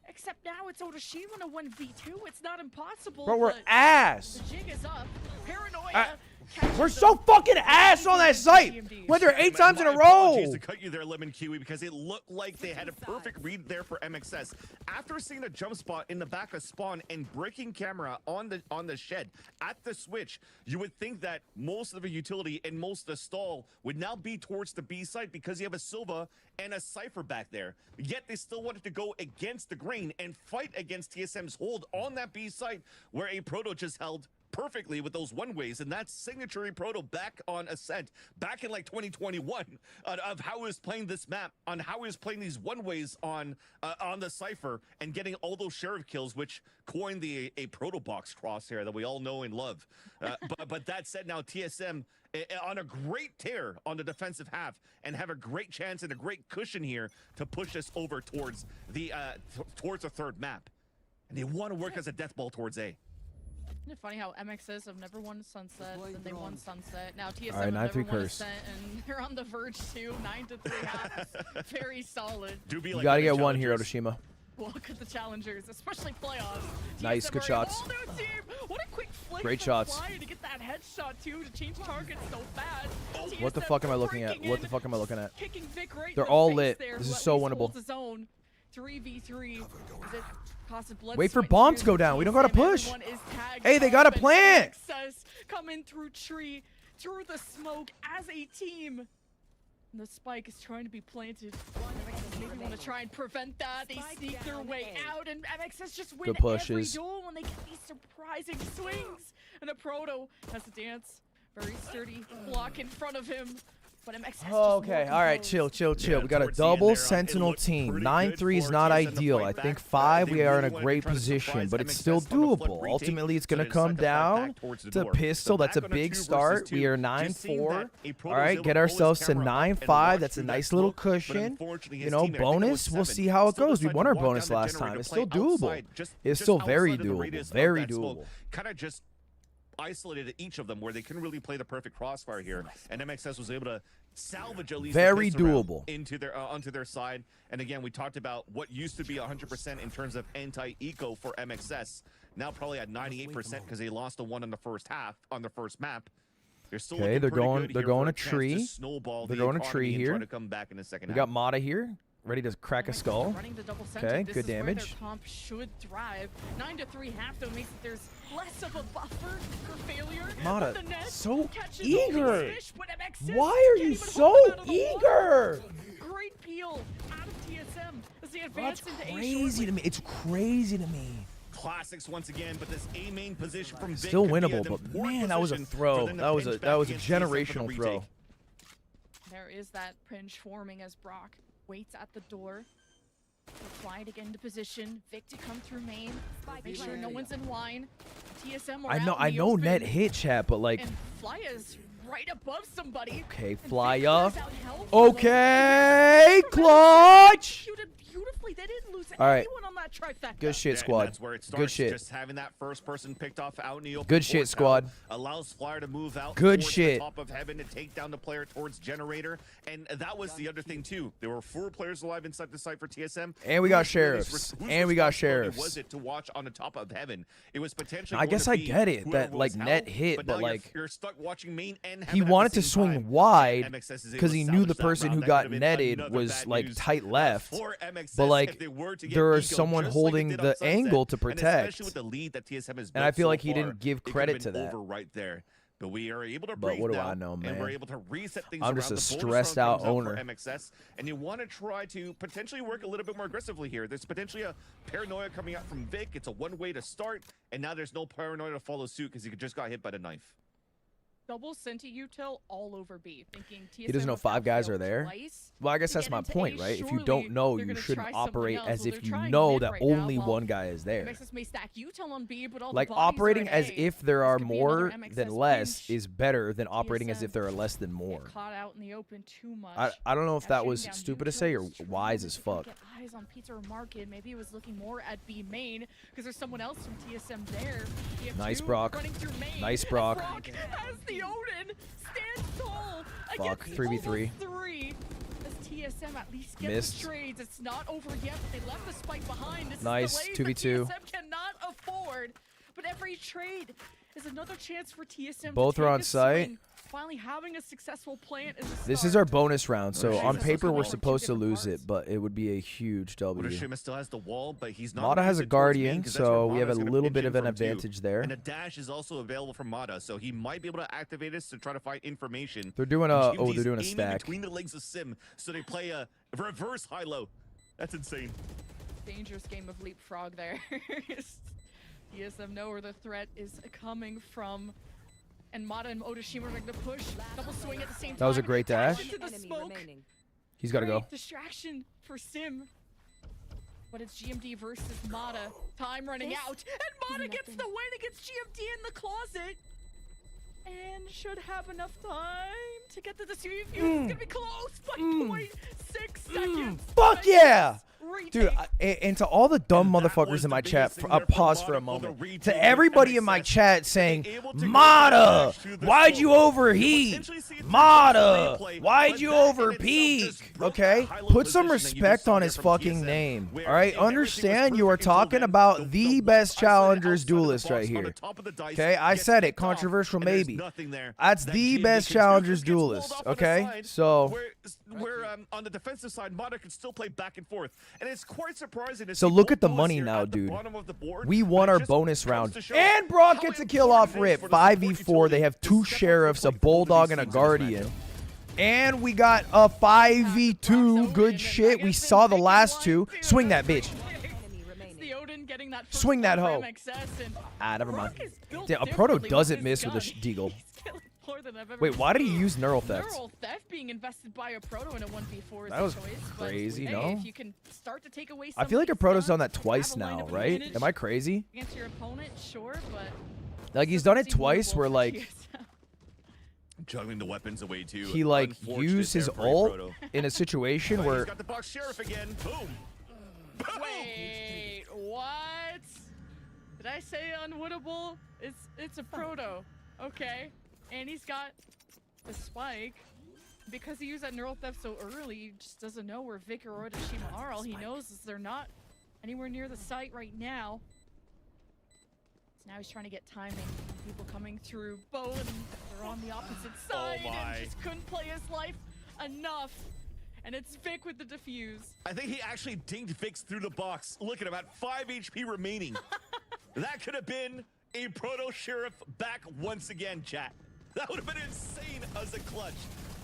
Except now it's Otoshima in a 1v2. It's not impossible. Bro, we're but ass. The jig is up. Paranoia. We're so fucking ass on that site. Went there 8 times in a My row. apologies to cut you there, Lemon Kiwi, because it looked like they had a perfect read there for MXS. After seeing the jump spot in the back of spawn and breaking camera on the shed at the switch, you would think that most of the utility and most of the stall would now be towards the B side, because you have a Silva and a Cypher back there. Yet they still wanted to go against the grain and fight against TSM's hold on that B side, where a Proto just held perfectly with those one-ways, and that's signature Proto back on Ascent back in like 2021 of how he was playing this map, on how he was playing these one-ways on the Cypher and getting all those sheriff kills, which coined the a Proto box crosshair that we all know and love. But that said, now TSM on a great tear on the defensive half and have a great chance and a great cushion here to push us over towards the third map, and they want to work as a death ball towards A. Isn't it funny how MXS have never won Sunset, then they won Sunset. Now TSM All right, have never 9-3 won curse. Ascent, and they're on the verge too. 9-3 half. Very solid. Do be You like gotta the get one here, challengers. Otoshima. Look at the challengers, especially playoffs. Nice, TSM good are a shots. whole new team. What a quick flick Great from shots. Flyer to get that headshot too, to change targets so fast. What the TSM fuck am I looking at? breaking What the in, fuck am I looking at? kicking Vic right in They're the all face lit. there, This who is at so least winnable. holds his own. 3v3. Is it costed blood, Wait for sweat, bombs tears to go of down. We don't gotta TSM. push. Everyone is tagged Hey, they up, got a and plant. MXS coming through tree, through the smoke as a team. And the spike is trying to be planted. MXS maybe want to try and prevent that. They sneak their way out, and MXS just win Good pushes. every duel when they get these surprising swings. And the Proto has to dance. Very sturdy block in front of him. But MXS just Okay, more all right, composed. chill. Yeah, We got a towards the end double there, it sentinel looked team. pretty 9-3 good is for not TSM to ideal. fight I back. think 5, They we are in really a wanted to great try to position, surprise but it's MXS still on the flip doable. retake, Ultimately, it's so going they to come decided to fight back down towards the to door. pistol. So That's a back on big 2 versus start. 2, We are just seeing 9-4. that a Proto All was right, able get to pull his ourselves to camera up and 9-5. watch That's a through that nice little smoke, but cushion. unfortunately You his know, teammate, I think it was bonus. We'll 7, see how it still goes. We decided won to our walk bonus down the last generator time. to It's play still doable. outside, It's just still very outside of the doable. radius of Very that smoke. doable. Kind of just isolated each of them where they couldn't really play the perfect crossfire here, and MXS was able to salvage at least Very the pistol round doable. into their onto their side. And again, we talked about what used to be 100% in terms of anti-eco for MXS, now probably at 98% because they lost the one in the first half on the first map. They're still Okay, looking they're pretty going- good they're here going for a a chance to tree. snowball They're the going a economy tree and here. try to come back in the second We half. got Mata here, ready to crack a skull. Running the double center. Okay, This good is where damage. their comp should thrive. 9-3 half though makes it there's less of a buffer for failure. Mata, But the net so catches all these eager. fish, but MXS Why are can't you even hold so them out of the water. eager? Great peel out of TSM as they Bro, advance that's into A crazy shortly. to me. It's crazy to me. classics once again, but this A main position from Vic Still could be winnable, an but important man, that was a position throw. for them to That was pinch a back against TSM for the generational throw. retake. There is that pinch forming as Brock waits at the door. Fly to get into position. Vic to come through main. Make sure no one's in line. TSM are out I in the know open, net hit, chat, but like, and Fly is right above somebody. okay, And fly Vic up. clears out health for Okay, them. clutch. Executed beautifully. They didn't lose All right. anyone on that trifecta. Good shit, Yeah, squad. That's where it starts. Good shit. Just having that first person picked off out in the open. Good shit, force squad. out allows Flyer to move out. Good towards shit. The top of heaven to take down the player towards generator, and that was the other thing too. There were 4 players alive inside the site for TSM, And we got Whose really sheriffs. whose And we got responsibility sheriffs. Was it to watch on the top of heaven? It was potentially. I going guess to I be get it, whoever that, like, was net out, hit, but but, now like, you're stuck watching main and he heaven at wanted the to same swing time. wide MXS is able because to he knew the salvage that person round. who That got could have been netted another was bad like news tight left. for MXS But if like, they were to get there is Pico, someone just like holding they did the on Sunset, angle to and protect. especially with the lead that TSM has And I built feel so like he far, didn't give it could've credit been to that. over right there. But we are able to But breathe what do now, I know, and man? we're able to reset things I'm around. just a The bonus stressed round out comes owner. for MXS, and you want to try to potentially work a little bit more aggressively here. There's potentially a paranoia coming out from Vic. It's a one-way to start, and now there's no paranoia to follow suit because he just got hit by the knife. Double Senti util all over B, thinking TSM He doesn't know have 5 guys failed are there. twice. Well, I guess To that's get my into point, A, right? If you surely don't know, they're you gonna shouldn't try something operate else. as Well, if they're you trying know mid that right now, only while one guy is there. MXS may stack util on B, but all Like, the bodies are operating in as A. if there are This could be another more MXS than less pinch. is better than operating as TSM if there are less than more. Get caught out in the open too much. I don't know if that Shooting was down stupid to neutral, say or trying wise to as fuck. Get eyes on Pizza or Market. Maybe it was looking more at B main because there's someone else from TSM there. Nice, TF2 Brock. running through main, Nice, and Brock. Brock has the Odin. Stands tall. Fuck, against 3v3. almost 3. As TSM at least gets Missed. the trades. It's not over yet, but they left the spike behind. This Nice, is delays 2v2. that TSM cannot afford. But every trade is another chance for TSM Both to are take on a site. swing. Finally having a successful plant is a This is start. our bonus round, so Right. on Jesus, paper we're coming from supposed to 2 lose different it, but it would be a huge W. Urashima still has the wall, but he's not. Mata gonna has use a it towards main, guardian, 'cause that's where so we have a Mata's gonna little pinch bit in of an from too. advantage there. And a dash is also available from Mata, so he might be able to activate us to try to find information. They're doing And a GMD's they're doing a aiming stack. between the legs of Sim, so they play a reverse high-low. That's insane. Dangerous game of leapfrog there. TSM know where the threat is coming from. And Mata and Odashima are going to push. Double swing at the same time. That was a great dash. Into the smoke. He's got to go. Great distraction for Sim. But it's GMD versus Mata. Time running This out. And Mata gets the win against GMD in the closet. And should have enough time to get to the CU. It's going to be close by 0.6 seconds. Fuck yeah! Retake. Dude, and to all the dumb And that motherfuckers was in the my biggest chat, thing there for pause for Mata a for the moment. retake To with everybody in my MXS, chat saying, being able to go Mata, dash through the why'd you smoke. overheat? Potentially see it through Mata, replay, why'd but you that in itself overpeak? just broke Okay, that high-low put some position that you just respect saw on there his from fucking TSM, name. where All right, everything was understand you are perfect until talking then. about the best isolated challengers outside of the duelist box right on the here. top of the dice Okay, I gets said it, picked off, controversial and there's maybe. nothing there That's that the GMD best can do. challengers Gets walled duelist, off on the okay? side, So- where on the defensive side, Mata can still play back and forth, and it's quite surprising to So see look both at the duelists money here now, at the dude. bottom of the board, We but won it our just bonus comes round. to show And Brock how gets a kill off important it is rip. for the support 5v4. They have utility 2 to step up and sheriffs, a play both of bulldog, these and a teams in this guardian. matchup. And we got a 5v2. Good shit. We saw the last 2. Swing that bitch. It's the Odin getting that first Swing that blood for hoe. MXS, and Ah, never mind. Brock is built Damn, a proto differently doesn't with miss his with a gun. deagle. He's killing more than I've ever Wait, why did he seen. use neural theft? Neural theft being invested by a proto in a 1v4 is That a was choice, but crazy, hey, no? if you can start to take away I feel like a somebody's proto's done guns, that twice have a line now, of right? advantage Am I crazy? against your opponent, sure, but Like, he's done it doesn't seem twice winnable where, for like, TSM. Juggling the weapons away too. he, like, Unfortunate used his there for a ult proto. in a situation But where... he's got the box sheriff again. Boom. Boom. Wait, what? Did I say unwinnable? It's a proto, okay? And he's got the spike. Because he used that neural theft so early, he just doesn't know where Vic or Odashima are. All he knows is they're not anywhere near the site right now. So now he's trying to get timing. People coming through. Bo and they're on the opposite side my. and just couldn't play his life enough. And it's Vic with the defuse. I think he actually dinged Vix through the box. Look at him at 5 HP remaining. That could have been a proto sheriff back once again, chat. That would have been insane as a clutch.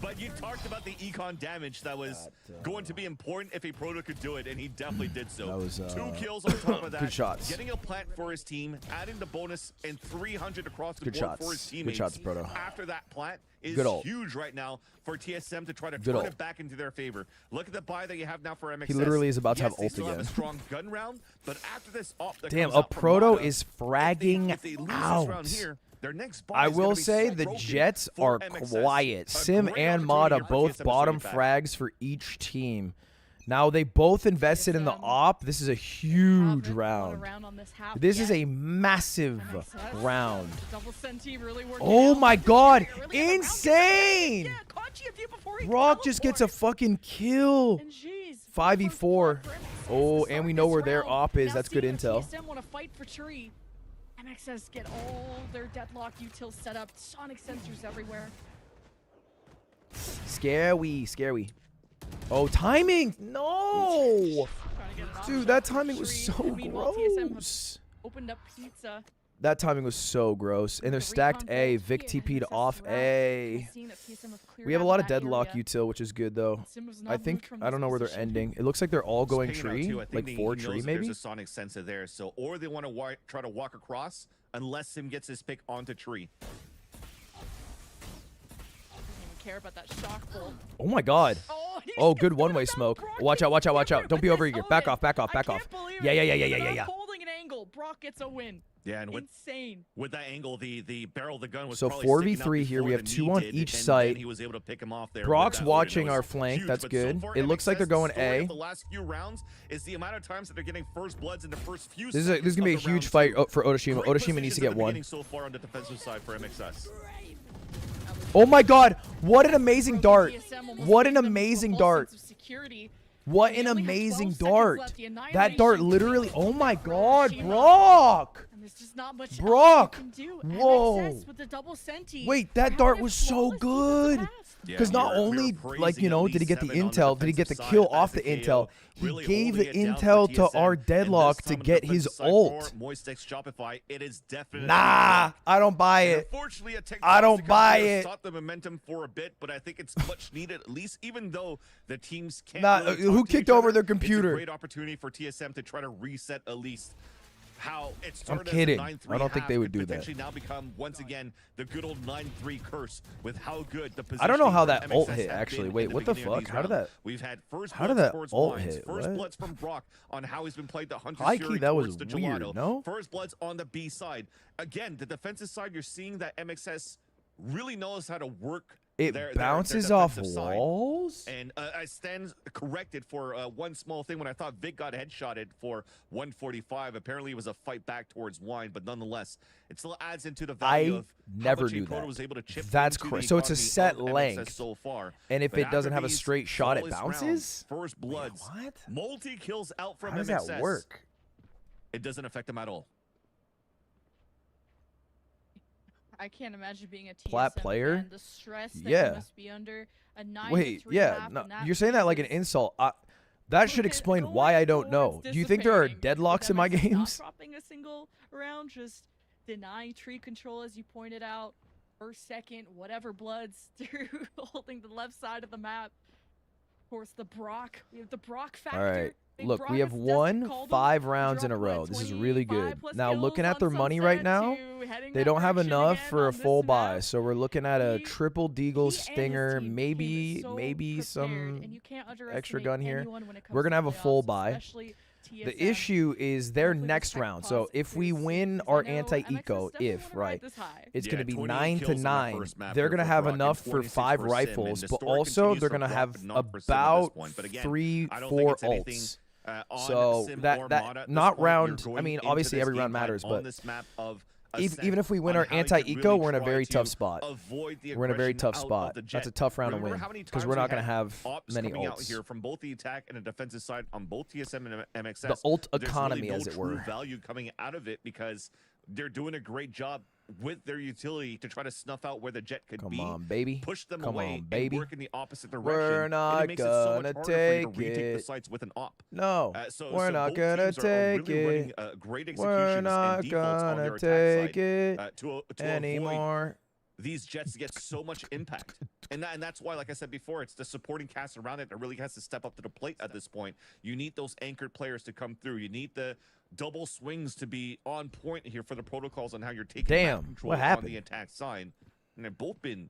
But you talked about the econ damage that was going to be important if a Proto could do it, and he definitely did so. That was 2 kills on top of that. good shots. Getting a plant for his team, adding the bonus and 300 across the Good board shots. for his teammates. Good shots, Proto. After that plant is Good ult. huge right now for TSM to try to Good turn ult. it back into their favor. Look at the buy that you have now for MXS. He literally is about to have Yes, they ult still have again. a strong gun round, but after this op that Damn, comes a out from Proto Mata, is fragging if they lose this out. round here, their next buy I is gonna will be say so the broken Jets for are MXS. quiet. A Sim great and opportunity Mata here for both TSM to bottom swing it back. frags for each team. Now they both invested in the op. This is a huge round. This is a massive round. Oh my god, insane! Brock just gets a fucking kill. 5v4. Oh, and we know where their op is. That's good intel. TSM want to fight for Tree. MXS get all their deadlock utils set up. Sonic sensors everywhere. Scary. Oh, timing! No! Dude, that timing was so gross. Opened up pizza. That timing was so gross. And they're stacked A. Vic TP'd off A. We have a lot of deadlock util, which is good, though. I think, I don't know where they're ending. It looks like they're all going tree. Like 4 tree, maybe? There's a sonic sensor there, so or they want to try to walk across unless Sim gets his pick onto tree. Care about that shock bolt. Oh my god. Oh, good one-way smoke. Watch out. Don't be over here. Back off. Yeah. Holding an angle. Brock gets a win. Yeah, and insane. With that angle, the barrel of the gun was so probably 4v3 here. We have 2 on each and site. He was able to pick him off there. Brock's watching our flank. That's good. It looks like they're going A. The last few rounds is the amount of times that they're getting first bloods in the first few. This is gonna be a huge fight for Otoshima. Otoshima needs to get 1. So far on the defensive side for MXS. Oh my god, what an amazing dart. What an amazing dart. What an amazing dart. That dart literally, oh my god, Brock. Brock. Whoa. Wait, that dart was so good. Because not only, like, you know, did he get the intel, did he get the kill off the intel, he gave the intel to our deadlock to get his ult. Nah, I don't buy it. I don't buy it. Stop the momentum for a bit, but I think it's much needed, at least, even though the teams can't. Nah, who kicked over their computer? It's a great opportunity for TSM to try to reset at least how it started. I'm kidding. As a 9-3 I don't think they would do that. Potentially now become once again the good old 9-3 curse with how good the position. I don't know how that ult MXS hit have actually. been Wait, in the what the beginning of fuck? these How did rounds. that? We've had first How did bloods that towards ult Wines, hit? first What? bloods from Brock on how he's been played the Hunter High key, Fury that was towards the weird, Gelato. no? First bloods on the B side. Again, the defensive side, you're seeing that MXS really knows how to work. It Their bounces off defensive side. walls? And I stand corrected for one small thing when I thought Vic got headshotted for 145. Apparently it was a fight back towards Wine, but nonetheless, it still adds into the value of never how much knew Proto that. was able to chip That's into the crazy. So it's a economy set of MXS length. so far. And if But it doesn't after have a these straight shot, it flawless bounces? rounds, first bloods, What? multi-kills out from How does MXS. that work? It doesn't affect them at all. I can't imagine being a Plat TSM player? fan, the stress that Yeah. you must be under. A 9-3 Wait, yeah. map, No, and that you're saying that like an is- insult. That should explain why I don't know. Do you think there are dissipating. deadlocks in my MXS not games? dropping a single round, just denying tree control, as you pointed out. First, second, whatever bloods through holding the left side of the map. Of course, the Brock. We have the Brock factor. All right. Big Look, Brock, we have as Desmond won called him, 5 rounds in a dropped row. what, This is really good. 25+ Now, looking kills at their on money right Sunset now, to heading they that don't have direction enough again for a on this full buy. map. So we're looking at a He- triple he deagle and his stinger, team came maybe so maybe prepared, some and you can't extra underestimate gun here. anyone when it comes We're to gonna have a full playoffs, buy. especially The TSM. issue is their Hopefully this next tech round. pause So if we clears win because our I know anti-eco, MXS definitely if wanna ride right, this high. it's Yeah, going to be 28 9 to kills on the 9. first map They're here going to for have Brock and enough for 26 5 for Sim, and rifles, the but story also continues they're for going to Brock, have but not for Sim at this about point. But again, 3, I don't 4 think it's anything, ults. on So Sim or that Mata at this not point. You're round. I going mean, into obviously this every game round plan matters, on but this map of even if we win on our how you can anti-eco, really we're in a try very to tough spot. avoid the We're in a very aggression tough out of spot. the That's a Jet. tough round to Remember win how many because times we're we not going to had have ops many coming out ults. here from both the attack and the defensive side on both TSM and MXS. The ult There's economy, really no as it true were. value coming out of it because they're doing a great job with their utility to try to snuff out where the Jet could Come be, on, baby. push them Come away, on, baby. and work in the opposite direction. We're and not it makes it so much gonna harder for you to take retake the it. sites with an op. No, So we're not both going to teams are take really running, it. great We're executions not and defaults on going their to attack take side it to avoid anymore. these Jets get so much impact. And that's why, like I said before, it's the supporting cast around it that really has to step up to the plate at this point. You need those anchored players to come through. You need the double swings to be on point here for the protocols on how you're taking back control what happened? on the attack side. And they've both been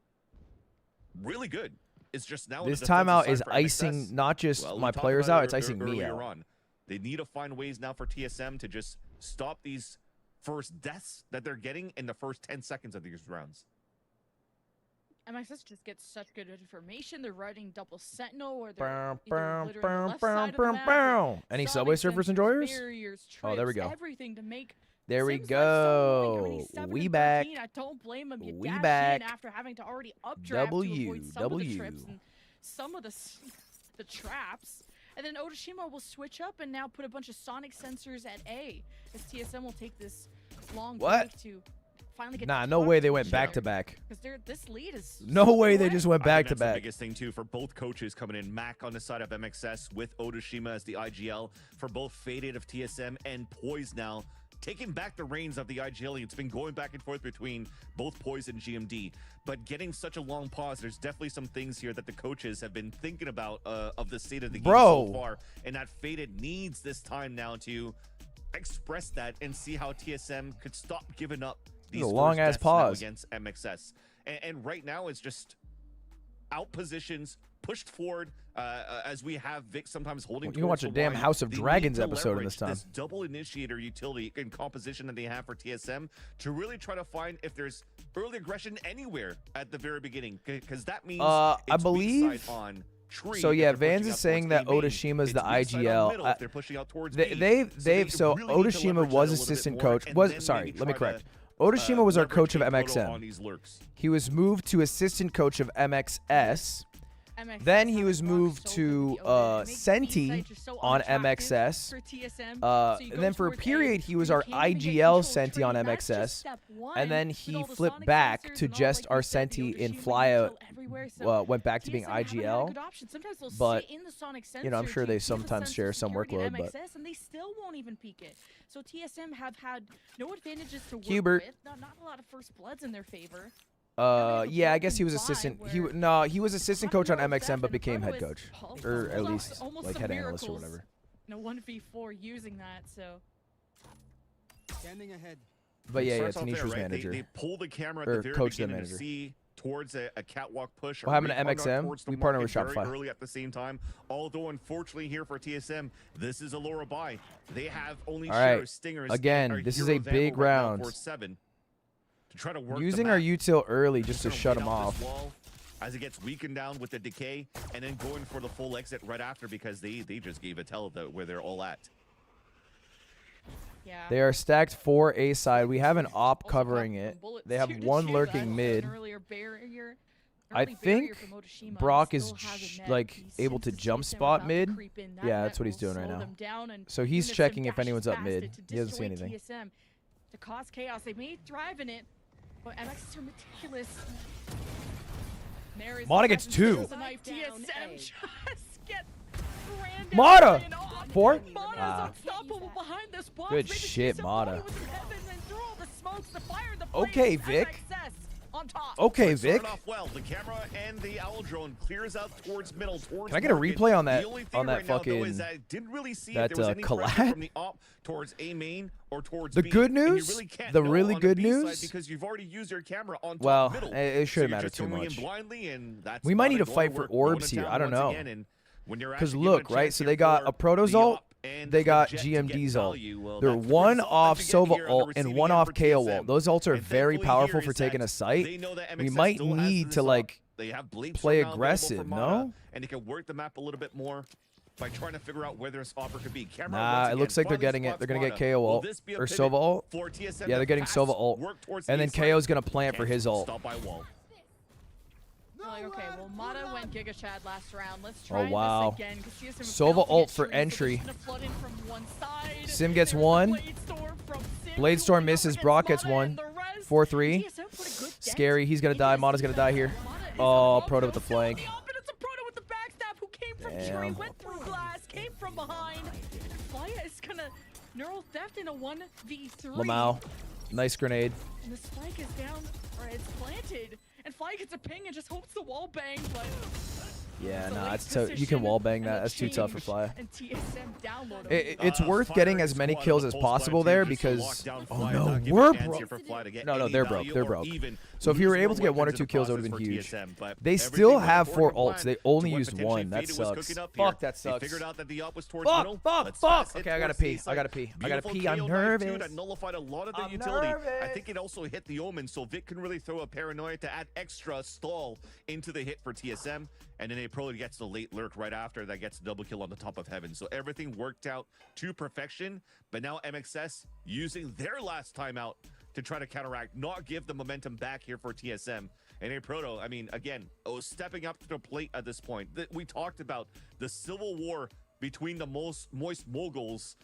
really good. It's just now This the defensive timeout side is for icing MXS. not just Well, we my talked players about out, it it's icing me earlier out. on. They need to find ways now for TSM to just stop these first deaths that they're getting in the first 10 seconds of these rounds. MXS just gets such good information. They're riding double sentinel, or Bow, they're bow, either bow, on the left bow, side of the bow, map, bow. or Any sonic Subway Surfers sensors, enjoyers? barriers, Oh, there we trips, go. everything to make There we Sim's life so annoying. I mean, go. he's 7 We and back. 13. I don't blame him. You We dash back. in after having to already updraft to avoid some of the trips and some of the traps. And then Otoshima will switch up and now put a bunch of sonic sensors at A, as TSM will take this long What? break to finally get. Nah, no way they went back to back. Because this lead is No way they away. just went I back think to that's back. the biggest thing too for both coaches coming in. Mac on the side of MXS with Otoshima as the IGL for both Faded of TSM and Poise now taking back the reins of the IGL. It's been going back and forth between both Poise and GMD, but getting such a long pause. There's definitely some things here that the coaches have been thinking about of the state of the game so far, and that Faded needs this time now to express that and see how TSM could stop giving up these a long ass deaths now pause against MXS. And right now it's just out positions, pushed forward, as we have Vic sometimes holding. You can watch a damn House of Dragons episode in this time. This double initiator utility and composition that they have for TSM to really try to find if there's early aggression anywhere at the very beginning, because that means I it's weak believe. side on tree. So yeah, if they're Vans pushing is out saying that towards A main. Oshima's the It's weak side on middle IGL. if they're pushing out towards B. So really need to Otoshima leverage that was a little bit assistant more, coach. and Was then sorry, maybe let me try correct. to, Otoshima was our leverage coach of King Proto on MXM. these lurks. He was moved to assistant coach of MXS. Then he was moved to Senti on MXS. And then for a period, he was our IGL Senti on MXS. And then he flipped back to just our Senti in Flyout. Went back to being IGL. But, you know, I'm sure they sometimes share some workload. But and they still won't even peek it. So TSM have had no advantages to work Hubert. with. Not a lot of first bloods in their favor. yeah, I guess he was assistant. He was assistant coach on MXM, but became head coach, or at least like head analyst or whatever. In a 1v4 using that, so. Standing ahead. But yeah, Starts off Tanisha there, was right? manager. They pull the camera at Or the very coach the beginning to manager. see towards a catwalk push. What happened to Reconduct MXM? towards the We partnered market with very Shopify. early at the same time. Although unfortunately here for TSM, this is a lower buy. They have only All right. Shiro Stingers. Again, and our this is Hero a big Vandal right now round. for 7 to try to work the Using our map. util early just to Gonna shut wait him out this off. wall as it gets weakened down with the decay, and then going for the full exit right after because they just gave a tell of where they're all at. Yeah. They are stacked 4 A side. We have an op Also covering popped it. some bullets They have too to one shoot lurking that. mid. An earlier barrier. I Early barrier think from Otoshima. Brock He is still has a net. like He able to senses jump TSM spot about to mid. creep in. That Yeah, net that's what he's will doing right slow now. them down, and So he's even if checking Sim if anyone's dashes up past mid. it to He doesn't see destroy anything. TSM, to cause chaos. They may thrive in it, but MXs are meticulous. There is Mata the gets presence 2. of the knife. TSM just get branded Mata! and off. 4? Mata Ah. is unstoppable behind this box. Good Maybe shit, TSM Mata. thought he was in heaven, and through all the smokes, the fire, the Okay, flames, Vic. MXS on top. Okay, It started Vic. off well. The camera and the owl drone clears out towards middle, towards Can I get a market. replay on that- The only thing on that right now, though, fucking- is that I didn't really see that, if there was any pressure collat? from the op towards A main or towards The B. good And you news? really can't The know really on good B side news? because you've already used your camera on top Well, middle. it shouldn't So you're matter just too going in much. blindly, and that's We might not need to going fight for work. orbs Going here. down I don't once know. again, and when you're Because actually given look, a right? chance So here they got for a Proto's the ult. op and They for got Jet to GMD's get ult. value, well, They're that's one all off that you get Sova here on the ult and receiving one end off for KO ult. TSM. Those ults are And very thankfully powerful here for is taking that a site. they know that We MXS might still has need this to op. like They have Blade play Storm now available aggressive, for Mata, no? and they can work the map a little bit more by trying to figure out where this offer could be. Camera Nah, once it again looks like they're finally getting it. spots They're gonna get Mata. KO Will ult this be a or pivot Sova ult. for TSM Yeah, to they're getting fast Sova ult, work towards and the then A side? KO's gonna plant for Can't his ult. Stop by wall. Like, okay, well, Mata went Giga Chad last round. Let's Oh, try wow. this again. 'Cause TSM Sova failed to ult get for trees, so they're entry. just gonna flood in from one side. Sim gets There's 1. the Bladestorm from Sim Bladestorm going up misses. against Brock gets Mata 1. and the rest. 4-3. TSM put a good dent Scary. He's gonna into die. this Mata's gonna die defense. here. Mata is Oh, above Proto with the them, still on flank. the up, and it's a Proto with the backstab who came from tree, Damn. went through glass, came from behind. Flya is gonna neural theft in a 1v3. Lamau. Nice grenade. And the spike is down, or it's planted. And Fly gets a ping and just hopes the wall bang, but... Yeah, it's a nah, late it's you can position wall bang and that. a That's too tough for change, Fly. And TSM download It's worth getting as many kills as possible there because no, they're broke. So if you were able to get 1 or 2 kills, it would have been huge. They still have 4 ults. They only used 1. That sucks. Fuck, that sucks. Fuck. Okay, I gotta pee. I gotta pee. I'm nervous. That nullified a lot of the utility. I think it also hit the Omen, so Vic can really throw a paranoia to add extra stall into the hit for TSM. And then Pro gets the late lurk right after that, gets a double kill on the top of heaven. So everything worked out to perfection. But now MXS using their last timeout to try to counteract, not give the momentum back here for TSM. And Proto, I mean, again, stepping up to the plate at this point. We talked about the civil war between the moist moguls,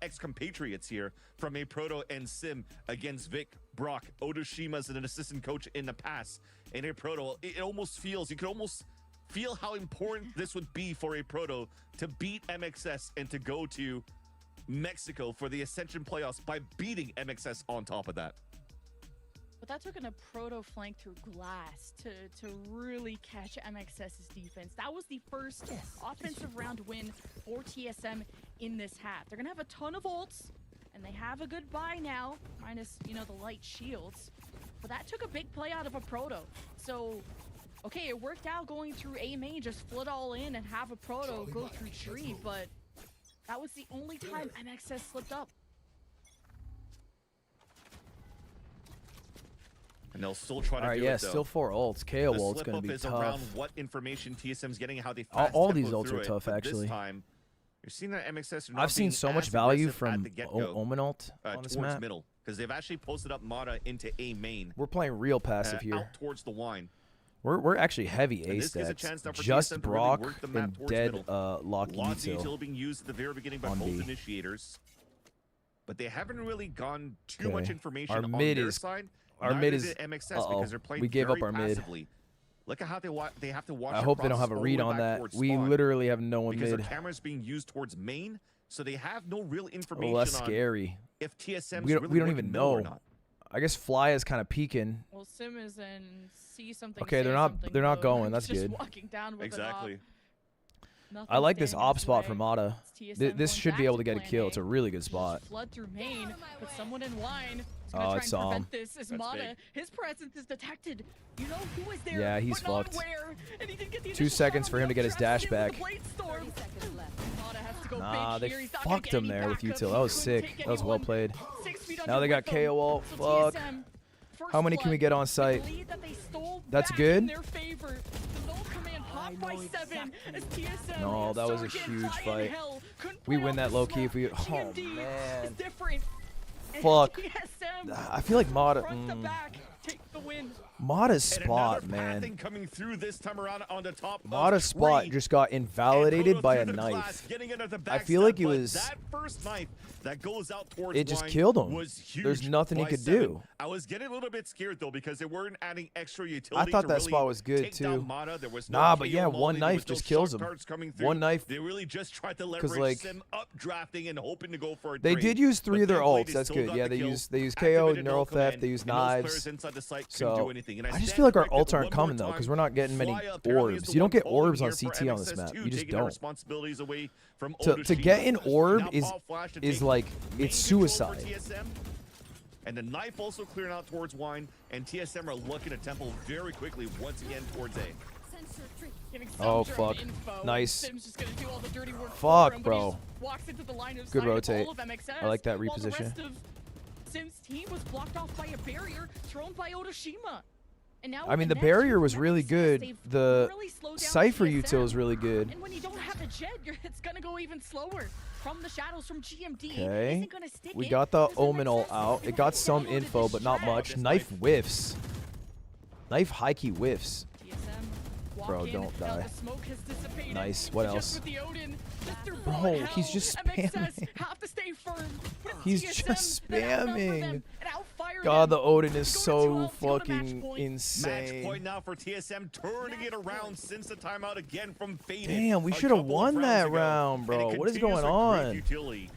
ex-compatriots here from Proto and Sim against Vic, Brock, Otoshima as an assistant coach in the past. And Proto, it almost feels, you could almost feel how important this would be for Proto to beat MXS and to go to Mexico for the Ascension playoffs by beating MXS on top of that. But that took a Proto flank through glass to really catch MXS's defense. That was the first offensive round win for TSM in this half. They're gonna have a ton of ults, and they have a good buy now, minus, you know, the light shields. But that took a big play out of a Proto. So, okay, it worked out going through A main, just flood all in and have a Proto go through tree, but that was the only time MXS slipped up. And they'll still try to All right, do yeah, it, though. still 4 ults. KO The ult's gonna slip-up be is tough. around what information TSM's getting, how they All these fast-tempo ults through are it, tough, but actually. This time, you're seeing that MXS are not I've seen being so much as value aggressive at from the get-go, Omen ult on this towards map. middle, because they've actually posted up Mata into A main. We're playing real passive here. Out towards the wine. We're actually heavy A This gives a chance stacks. now for Just TSM to really Brock work the map and towards dead middle. Locky Lots of util. util being used at the very beginning by on both B. initiators. But they haven't really gone too much Okay. information Our on mid their is- side. our Neither mid is- did MXS because they're playing we gave up very our mid. passively. Look at how they have to watch. I their hope they don't process have a all the read way on back that. towards We spawn, literally have no one because mid. their camera's being used towards main, so they have no real Oh, information that's on scary. if TSM's We don't really even working middle or know. not. I guess Fly is kind of peeking. Well, Sim is in see something. Okay, say they're not- something they're not mode. going, that's Just good. walking down with Exactly. An op. I like this Nothing op standing spot in for his Mata. way. It's TSM This going should be back able to get a plan kill. A. It's a really good Just spot. flood through main, but someone in line is Oh, gonna I try and saw prevent him. this. As That's Mata, big. his presence is detected. You know who is there? Yeah, he's but not fucked. where. And he didn't get the 2 initial seconds shot for on him the to get his updraft dash in with back. the Blade Storm. Mata has to go Nah, big they here. He's not gonna fucked get him any there with backup. util. He That was couldn't sick. take That was well anyone. played. 6 feet Now they got under KO ult. So Fuck. TSM, first How many can we blood, get on the site? lead that they stole That's back good. in their favor. The null command popped by 7 as TSM. No, that was a Sergeant, huge Fly, fight. and Hell couldn't We play win off that the low key if smoke. we. Oh GMD is man. different. And Fuck. TSM, I feel like Mata. front to back, take the win. Mata's And spot, another pathing man. coming through this time around on the top. Mata's of spot tree. just got And invalidated Proto by through a the glass, knife. getting into the I feel like backstab, he but was- that first knife that goes out towards It just Wine killed him. was huge. There's nothing he by could 7. do. I was getting a little bit scared though because they weren't adding extra utility. I thought to that really spot was good, take down too. Mata. There was no Nah, but KO yeah, molly, one there knife was no just kills shock him. darts coming through. One knife. They really just tried to leverage like, Sim up drafting and hoping to go for a They trade. did use 3 But of their thankfully, ults. they That's still good. got Yeah, the they kill, use KO, activated neural null theft. command, They use and those knives. players inside the site couldn't do So anything. And I I just stand feel like our corrected ults aren't one coming more though, because time. we're not getting many Fly apparently is orbs. the You don't one get calling orbs on here for CT on this MXS2, map. You just taking the don't. responsibilities away from To Otoshima. get an orb Now is Paul Flash to is take like main it's control for suicide. TSM. And the knife also clearing out towards Wine, and TSM are looking at Temple very quickly once again towards A. Getting Oh, some drone fuck. info. Nice. Sim's just gonna do all the dirty work Fuck, for him, but he bro. just walks into the line of Good sight of rotate. all of MXS, I like that while the reposition. rest of Sim's team was blocked off by a barrier thrown by Otoshima. And now I with mean, the net barrier from was really MXS, good. they've The really slowed down Cypher TSM. util is really good. And when you don't have the jet, it's gonna go even slower. From the shadows from GMD. Okay. Isn't gonna stick We it got the because Omen ult MXS, out. they It will got have some downloaded info, this but not shred. much. Knife whiffs. Knife high key whiffs. TSM walk Bro, in. don't Now die. the smoke has dissipated. Nice. What Just else? with the Odin, just through Bro, bullet he's hell. just MXS spamming. have to stay firm. But it's He's TSM just that outnumber spamming. them and outfire God, them. the Odin is Go to so 12, steal the match fucking point. Match insane. point now for TSM, turning it around since the timeout again from Faded. Damn, we a should have couple of won rounds that ago. round, And bro. it What is continues going a great on? utility.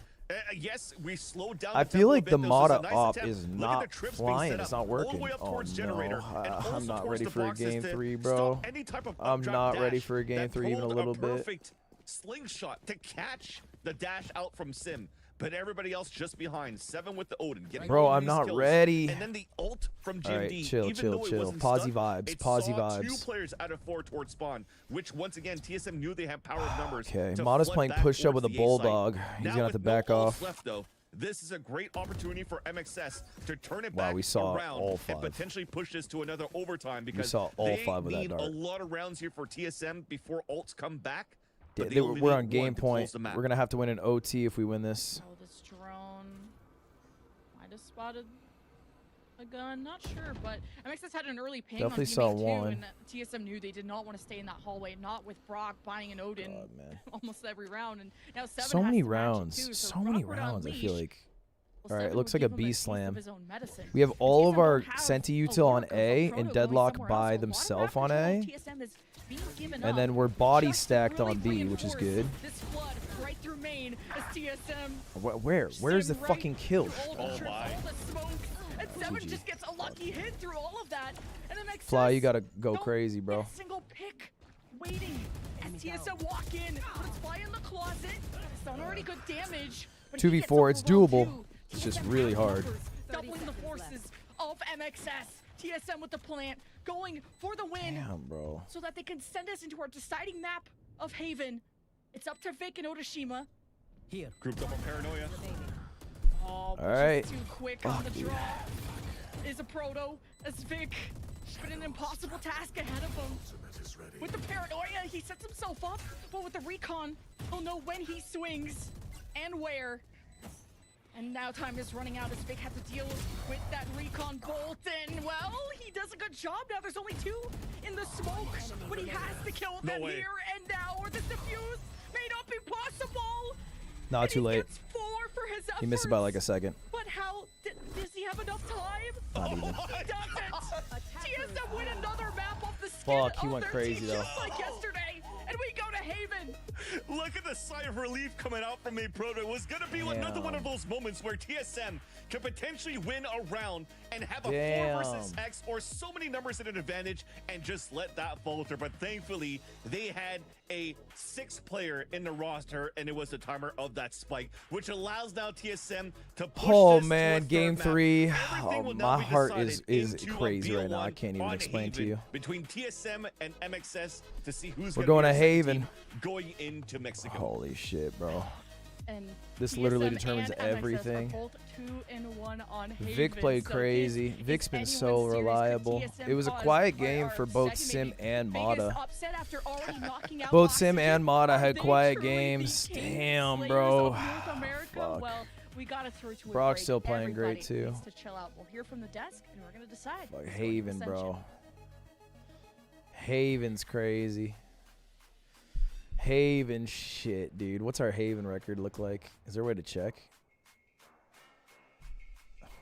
Yes, we slowed down. I the feel tempo a like bit. the This was a Mata nice op attempt. is Look at not the trips being flying. set It's up not all the working. way up Oh towards no, generator, and also I'm not towards ready the for a boxes game to 3, stop bro. any type of I'm updraft not ready dash for a game that 3 even a pulled little bit. Perfect slingshot to catch the dash out from Sim. But everybody else just behind. 7 with the Odin. Getting Bro, all I'm these not kills. ready. And then the ult from GMD. All right, chill, even chill, though it chill. wasn't Posy stunned, vibes, it posy saw 2 vibes. players out of 4 towards spawn, which once again TSM knew they had power of numbers. Okay, to Mata's flood playing back push up with towards a the A site. bulldog. He's Now gonna have to with no back ults off. left, though, this is a great opportunity for MXS to turn it Wow, back we saw around all and 5. potentially push this to another overtime because saw all they 5 with that need dart. a lot of rounds here for TSM before ults come back. Yeah, But they only we're need on game one to point. close the map. We're gonna have to win an OT if we win this. Oh, this drone. Might have spotted a gun. Not sure, but MXS had an early ping Definitely on saw teammate 2, one. and TSM knew they did not want to stay in that hallway. Not with Brock buying an Odin God, man. almost every round, and now 7 So has many to match it rounds. too, So Brock many would rounds, I feel unleash. like. Well, All right, 7 looks would like a give him B taste of slam. his own medicine. We have And all TSM of our don't have Senti a Util lot on of A Proto and going Deadlock somewhere by else. A lot of themselves map on control A. TSM is being given And then up we're body just to stacked really on B, which is reinforce good. this flood right through main as TSM Where's the Sim right fucking kill? through all the trips, my. all the smokes, and 7 GG. just gets a lucky hit through all of that. And then MXS Fly, you gotta go don't crazy, get bro. a single pick waiting as TSM walk in, puts Fly in the closet. It's done already good damage. But he gets 2v4, it's overwhelmed doable. too. It's just TSM really has hard. numbers, doubling the forces of MXS. TSM with the plant, going for the win Damn, bro. so that they can send us into our deciding map of Haven. It's up to Vic and Otoshima. Grouped up on Paranoia. Oh, but right. just too quick on the draw. Is a Proto as Vic. But an impossible task ahead of him. With the Paranoia, he sets himself up, but with the Recon, he'll know when he swings and where. And now time is running out as Vic had to deal with that Recon bolt, and well, he does a good job. Now there's only 2 in the smoke, but he has to kill them way. here and now, or this defuse may not be possible. Not And too he late. gets 4 for his He missed it by like a efforts. second. But how does he have enough time? Not even. He doesn't. TSM win another map off the skin Fuck, he of went their crazy, team, though. just like yesterday, and we go to Haven. Look at the sigh of relief coming out from a Proto. It was going to be another one of those moments where TSM could potentially win a round and have a 4 versus Damn. X or so many numbers at an advantage and just let that falter. But thankfully, they had a 6th player in the roster, and it was the timer of that spike, which allows now TSM to push Oh this man, to a game third map. 3. Everything Oh, will now my be heart decided is into a crazy right now. I BO1 can't even on explain to Haven you. between TSM and MXS to see who's We're gonna going be to our second Haven. team going into Mexico. Holy shit, bro. And This TSM literally determines and MXS are everything. both 2-1 on Haven, Vic played so crazy. if Vic's been anyone's so serious, could reliable. TSM It was a cause quiet our game for both second, Sim maybe and biggest Mata. upset after already knocking out Both Sim Oxygen? and Mata Are had they quiet truly the games. king Damn, slayers bro. of North America? Fuck. Well, we gotta throw to a Brock's break. still playing great, Everybody too. needs to chill out. We'll hear from the desk, and we're gonna decide. Fuck, who's going to Haven, Ascension. bro. Haven's crazy. Haven shit, dude. What's our Haven record look like? Is there a way to check?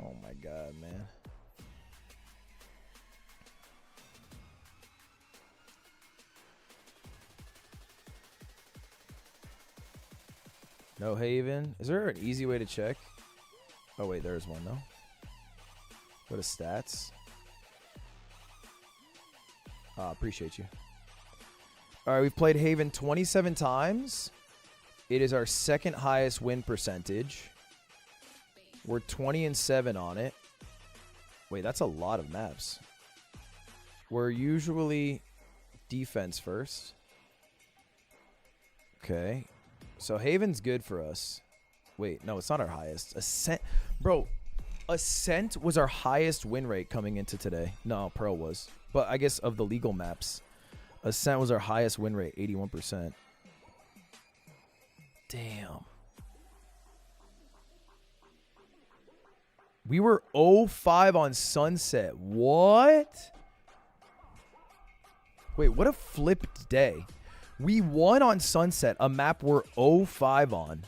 Oh my god, man. No Haven. Is there an easy way to check? Oh wait, there's one though. Go to stats. Appreciate you. All right, we've played Haven 27 times. It is our 2nd highest win percentage. We're 20-7 on it. Wait, that's a lot of maps. We're usually defense first. Okay. So Haven's good for us. Wait, no, it's not our highest. Ascent. Bro, Ascent was our highest win rate coming into today. No, Pearl was. But I guess of the legal maps, Ascent was our highest win rate, 81%. Damn. We were 0-5 on Sunset. What? Wait, what a flipped day. We won on Sunset, a map we're 0-5 on.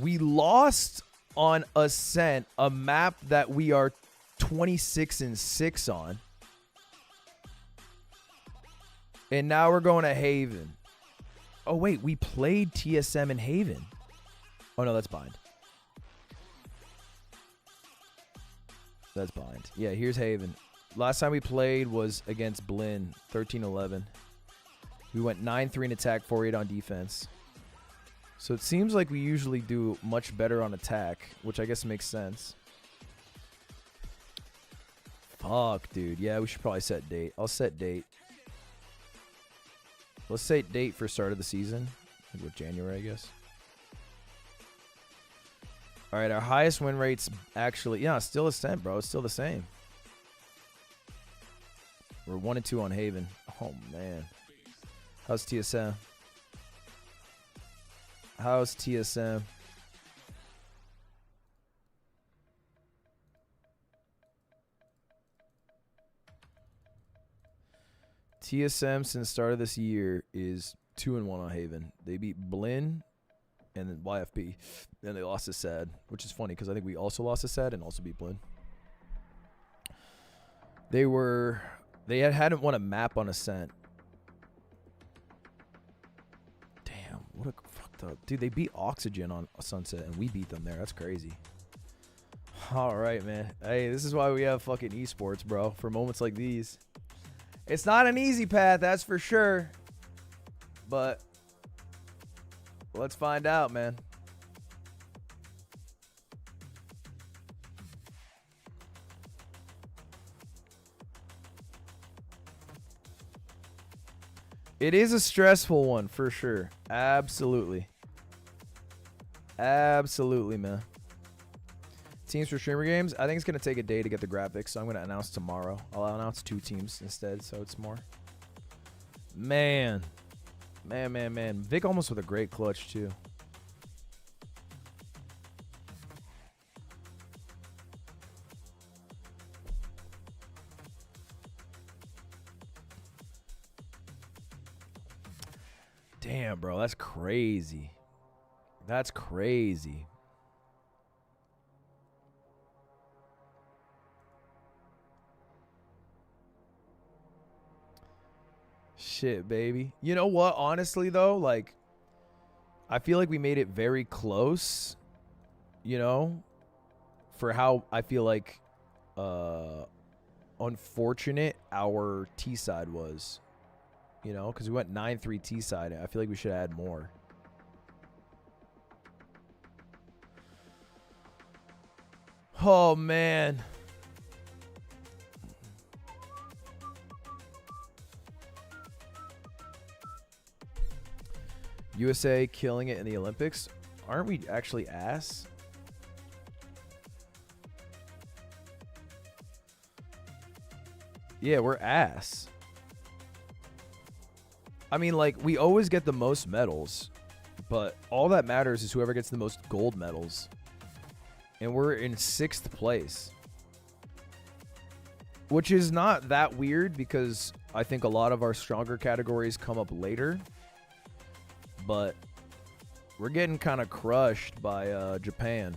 We lost on Ascent, a map that we are 26-6 on. And now we're going to Haven. Oh, wait, we played TSM in Haven. Oh, no, that's bind. That's bind. Yeah, here's Haven. Last time we played was against Blinn, 13-11. We went 9-3 in attack, 4-8 on defense. So it seems like we usually do much better on attack, which I guess makes sense. Fuck, dude. Yeah, we should probably set date. I'll set date. Let's set date for start of the season. With January, I guess. All right, our highest win rates actually, yeah, still Ascent, bro. It's still the same. We're 1-2 on Haven. Oh man, how's TSM? How's TSM? TSM since start of this year is 2-1 on Haven. They beat Blinn and then YFP. Then they lost to SAD, which is funny because I think we also lost to SAD and also beat Blinn. They hadn't won a map on Ascent. Damn, what a fucked up dude. They beat Oxygen on Sunset and we beat them there. That's crazy. All right, man. Hey, this is why we have fucking esports, bro. For moments like these. It's not an easy path, that's for sure. But let's find out, man. It is a stressful one for sure. Absolutely. Absolutely, man. Teams for streamer games. I think it's going to take a day to get the graphics, so I'm going to announce tomorrow. I'll announce 2 teams instead, so it's more. Man. Man. Vic almost with a great clutch, too. Damn, bro. That's crazy. That's crazy. Shit, baby. You know what? Honestly, though, like, I feel like we made it very close, you know, for how I feel like unfortunate our T side was, you know, because we went 9-3 T side. I feel like we should add more. Oh, man. USA killing it in the Olympics. Aren't we actually ass? Yeah, we're ass. I mean, like, we always get the most medals, but all that matters is whoever gets the most gold medals. And we're in 6th place. Which is not that weird because I think a lot of our stronger categories come up later. But we're getting kind of crushed by Japan.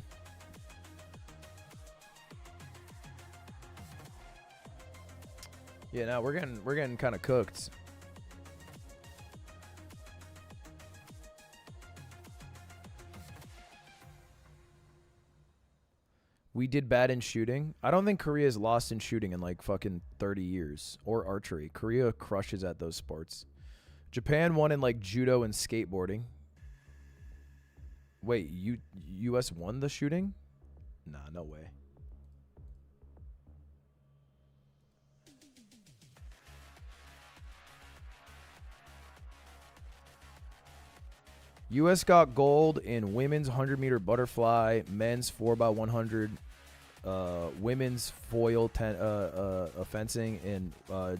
Yeah, no, we're getting kind of cooked. We did bad in shooting. I don't think Korea's lost in shooting in like fucking 30 years. Or archery. Korea crushes at those sports. Japan won in like judo and skateboarding. Wait, US won the shooting? Nah, no way. US got gold in women's 100-meter butterfly, men's 4x100, women's foil fencing, and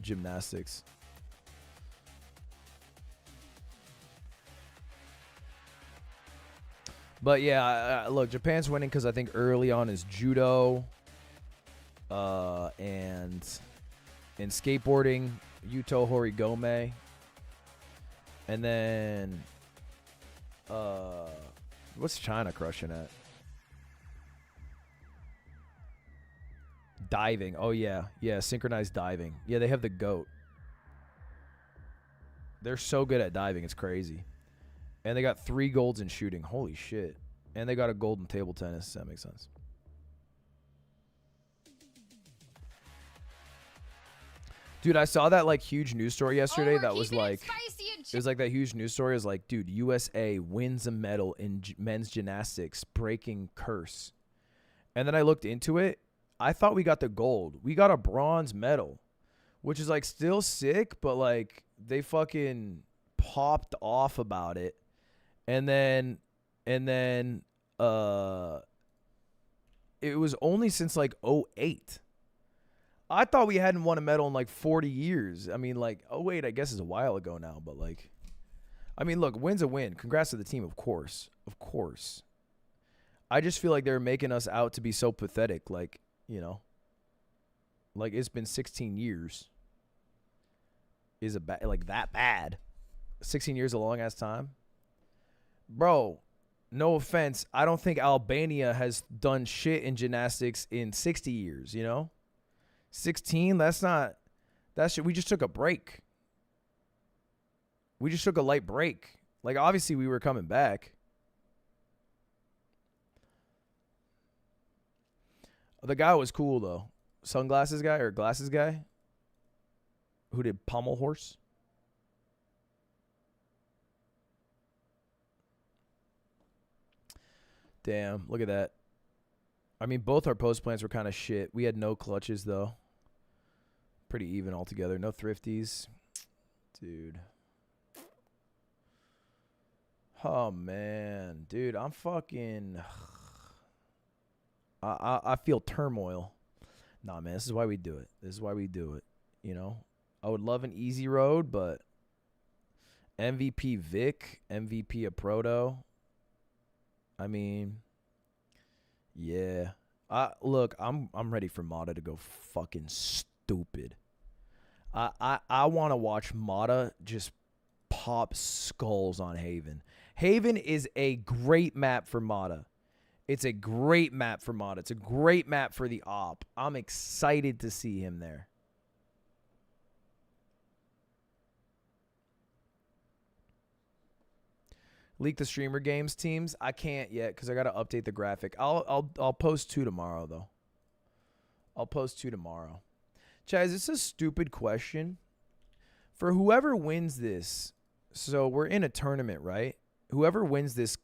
gymnastics. But yeah, look, Japan's winning because I think early on is judo, and in skateboarding, Yuto Horigome, and then what's China crushing at? Diving. Oh yeah, synchronized diving. Yeah, they have the GOAT. They're so good at diving, it's crazy. And they got 3 golds in shooting. Holy shit. And they got a gold in table tennis. That makes sense. Dude, I saw that like huge news story yesterday that was like, it was like that huge news story is like, dude, USA wins a medal in men's gymnastics, breaking curse. And then I looked into it. I thought we got the gold. We got a bronze medal, which is like still sick, but like they fucking popped off about it. And then it was only since like 2008. I thought we hadn't won a medal in like 40 years. I mean, like, oh wait, I guess it's a while ago now, but like, I mean, look, win's a win. Congrats to the team, of course. Of course. I just feel like they're making us out to be so pathetic. Like, you know, like it's been 16 years. Is like that bad? 16 years a long ass time? Bro, no offense. I don't think Albania has done shit in gymnastics in 60 years, you know? 16, that's not, that shit. We just took a break. We just took a light break. Like, obviously, we were coming back. The guy was cool, though. Sunglasses guy or glasses guy who did pommel horse. Damn, look at that. I mean, both our post plants were kind of shit. We had no clutches, though. Pretty even altogether. No thrifties. Dude. Oh, man. Dude, I'm fucking... I feel turmoil. Nah, man, this is why we do it. This is why we do it. You know? I would love an easy road, but... MVP Vic, MVP of Proto. I mean... Yeah. Look, I'm ready for Mata to go fucking stupid. I want to watch Mata just pop skulls on Haven. Haven is a great map for Mata. It's a great map for Mata. It's a great map for the op. I'm excited to see him there. Leak the streamer games teams. I can't yet because I got to update the graphic. I'll post 2 tomorrow though. I'll post 2 tomorrow. Chaz, it's a stupid question. For whoever wins this, so we're in a tournament, right? Whoever wins this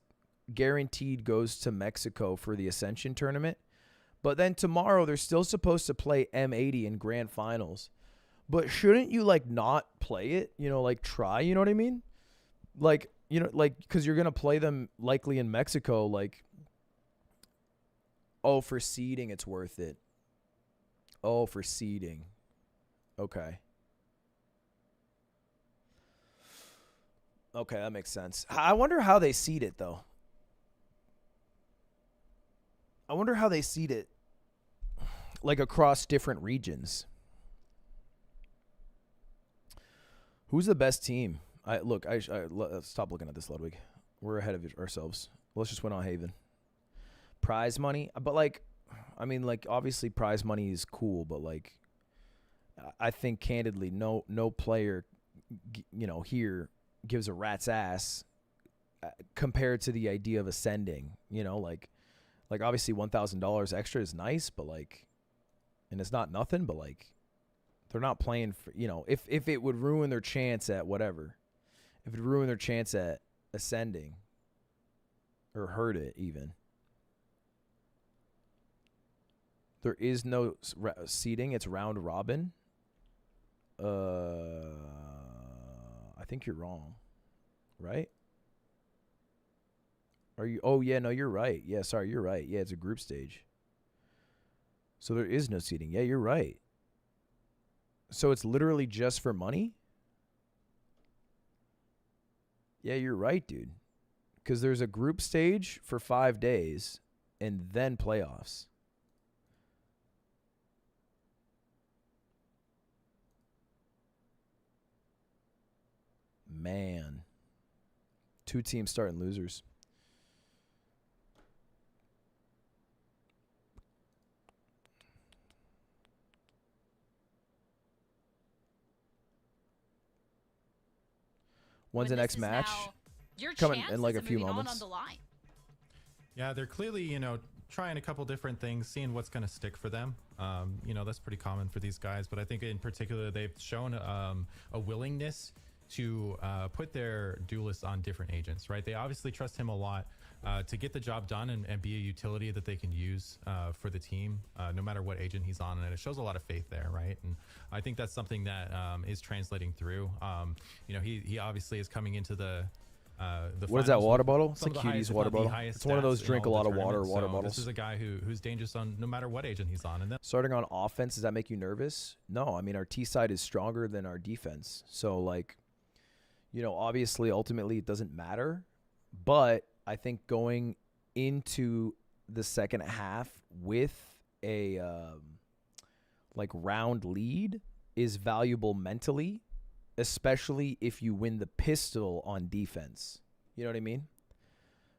guaranteed goes to Mexico for the Ascension tournament. But then tomorrow they're still supposed to play M80 in grand finals. But shouldn't you like not play it? You know, like try, you know what I mean? Like, you know, like, because you're going to play them likely in Mexico, like, oh, for seeding, it's worth it. Oh, for seeding. Okay. Okay, that makes sense. I wonder how they seed it, though. I wonder how they seed it, like, across different regions. Who's the best team? Look, stop looking at this, Ludwig. We're ahead of ourselves. Let's just win on Haven. Prize money, but like, I mean, like, obviously prize money is cool, but like, I think candidly, no player, you know, here gives a rat's ass compared to the idea of ascending. You know, like obviously $1,000 extra is nice, but like, and it's not nothing, but like, they're not playing for, you know, if it would ruin their chance at whatever. If it would ruin their chance at ascending or hurt it even. There is no seeding. It's round robin. I think you're wrong. Right? Are you? Oh, yeah, no, you're right. Yeah, sorry, you're right. Yeah, it's a group stage. So there is no seeding. Yeah, you're right. So it's literally just for money? Yeah, you're right, dude. Because there's a group stage for 5 days and then playoffs. Man. 2 teams starting losers. When's the next match? Your Coming in like a few chances of moving moments. on the line. Yeah, they're clearly, you know, trying a couple different things, seeing what's going to stick for them. You know, that's pretty common for these guys, but I think in particular they've shown a willingness to put their duelists on different agents, right? They obviously trust him a lot to get the job done and be a utility that they can use for the team, no matter what agent he's on. And it shows a lot of faith there, right? And I think that's something that is translating through. You know, he obviously is coming into the what is that water bottle? It's some a of the cutie's highest, if water not the bottle. highest It's one of those stats in drink a all lot the of water tournaments. water So bottles. This is a guy who's dangerous on no matter what agent he's on. And then Starting on offense, does that make you nervous? No, I mean our T side is stronger than our defense. So like, you know, obviously ultimately it doesn't matter, but I think going into the second half with a like round lead is valuable mentally, especially if you win the pistol on defense. You know what I mean?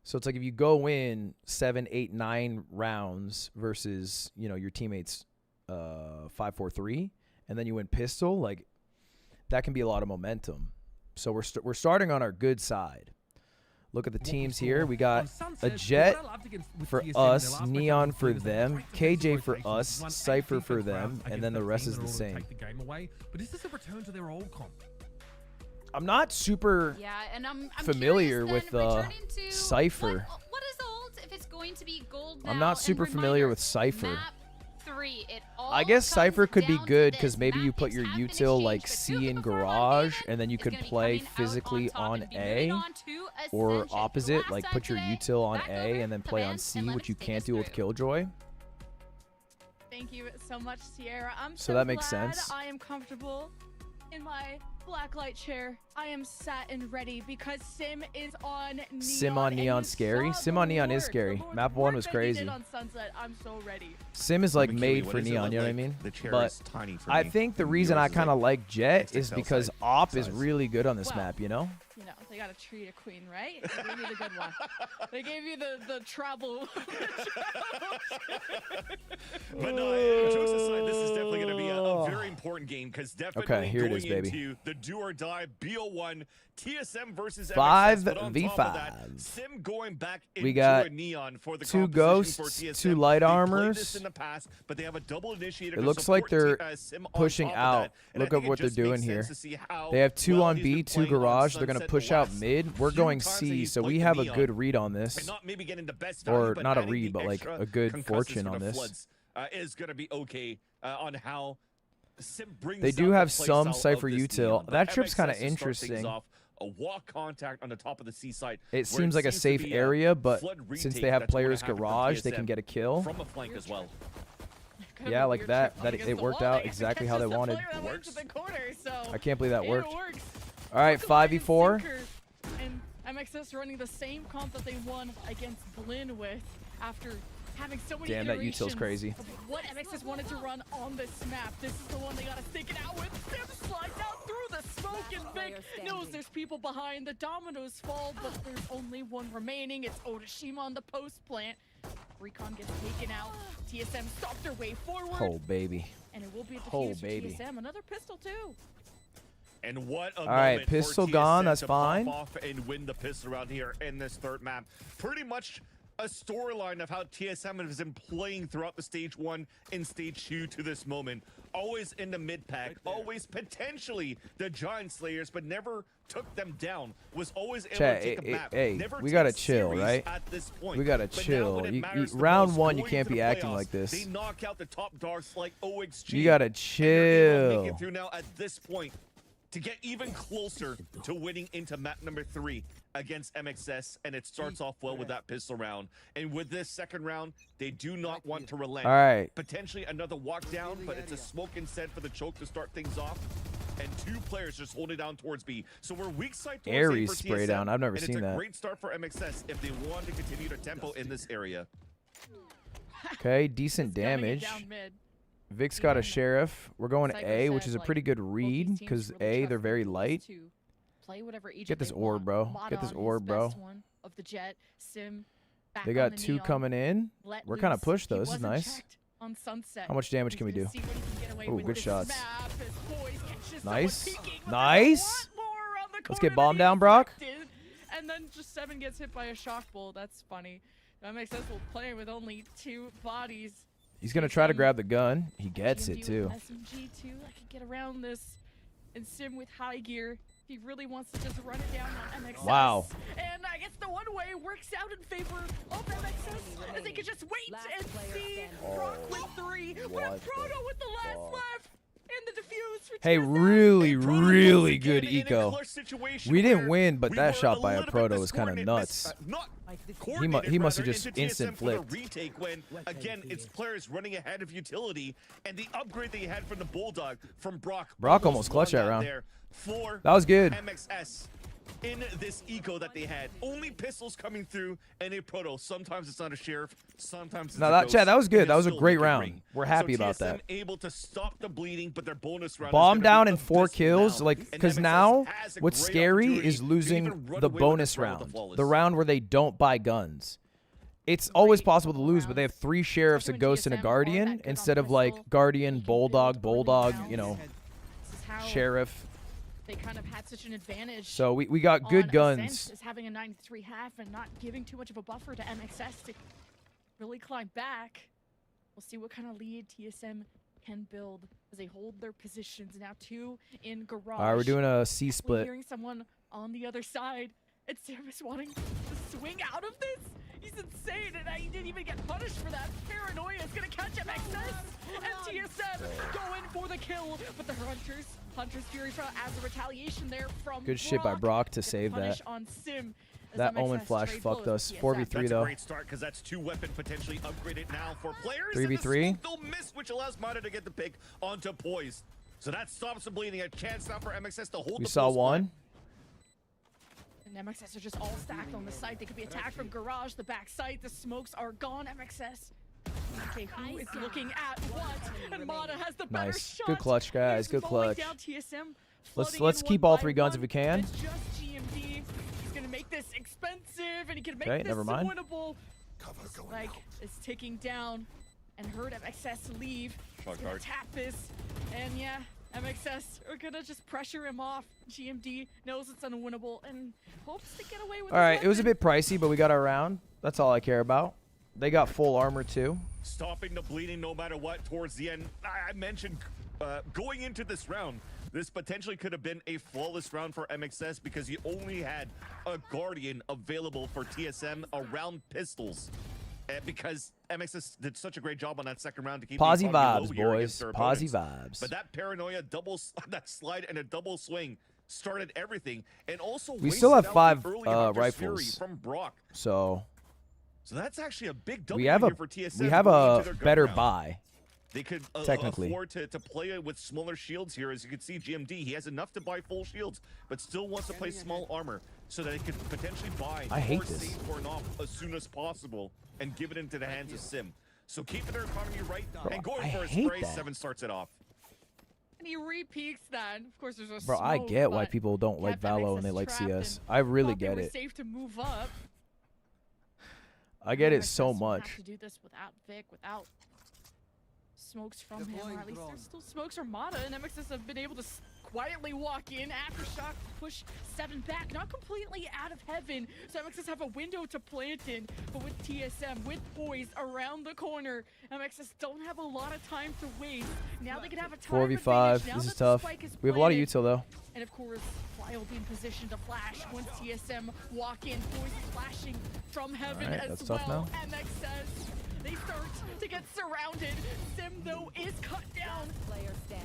So it's like if you go in 7, 8, 9 rounds versus, you know, your teammates 5, 4, 3, and then you win pistol, like that can be a lot of momentum. So we're starting on our good side. Look at the teams here. We got a Jet for us, Neon for them, KJ for us, Cypher for them, and then the rest is the same. But is this a return to their old comp? I'm not super and I'm familiar curious with then, returning to Cypher. What is old if it's going to be gold now? I'm not super And familiar reminder, with Cypher. map 3, it all I guess comes Cypher could be down to good this. because maybe you Map put is your half finished util change, like but C Duke in before garage, London and then you is could gonna be play coming out physically top on and be A, moving on to or Ascension. opposite, Last like time put your today, util on back A over and then to play on Vance, C, and let which you us take can't us do with through. Killjoy. Thank you so much, Sierra. I'm So that makes glad sense. I am comfortable in my blacklight chair. I am sat and ready because Sim is on Neon. Sim on and Neon you scary? saw Sim the on Neon is work, scary. the Lord's Map 1 work was that he did crazy. on Sunset. I'm so ready. Sim is like But made Kiwi, for what does it Neon, look you know what I like? mean? The chair But is tiny for I me. think the reason Yours I is kind of like Jet is XXL because size. Op is Size. really good on this Well, map, you know? You know, they gotta treat a queen, right? They gave you the good one. They gave you the travel. But no, jokes aside, this is definitely going to be a very important game because definitely Okay, here it going is, baby. into the do or die BO1 TSM versus 5 MXS, but on v top of that, 5. Sim going back into We got a Neon for the 2 composition ghosts, for TSM. 2 light They played armors. this in the past, but they have a double initiator It to looks like support they're Sim on pushing top of out. that. And I Look think at it what they're just makes doing sense here. to see how They have 2 well on he's B, been 2 playing on garage. They're going to Sunset push the out last mid. We're few going times that C, he's so we played have a Neon. good read on And this. not maybe getting the best value, Or but not a adding read, the but like extra a good concussives fortune for on the this. Floods, is going to be okay on how Sim brings They do out the have play some style Cypher of this util. Neon, but That trip's MXS kinda to start things interesting. off, a walk contact on the top of the C site. It where seems like a seems to safe be area, but flood since retake they have that's gonna players happen from garage, they can TSM get a kill. from a flank as well. Kind of Yeah, a like weird that. trip up That against it the worked wall. out They exactly catch how they just a wanted. player that went to the corner, so I can't believe that it worked. works. All right, Hook, line, and 5v4. sinker. And MXS running the same comp that they won against Blinn with after having so many Damn, that util's iterations crazy. of what MXS wanted to run on this map. This is the one they gotta stick it out with. Sim slides out through the smoke, and Vic knows there's people behind. The dominoes fall, but there's only one remaining. It's Odashima on the post plant. Recon gets taken out. TSM stopped their way forward. Oh, baby. And it will be a Oh, defuse for baby. TSM. Another pistol too. And what a right, moment pistol for gone, TSM that's to fine. pop off and win the pistol round here in this third map. Pretty much a storyline of how TSM has been playing throughout the stage 1 and stage 2 to this moment. Always in the mid pack, always potentially the Giant Slayers, but never took them down. Was always able Chat, to take a map. hey, never we take gotta chill, series right? At this point. We gotta But now chill. when it matters the Round most, 1, you going can't into be the acting playoffs, like this. They knock out the top darks like OXG. You gotta and they're able to make chill. it through now at this point to get even closer to winning into map number 3 against MXS, and it starts off well with that pistol round. And with this second round, they do not want to relent. All right. Potentially another walk down, but it's a smoke instead for the choke to start things off. And 2 players just holding down towards B. So we're weak side towards A Ares for spray TSM, down. I've never and seen it's a that. great start for MXS if they want to continue to tempo in this area. Okay, decent It's coming in damage. down mid. Vic's got a Even sheriff. We're going Psycho A, which said, is a like, pretty good both read these teams because really A, trust they're their very duels light. to play whatever agent Get this they orb, want. bro. Modon Get this is orb, the bro. best one of the Jet. Sim back They on got the 2 Neon. coming in. Let We're kinda loose. pushed, He though. This is wasn't nice. checked on Sunset. How much damage He's can we gonna do? see what he can get away Ooh, with good this shots. map. His boys catches someone Nice. peeking, but there's a Nice. lot more around the Let's corner get bombed than he down, Brock. expected. And then just 7 gets hit by a shock bolt. That's funny. MXS will play with only 2 bodies. He's gonna try to grab the gun. He gets GMD it too. with SMG too. I could get around this. And Sim with high gear. He really wants to just run it down on MXS. Wow. And I guess the one way works out in favor of MXS, as they could just wait and see. Brock with 3, with Proto with the last left, and the defuse for Hey, TSM. really, Proto once really again good in a eco. clutch situation We didn't where win, but we that were shot by a little bit proto was kind of miscoordinated, nuts. not He coordinated, must have rather, just into instant TSM for the flicked. retake when, again, its players running ahead of utility, and the upgrade they had from the Bulldog from Brock. Brock almost clutched won that round. there for That was good. MXS in this eco that they had. Only pistols coming through and a proto. Sometimes it's not a sheriff. Sometimes it's No, a that- ghost, Chad, that was good. and That was a still great make it round. ring. We're happy So about TSM that. able to stop the bleeding, but their bonus round Bomb is down gonna in be 4 abysmal kills, now. like, And because MXS now has a what's great scary opportunity is to even losing run the away with bonus this round with round, flawless. the round where they don't buy guns. It's always possible to lose, but they have 3 sheriffs, a Especially when ghost, and a GSM are guardian that good on instead of pistol, like guardian, they can bulldog, build early bulldog, you rounds. know, This is how sheriff. they kind of had such an advantage. So we got good on guns. Ascent, is having a 93 half and not giving too much of a buffer to MXS to really climb back. We'll see what kind of lead TSM can build as they hold their positions. Now 2 in garage. All right, we're doing a C We're split. hearing someone on the other side. And Sam is wanting to swing out of this. He's insane, and he didn't even get punished for that. Paranoia is gonna catch MXS, and TSM going for the kill. But the Hunter's Fury as a retaliation there from Good shit by Brock to Gonna save punish that. on Sim as That MXS Omen flash trade fucked blows us. with 4v3 TSM. That's though. a great start because that's 2 weapon potentially upgraded now for players. 3v3. And the smoke, they'll miss, which allows Mata to get the pick onto Poise. So that stops the bleeding. A chance now for MXS to hold We the saw full one. And MXS are just all stacked on the site. They could be attacked from garage, the back site. The smokes are gone. MXS. Okay, who is looking at what? And Mata has the better Nice. shot. Good clutch, guys. He's Good mowing clutch. down TSM, Let's flooding in keep one all by 3 guns if one. we can. It's just GMD. He's gonna make this expensive, and he can make Okay, this never mind. winnable. Like is ticking down, and heard MXS leave. He's gonna tap this, and yeah. MXS are gonna just pressure him off. GMD knows it's unwinnable and hopes to get away with All right, his it was a weapon. bit pricey, but we got our round. That's all I care about. They got full armor too. Stopping the bleeding no matter what towards the end. I mentioned going into this round, this potentially could have been a flawless round for MXS because you only had a Guardian available for TSM around pistols. Because MXS did such a great job on that second round to keep Posy the economy vibes, low here boys. against their Posy opponents. vibes. But that paranoia that slide and a double swing started everything, and also We still have wasted out 5 the early Hunter's Fury rifles. from Brock. So So that's actually a big W we have here for TSM. we have going into a their gun better round. buy. They could technically afford to play with smaller shields here. As you can see, GMD, he has enough to buy full shields, but still wants to play small armor so that he could potentially buy I hate or this. save or off as soon as possible and give it into the hands of Sim. So keeping their economy right and going I for a hate spray. that. 7 starts it off. And he repeats that. Of course, there's a Bro, I smoke, get why but people don't like kept Valo and they MXS like trapped CS. and I really thought they get were it. safe to move up. I get it MXS so will much. Have to do this without Vic, without smokes from him, or at least there's still smokes from Mata, and MXS have been able to quietly walk in. Aftershock push 7 back, not completely out of heaven, so MXS have a window to plant in, but with TSM, with Poise around the corner, MXS don't have a lot of time to waste. Now they can have a time 4v5. advantage now This is that the tough. spike is We have a lot of planted. util though. And of course, Fly will be in position to flash once TSM walk in. Poise flashing from heaven Alright, as that's well. tough now. MXS, they start to get surrounded. Sim, though, is cut down.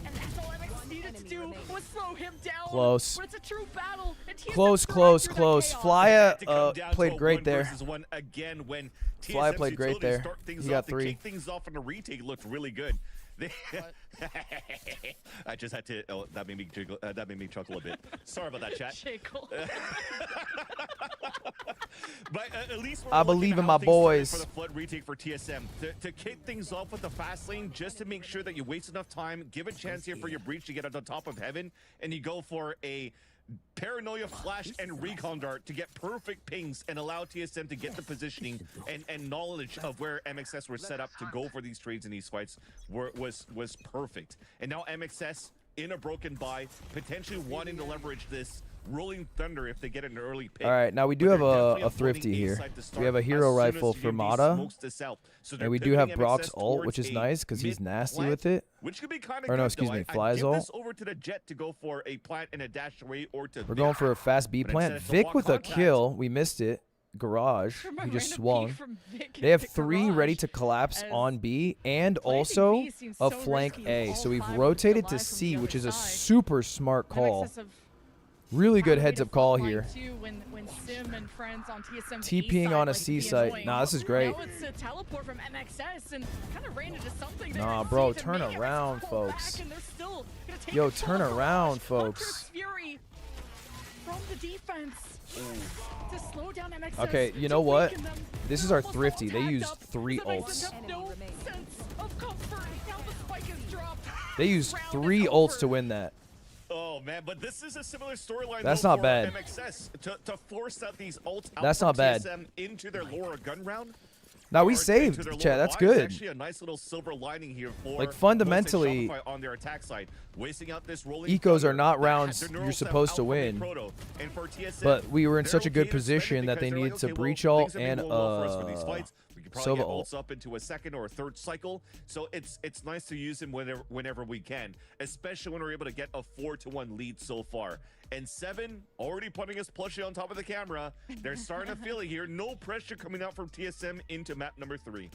And that's all MXS needed to do was slow him down. Close. But it's a true battle. And TSM Close, thrive close, through that close. chaos. Flya To come down to played a great 1 there. versus 1 again when Flya TSM's played great utilities there. Start things He got off. They 3. kick things off in the retake looked really good. I just had to. Oh, that made me jiggle. That made me chuckle a bit. Sorry about that, chat. Jiggle. But at least we're I looking believe at in how my things started boys. for the flood retake for TSM to kick things off with the fast lane, just to make sure that you waste enough time, give a chance here for your breach to get on the top of heaven, and you go for a paranoia flash and recon dart to get perfect pings and allow TSM to get the positioning and knowledge of where MXS were set up to go for these trades in these fights was perfect. And now MXS in a broken buy, potentially wanting to leverage this Rolling Thunder if they get an early pick. All right, now we do But have they're definitely a avoiding thrifty A here. side to We start have a as hero soon as rifle for GMD Mata, smokes this out. So they're and we do have pivoting Brock's MXS ult, which towards is a nice because he's mid nasty plant, with it. which could be kind of Or no, good, excuse though. me, I'd Fly's give ult. this over to the Jet to go for a plant and a dash away, or to We're going for a fast B But plant. instead it's a Vic walk with a contact. kill. We missed it. Garage. From a He just random swung. peek from Vic They have into 3 ready Garage, to collapse as on B and planting also B seems a so flank risky A. with So all we've 5 of them rotated alive to from C, the which other is a side. super smart call. MXS have Really good found a way heads to up call frontline here. too when Sim and friends on TSM's TPing A on a side C like to be site. annoying. Nah, this is great. Now it's a teleport from MXS and kind of ran into something there. Nah, and bro, C to turn make MXS around, pull back, folks. and they're still gonna take Yo, control turn of around, Garage. folks. Hunter's Fury from the defense to slow down MXS. Okay, you to know what? weaken them. This is They're our almost thrifty. all They tagged used up. 3 So MXS ults. have no sense of comfort. Now the spike is dropped. They used Round is 3 ults over. to win that. Oh man, but this is a similar storyline. That's though, not for bad. MXS to force out these ults out That's from not bad. TSM into their Laura gun round. Now we Or into saved, their chat. Laura That's buy is good. Actually, a nice little silver lining here for Like, both the fundamentally, Shopify on their attack side, wasting out this rolling ecos thunder are not that rounds had their you're neural step supposed out to from a win. proto. And for TSM, But we were in they're such a good okay to spend it position that because they they're needed like, to okay, breach well, ult things are being and going well for us for these fights. We could probably Sova get ult. ults up into a second or a third cycle. So it's nice to use him whenever we can, especially when we're able to get a 4-1 lead so far. And 7 already putting his plushie on top of the camera. They're starting to feel it here. No pressure coming out from TSM into map number 3.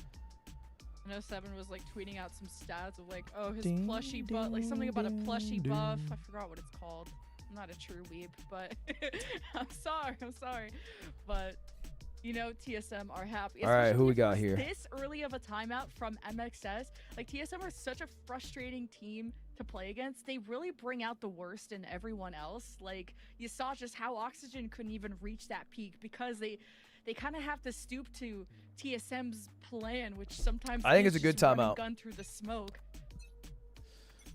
I know 7 was like tweeting out some stats of like, oh, his plushie buff, like something about a plushie buff. I forgot what it's called. I'm not a true weeb, but I'm sorry. But you know, TSM are happy. All right, who we especially got if here? it's This early of a timeout from MXS, like TSM are such a frustrating team to play against. They really bring out the worst in everyone else. Like you saw just how Oxygen couldn't even reach that peak because they kind of have to stoop to TSM's plan, which sometimes I think is it's a good just run and timeout. gun through the smoke.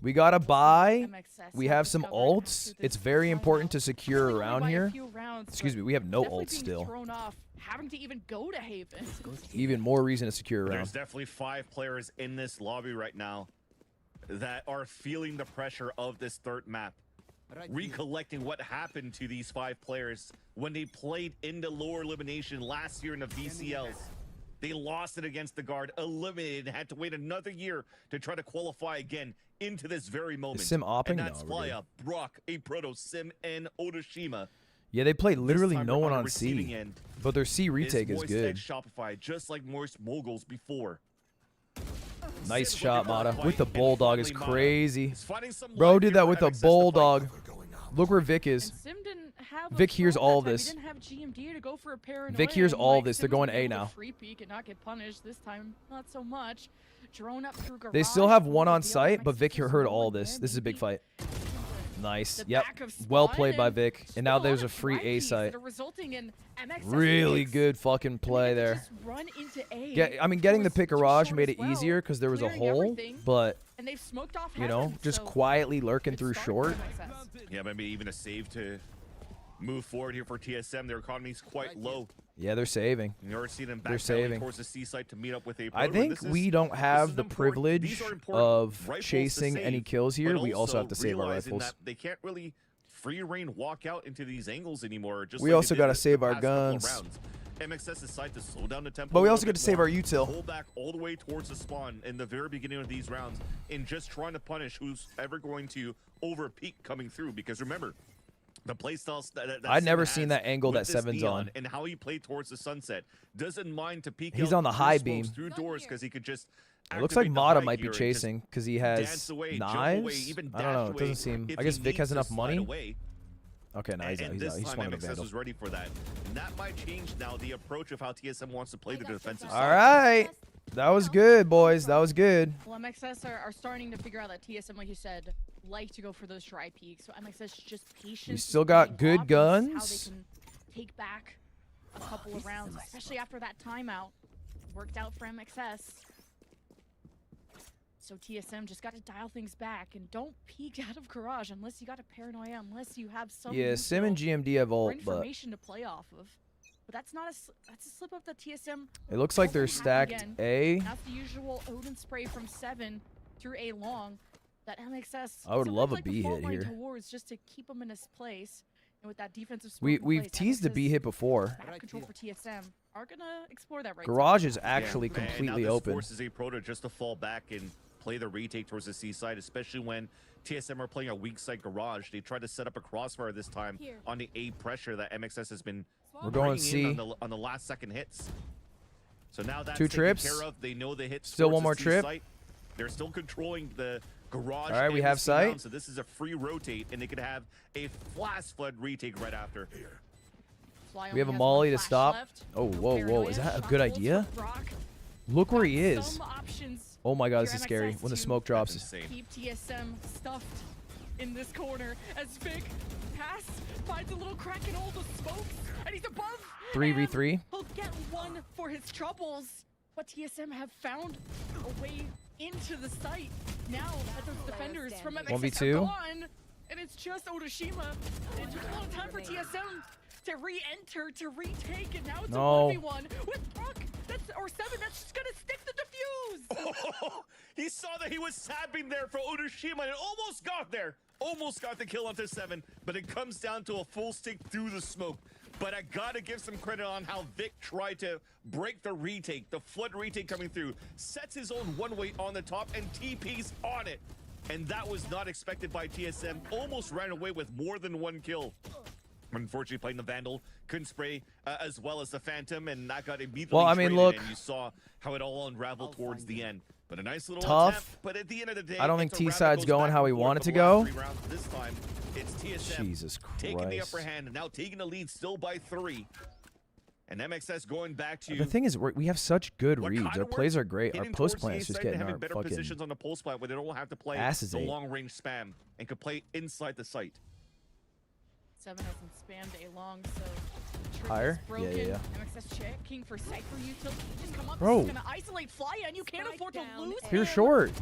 We got to buy. MXS We have have some discovered ults. after It's this very timeout. important to secure Only around by a here. few rounds, Excuse but me, we have no definitely ults being still. thrown off, having to even go to Haven. Even more reason to secure around. There's definitely 5 players in this lobby right now that are feeling the pressure of this third map. Recollecting what happened to these 5 players when they played into lower elimination last year in the VCLs. They lost it against the Guard, eliminated, and had to wait another year to try to qualify again into this very moment. Sim opping? And that's No, we're Flya, Brock, a Proto, Sim, and Otoshima. Yeah, they played literally This time no one on the on receiving C. end But their C retake is Moist good. X Shopify, just like Moist Moguls before. Nice Sim's shot, looking for a Mata. fight, With the and bulldog is finally Mata crazy. is finding some Bro life did here that for with a MXS to fight. bulldog. Look where Vic is. And Sim didn't have a Vic hears throw all that time. this. He didn't have GMD to go for a paranoia. Vic hears and, all like, this. They're Sim was going able A to now. Free peek and not get punished this time. Not so much. Drone up through They Garage. still have Ooh, one on the site, MXS but Vic just heard rolling all this. there, This is a big maybe. fight. Nice. The Yep. back of Well Spawn played by and Vic. And now still there's on a free drive A keys site. that are resulting in MXS Really picks. good fucking And they play get to there. just run into A. Getting the was pick too garage short made as it well, easier because there was a clearing hole, everything, but and they've smoked off you know, Heaven, just so quietly lurking good through start short. for MXS. Yeah, maybe even a save to move forward here for TSM. Their economy's quite low. Yeah, they're saving. You already see them They're back saving. towards the C site to meet up with a I Proto, and think this is- we don't this have is the important. privilege These are important of rifles to chasing any save, kills here. but We also have to save our realizing rifles. that they can't really free reign walk out into these angles anymore. Just We like also they did gotta the save our past couple of guns. rounds. MXS decide to slow down the tempo. But we a also little get to bit save more, our util. Pull back all the way towards the spawn in the very beginning of these rounds, and just trying to punish who's ever going to over peak coming through. Because remember, the playstyles that I'd never Sim seen has that angle with that this Seven's Neon on. and how he played towards the sunset, doesn't mind to peek. He's out on the through high smokes, beam. through doors because he could just. It looks like activate the Mata high might be gear and just chasing because he dance has away, jump knives. away, even I don't know. dash It doesn't away seem. if I guess he Vic has needs to enough slide money. away. Okay, no, he's out. And He's out. this He's time swung a MXS vandal. was ready for that. And that might change now the approach of how TSM wants to play the defensive All side. right, that was good, boys. That was good. Well, MXS are starting to figure out that TSM, like you said, like to go for those dry peaks. So MXS just patient. We still got good How guns. they can take back a couple of rounds, especially after that timeout. Worked out for MXS. So TSM just got to dial things back and don't peek out of garage unless you got a paranoia, unless you have some Yeah, Sim and neutral GMD have or ult, but information to play off of. But that's not that's a slip up that TSM. it looks like they're doesn't have stacked again. A. That's the usual Odin spray from 7 through A long that MXS. I would love a sometimes like to B fault hit line here. Towards just to keep him in his place. And with that defensive smoke in We've place, teased the MXS B hit before. map control for TSM are gonna explore that right Garage side. is actually Yeah, and completely now this open. forces a Proto just to fall back and play the retake towards the C side, especially when TSM are playing a weak side Garage. They tried to set up a crossfire this time on the A pressure that MXS has been We're going bringing in C. on the last second hits. So now that's 2 taken trips. care of. They know the hits. Still towards one the more C trip. site. They're still controlling the Garage. All right, we and have the C sight. round, so this is a free rotate, and they could have a flash flood retake right after. Fly We have only a has molly one to flash stop. left. Oh, No whoa, whoa. paranoia. Is that a Shot good holds idea? for Brock. Look where he Got is. some options Oh my god, this for is scary. MXS When the to smoke drops. That's insane. keep TSM stuffed in this corner as Vic pass finds a little crack in all the smoke, and he's above. 3v3. and He'll get one for his troubles, but TSM have found a way into the site. Now that those defenders from MXS 1v2. are gone, and it's just Otoshima. It took a long time for TSM to re-enter, to retake, and now it's No. a 1v1 with Brock. Or 7, that's just gonna stick the defuse. Oh, he saw that he was sapping there for Otoshima and almost got there. Almost got the kill onto 7, but it comes down to a full stick through the smoke. But I gotta give some credit on how Vic tried to break the retake. The flood retake coming through, sets his own one-way on the top and TP's on it. And that was not expected by TSM. Almost ran away with more than one kill. Unfortunately, playing the Vandal, couldn't spray as well as the Phantom, and that got immediately Well, I mean, traded, look. and you saw how it all unraveled towards the end. But a nice little Tough. attempt, but at the end of the day, I don't think it's a round that T-side's goes going back how and we forth want it for to the last go. 3 rounds. This time, it's TSM Jesus taking the upper Christ. hand and now taking the lead still by 3. And MXS going back to The thing is, we have such good what reads. kinda Our plays works, are great. Our hitting post towards the plans just A side and getting having our better fucking positions on the post plant where they don't have to play asses the ate. long range spam and can play inside the site. 7 hasn't spammed A long, so trick Higher? is broken. Yeah. MXS checking for Cypher utility. Just come up. Bro. This is gonna isolate Fly, and you can't afford to lose. Clear him. short.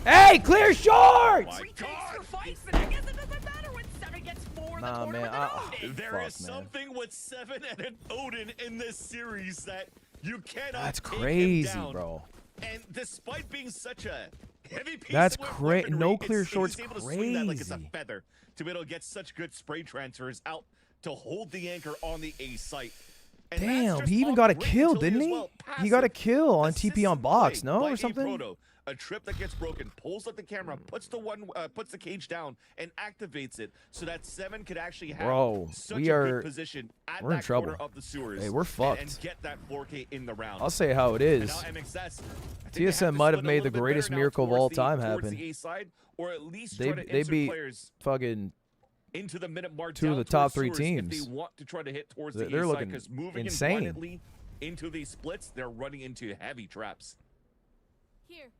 Hey, clear short! My Retakes God. for fights, and I guess it doesn't matter when 7 gets 4 in the Nah, corner man, with an Odin. There Fuck, is man. something with 7 and an Odin in this series that you cannot That's take him crazy, down. bro. And despite being such a heavy piece That's of cra- weaponry, no clear he's short's able to swing that like it's a crazy. feather to be able to get such good spray transfers out to hold the anchor on the A site. And that's Damn, just he even on got a great kill, utility didn't as he? well. He got a Passive, kill on TP on assistant box, play no, by or a something? Proto. A trip that gets broken, pulls up the camera, puts the cage down, and activates it so that 7 could actually have Bro, such we a are- good position at we're in that corner trouble. of the sewers. Hey, we're and fucked. get that 4K in the round. I'll say how it And is. now MXS, I think they have TSM to might have split a made the little bit greatest better now miracle of towards all the- time towards happen. the A side, or at least They try to they insert beat players fucking into the minute mark 2 of down the top towards 3 sewers teams. if they want to try to hit towards They're the A side, looking 'cause moving insane. in blindedly into these splits, they're running into heavy traps. Here.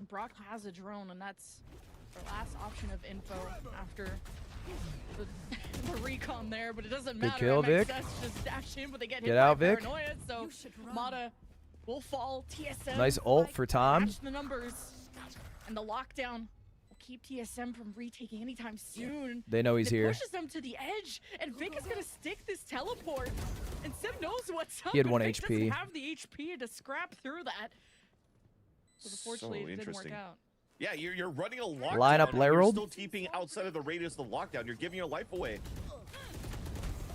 Brock has a drone, and that's our last option of info after the recon there, but it doesn't Good matter. kill, Vic. MXS just dash in, but they get Get hit out, by Vic. Paranoia, so Mata will fall. TSM Nice ult for Tom. match the numbers, and the lockdown will keep TSM from retaking anytime soon. They know he's It here. pushes them to the edge, and Vic is gonna stick this teleport, and Sim knows what's up. He had and 1 Vic HP. doesn't have the HP to scrap through that. So unfortunately, So it didn't work interesting. out. Yeah, you're running a lockdown. Line up and you're Lerald. still TPing outside of the radius of the lockdown. You're giving your life away.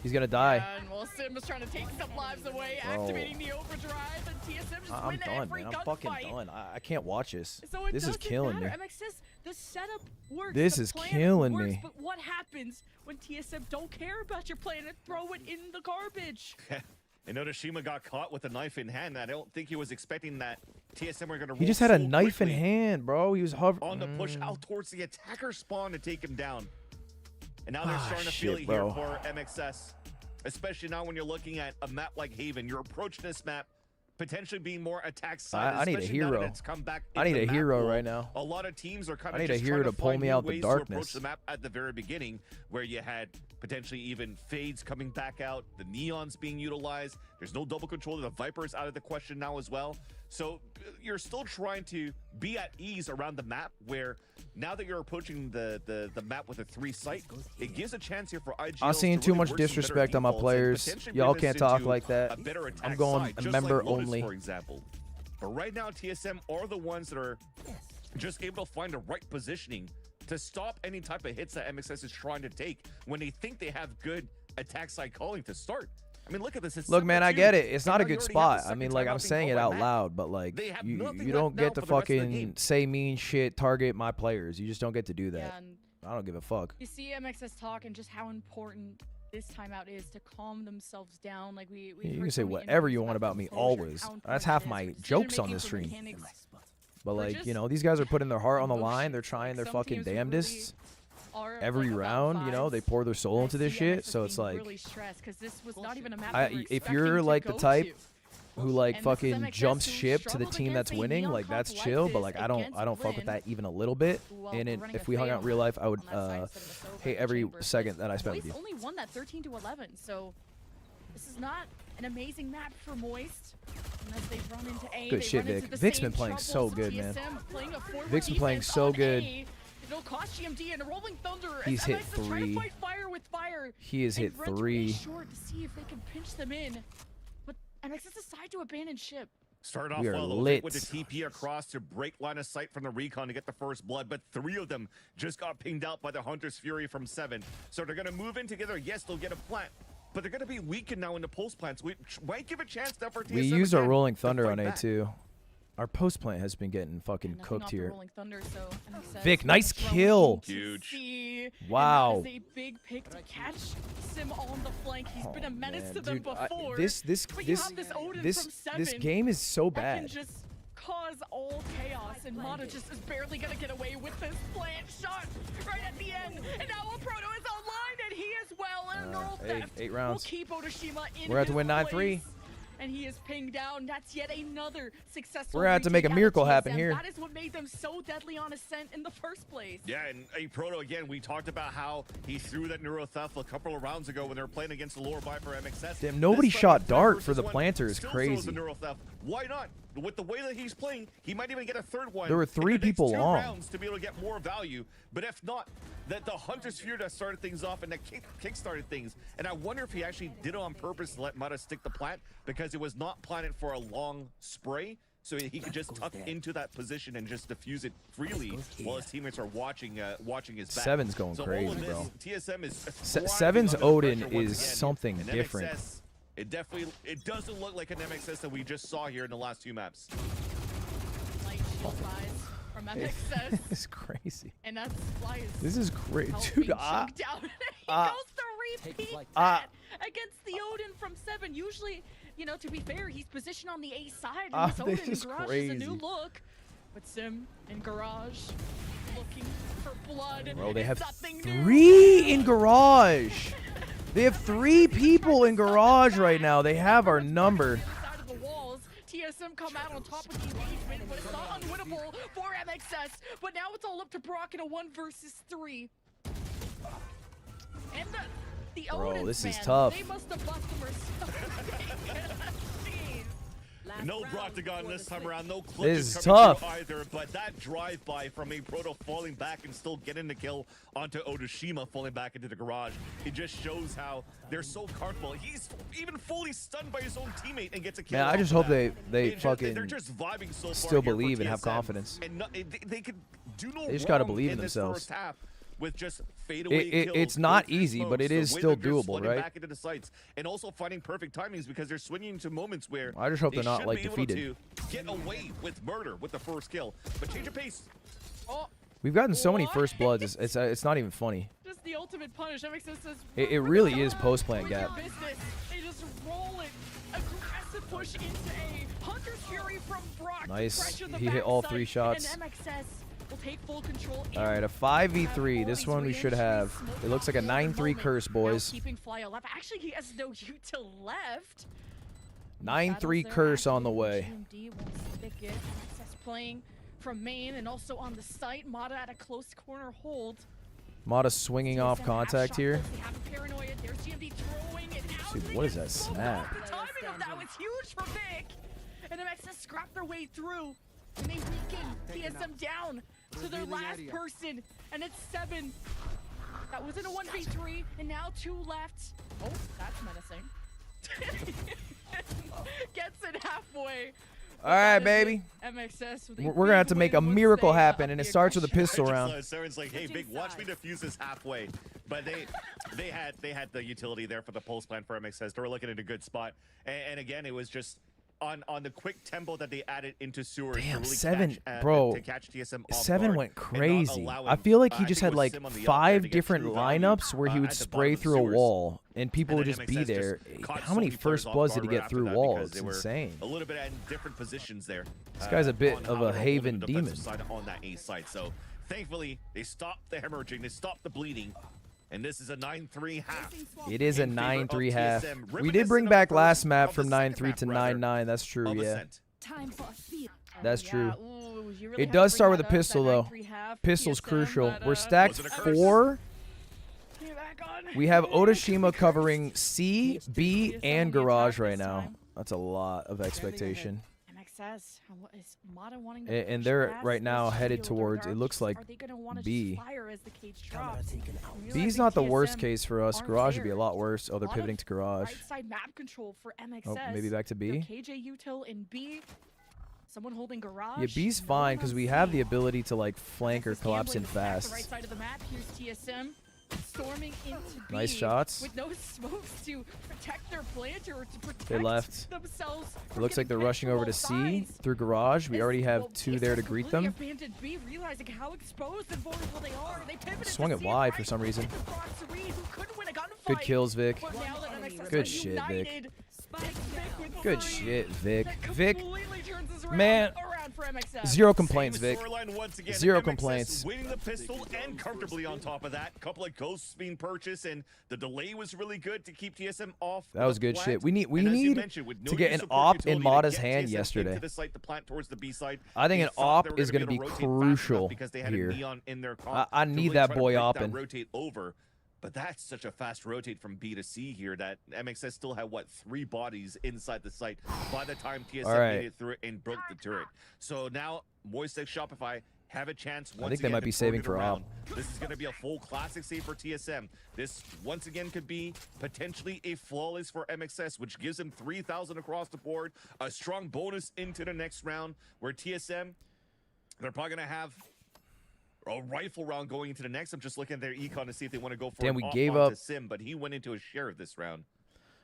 He's gonna die. And well, Sim is trying to take some lives away, Bro. activating the overdrive, and TSM just I'm win done, every man. I'm fucking gunfight. done. I can't watch this. So it This is doesn't killing me. matter. MXS, the setup works. This the is plan killing works, me. But what happens when TSM don't care about your plan and throw it in the garbage? And Otoshima got caught with a knife in hand. I don't think he was expecting that TSM were going to He just had a knife in hand, bro. He was hovering. on the push out towards the attacker spawn to take him down. And now they're Ah, starting to feel shit, it bro. here for MXS. Especially now when you're looking at a map like Haven. You're approaching this map potentially being more attack side. I need a especially now that hero. it's come back I need into a map hero pool. right now. A lot of teams are kind I of need a just hero trying to pull find me new out the ways to approach darkness. the map at the very beginning, where you had potentially even fades coming back out, the neons being utilized. There's no double control. The Viper's out of the question now as well. So you're still trying to be at ease around the map, where now that you're approaching the map with a 3 site, it gives a chance here for IGL. I'm seeing too much disrespect on my players. Y'all can't talk like that. I'm going a member only. For example. But right now, TSM are the ones that are just able to find the right positioning to stop any type of hits that MXS is trying to take when they think they have good attack side calling to start. I mean, look at this. It's Look, man, I 7-2, get it. It's not a and now you good already have spot. the I mean, second like, timeout I'm being saying called it by out Matt. loud, but like, They have you nothing don't left get now to for the rest of the fucking game. say mean shit, target my players. You just don't get to do that. Yeah, and I don't give a fuck. you see MXS talk and just how important this timeout is to calm themselves down. Like we You heard can say so many whatever you interviews want about me composure, always. how That's important half it is my for jokes on decision-making, this for stream. mechanics, But for like, just you know, these guys are putting their heart on the line. emotion. They're trying their Some fucking teams really damnedest. are, Every like, about round, you know, they vibes. pour their soul I into this see shit. MXS So it's being like, really stressed 'cause this was not even a map they were if expecting you're to like go the type to. who like And this is fucking MXS jumps who ship to the struggled team against that's a winning, neon like comp that's like chill. But this like, I don't against fuck with Lynn, that even a little bit. while And running if a we hung out in fail real life, I would on that side instead of a Sova hate in the every chamber. So second that I spent with Moist you. only won that 13-11, so this is not an amazing map for Moist. And as they run into A, Good they shit, run into Vic. the Vic's same been playing so troubles. good, man. TSM playing a forward Vic's been playing defense so on good. A. It'll cost GMD and a Rolling Thunder. as He's hit MX is trying to 3. fight fire with fire. He has And hit Red Team 3. is short to see if they can pinch them in. But MXS decide to abandon ship. Started off We are well though, lit. with the TP across to break line of sight from the recon to get the first blood, but 3 of them just got pinged out by the Hunter's Fury from 7. So they're gonna move in together. Yes, they'll get a plant, but they're gonna be weakened now in the post plants. We might give a chance now for TSM We used our again Rolling to Thunder fight on back. A2. Our post plant has been getting fucking Nothing cooked off the here. Rolling Thunder, so MXS Vic, nice throwing kill. into Huge. C, and Wow. that is a big pick to catch Sim on the flank. He's been a menace Man, to them dude, before. this but you have this Odin from this 7 game is so that can bad. just cause all chaos, and Mata just is barely gonna get away with this plant shot right at the end. And now Proto is online, and he as well. And neural theft eight rounds. will keep Otoshima in We're gonna have to his win 9-3. place. And he is pinged down. That's yet another successful. We're gonna have to make a retake out of miracle happen TSM. here. That is what made them so deadly on Ascent in the first place. Yeah, and Proto again, we talked about how he threw that neuro theft a couple of rounds ago when they were playing against the lower buy for MXS. Damn, nobody This shot time, dart versus for the one, planter is still throws crazy. the neuro theft. Why not? With the way that he's playing, he might even get a third one. There were 3 in the next people 2 long. rounds to be able to get more value. But if not, that the Hunter's Fury that started things off and that kick-started things. And I wonder if he actually did it on purpose to let Mata stick the plant because it was not planted for a long spray. So he could just tuck into that position and just diffuse it freely while his teammates are watching his back. 7's going So crazy, all of this, bro. TSM is 7's thriving under Odin pressure once is again, something and different. MXS, it doesn't look like an MXS that we just saw here in the last 2 maps. Light shield buys from MXS. It's crazy. And that's Fly is This is crazy, health dude. being chunked out. He goes to repeat that against the Odin from 7. Usually, you know, to be fair, he's positioned on the A side, and this Odin this in is Garage is a new crazy. look. But Sim in Garage looking for blood. Bro, they It's have something new. 3 in garage. They have 3 people in garage right now. They have our number. Side of the walls. TSM come out on top of the engagement, but it's not unwinnable for MXS. But now it's all up to Brock in a 1 versus 3. And the Bro, Odins, this is man, tough. They must have bust them or something. Jeez. No Broctagon this time around, no This clutches is coming tough. through either, but that drive-by from a Proto falling back and still getting the kill onto Otoshima falling back into the garage, it just shows how they're so comfortable. He's even fully stunned by his own teammate and gets a kill. Man, I off just of hope that. they They're fucking just vibing so far still here for believe and have TSM, confidence. And they could do no They just gotta wrong believe in this themselves. first half with just fadeaway kills, it's not go through easy, but smokes, it the is way still that they're doable, splitting right? back into the sites, and also finding perfect timings because they're swinging into moments where I just hope they they're not, should like, be able defeated. to get away with murder with the first kill, but change of pace. Oh, We've gotten so many What? first bloods. It's not even funny. just the ultimate punish. MXS says, It really is post-plant With your gap. business. They just roll it. Aggressive push into A. Hunter's Fury from Brock. to Nice. pressure the He hit all backside, 3 shots. And MXS will take full control. All right, a 5v3. This one we should have. It looks like a 9-3 curse, boys. Keeping Fly alive. Actually, he has no util left. 9-3 curse on the way. GMD will stick it. MXS playing from main and also on the site. Mata at a close corner hold. Mata swinging off TSM contact half here. shot close. They have a paranoia. There's GMD throwing it out. Dude, They what is get that both snap? off. The timing of that was huge for Vic. And MXS scrapped their way through. And they weaken TSM down to their last person. And it's 7. That was in a 1v3. And now 2 left. Oh, that's menacing. Gets it halfway. All right, baby. MXS with We're gonna have to make a miracle happen, and it starts with a pistol round. Someone's like, "Hey, Big, watch me defuse this halfway." But they had the utility there for the pulse plan for MXS. They were looking at a good spot, and again, it was just on the quick tempo that they added into sewers. Damn, to really 7, catch, bro. to catch TSM off 7 guard went and not crazy. allow I him- feel like he I just think had it was like Sim on the up there 5 to get different true value, lineups where he would at the bottom spray of the through a sewers. wall, and people And would then just be MXS there. caught How so many many first players off bloods did guard he right get after through that walls? because It's they were insane. A little bit in different positions there. This guy's a bit on of how a to hold Haven the defensive demon. side on that A side. So thankfully, they stopped the hemorrhaging, they stopped the bleeding. And this is a 9-3 half. It is a in favor of 9-3 half. TSM. We did bring Reminiscent back of last map of from the 9-3 second to map, rather, 9-9. That's true, of yeah. Ascent. That's true. Ooh, you really It had does to start bring with a that up, pistol, that though. 9-3 half Pistol's TSM, crucial. but, We're stacked Was it a curse? 4. get back on. We have It could be Otoshima cursed. covering C, B, TSM and on the Garage attack right this now. time. That's a lot of expectation. MXS, what is Mata wanting to And push they're past right now this headed shield, towards, or it looks like are they gonna wanna B. just fire as the cage drops? B's not the worst TSM case for us. aren't Garage would be a there. lot worse. Oh, they're Lot pivoting of to Garage. Right side map control for MXS. Oh, maybe back to Their B. KJ util in B. Someone holding Garage. Yeah, B's No fine one because on we C. have the ability to like flank or MXS collapse in gambling back to fast. right side of the map. Here's TSM storming into B. Nice shots. With no smokes to protect their planter or to protect They left. themselves. It looks like they're rushing over to C through Garage. We already have 2 there to greet them. Abandoned B, realizing how exposed and vulnerable they are. They pivoted Swung to it C wide right for some reason. into Brock Serene, who couldn't win a gunfight. Good kills, Vic. But now that MXS Good are shit, Vic. united, it's Vic with Good 3. shit, Vic. That Vic, completely turns this man, around for MXS. 0 complaints, Same Vic. storyline once again. 0 MXS complaints. Winning the pistol and comfortably on top of that. Couple of ghosts being purchased, and the delay was really good to keep TSM off. That was the good plant. shit. We need And as you need mentioned, with no to get new an support op utility in to Mata's get hand TSM yesterday. into the site, the plant towards the B side. I think They an thought they op were is gonna going to be able rotate fast enough crucial because they had here. a Neon in their comp I to need really that try to boy break opping. rotate over. But that's such a fast rotate from B to C here that MXS still had, what, 3 bodies inside the site by the time TSM All right. made it through it and broke the turret. So now, Moistek Shopify have a chance once think they again might to be turn saving it for around. op. This is going to be a full classic save for TSM. This, once again, could be potentially a flawless for MXS, which gives them 3,000 across the board, a strong bonus into the next round, where TSM, they're probably going to have a rifle round going into the next. I'm just looking at their econ to see if they want to go for Damn, an we off gave onto up- Sim, but he went into a sheriff this round.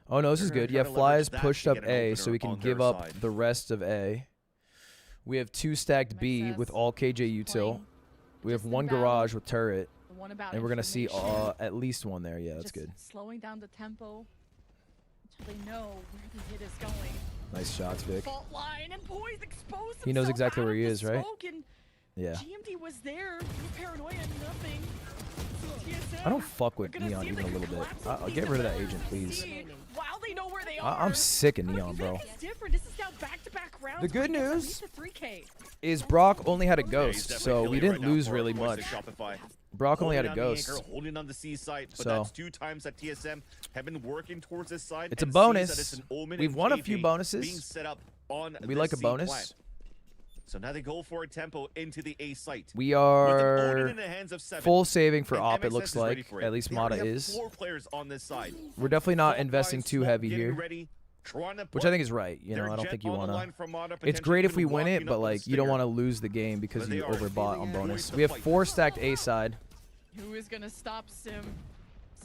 Oh, no, this is They're good. gonna Yeah, try to Fly leverage is that pushed to up get an A, so opener we can on give their up side. the rest of A. We have 2 stacked B with all KJ util. We have 1 Garage with turret, The one about and we're going to see information, at least 1 there. Yeah, that's just good. slowing down the tempo until they know where the hit is going. Nice shots, Vic. Fault line and Poise exposed He knows himself exactly out where of he the is, right? smoke, and Yeah. GMD was there. No paranoia, nothing. TSM I don't fuck with are gonna Neon see if even they a can little bit. collapse on I'll C get rid of that defenders agent, please. While they know where they are. I'm sick of Neon, bro. It's different. This is now back-to-back rounds. The good where he gets at news least a 3K. is Brock only had a Yeah, he's ghost, definitely so we killing it didn't right now lose for really Moistek much. Shopify. Brock only had Holding a on the anchor, ghost. holding on the C site, but So- that's 2 times that TSM have been working towards this side. It's a and sees that bonus. it's an omen We've and won a KJ few bonuses. being set up on We the like a C bonus. plant. So now they go for a tempo into the A site. We With an Omen are in the hands of 7, full saving for and op, it MXS looks is ready like. for it. At least They Mata already have is. 4 players on this side. We're definitely not Fault investing line, too Swamp heavy getting here, ready, trying to which put I think is right. You know, their I don't jet think you on the want line to. from Mata, It's potentially great if we even win it, locking but up like the you don't stinger. want to lose the game because But they you are overbought on feeling bonus. the We have fight. 4 stacked A side. Who is gonna stop Sim?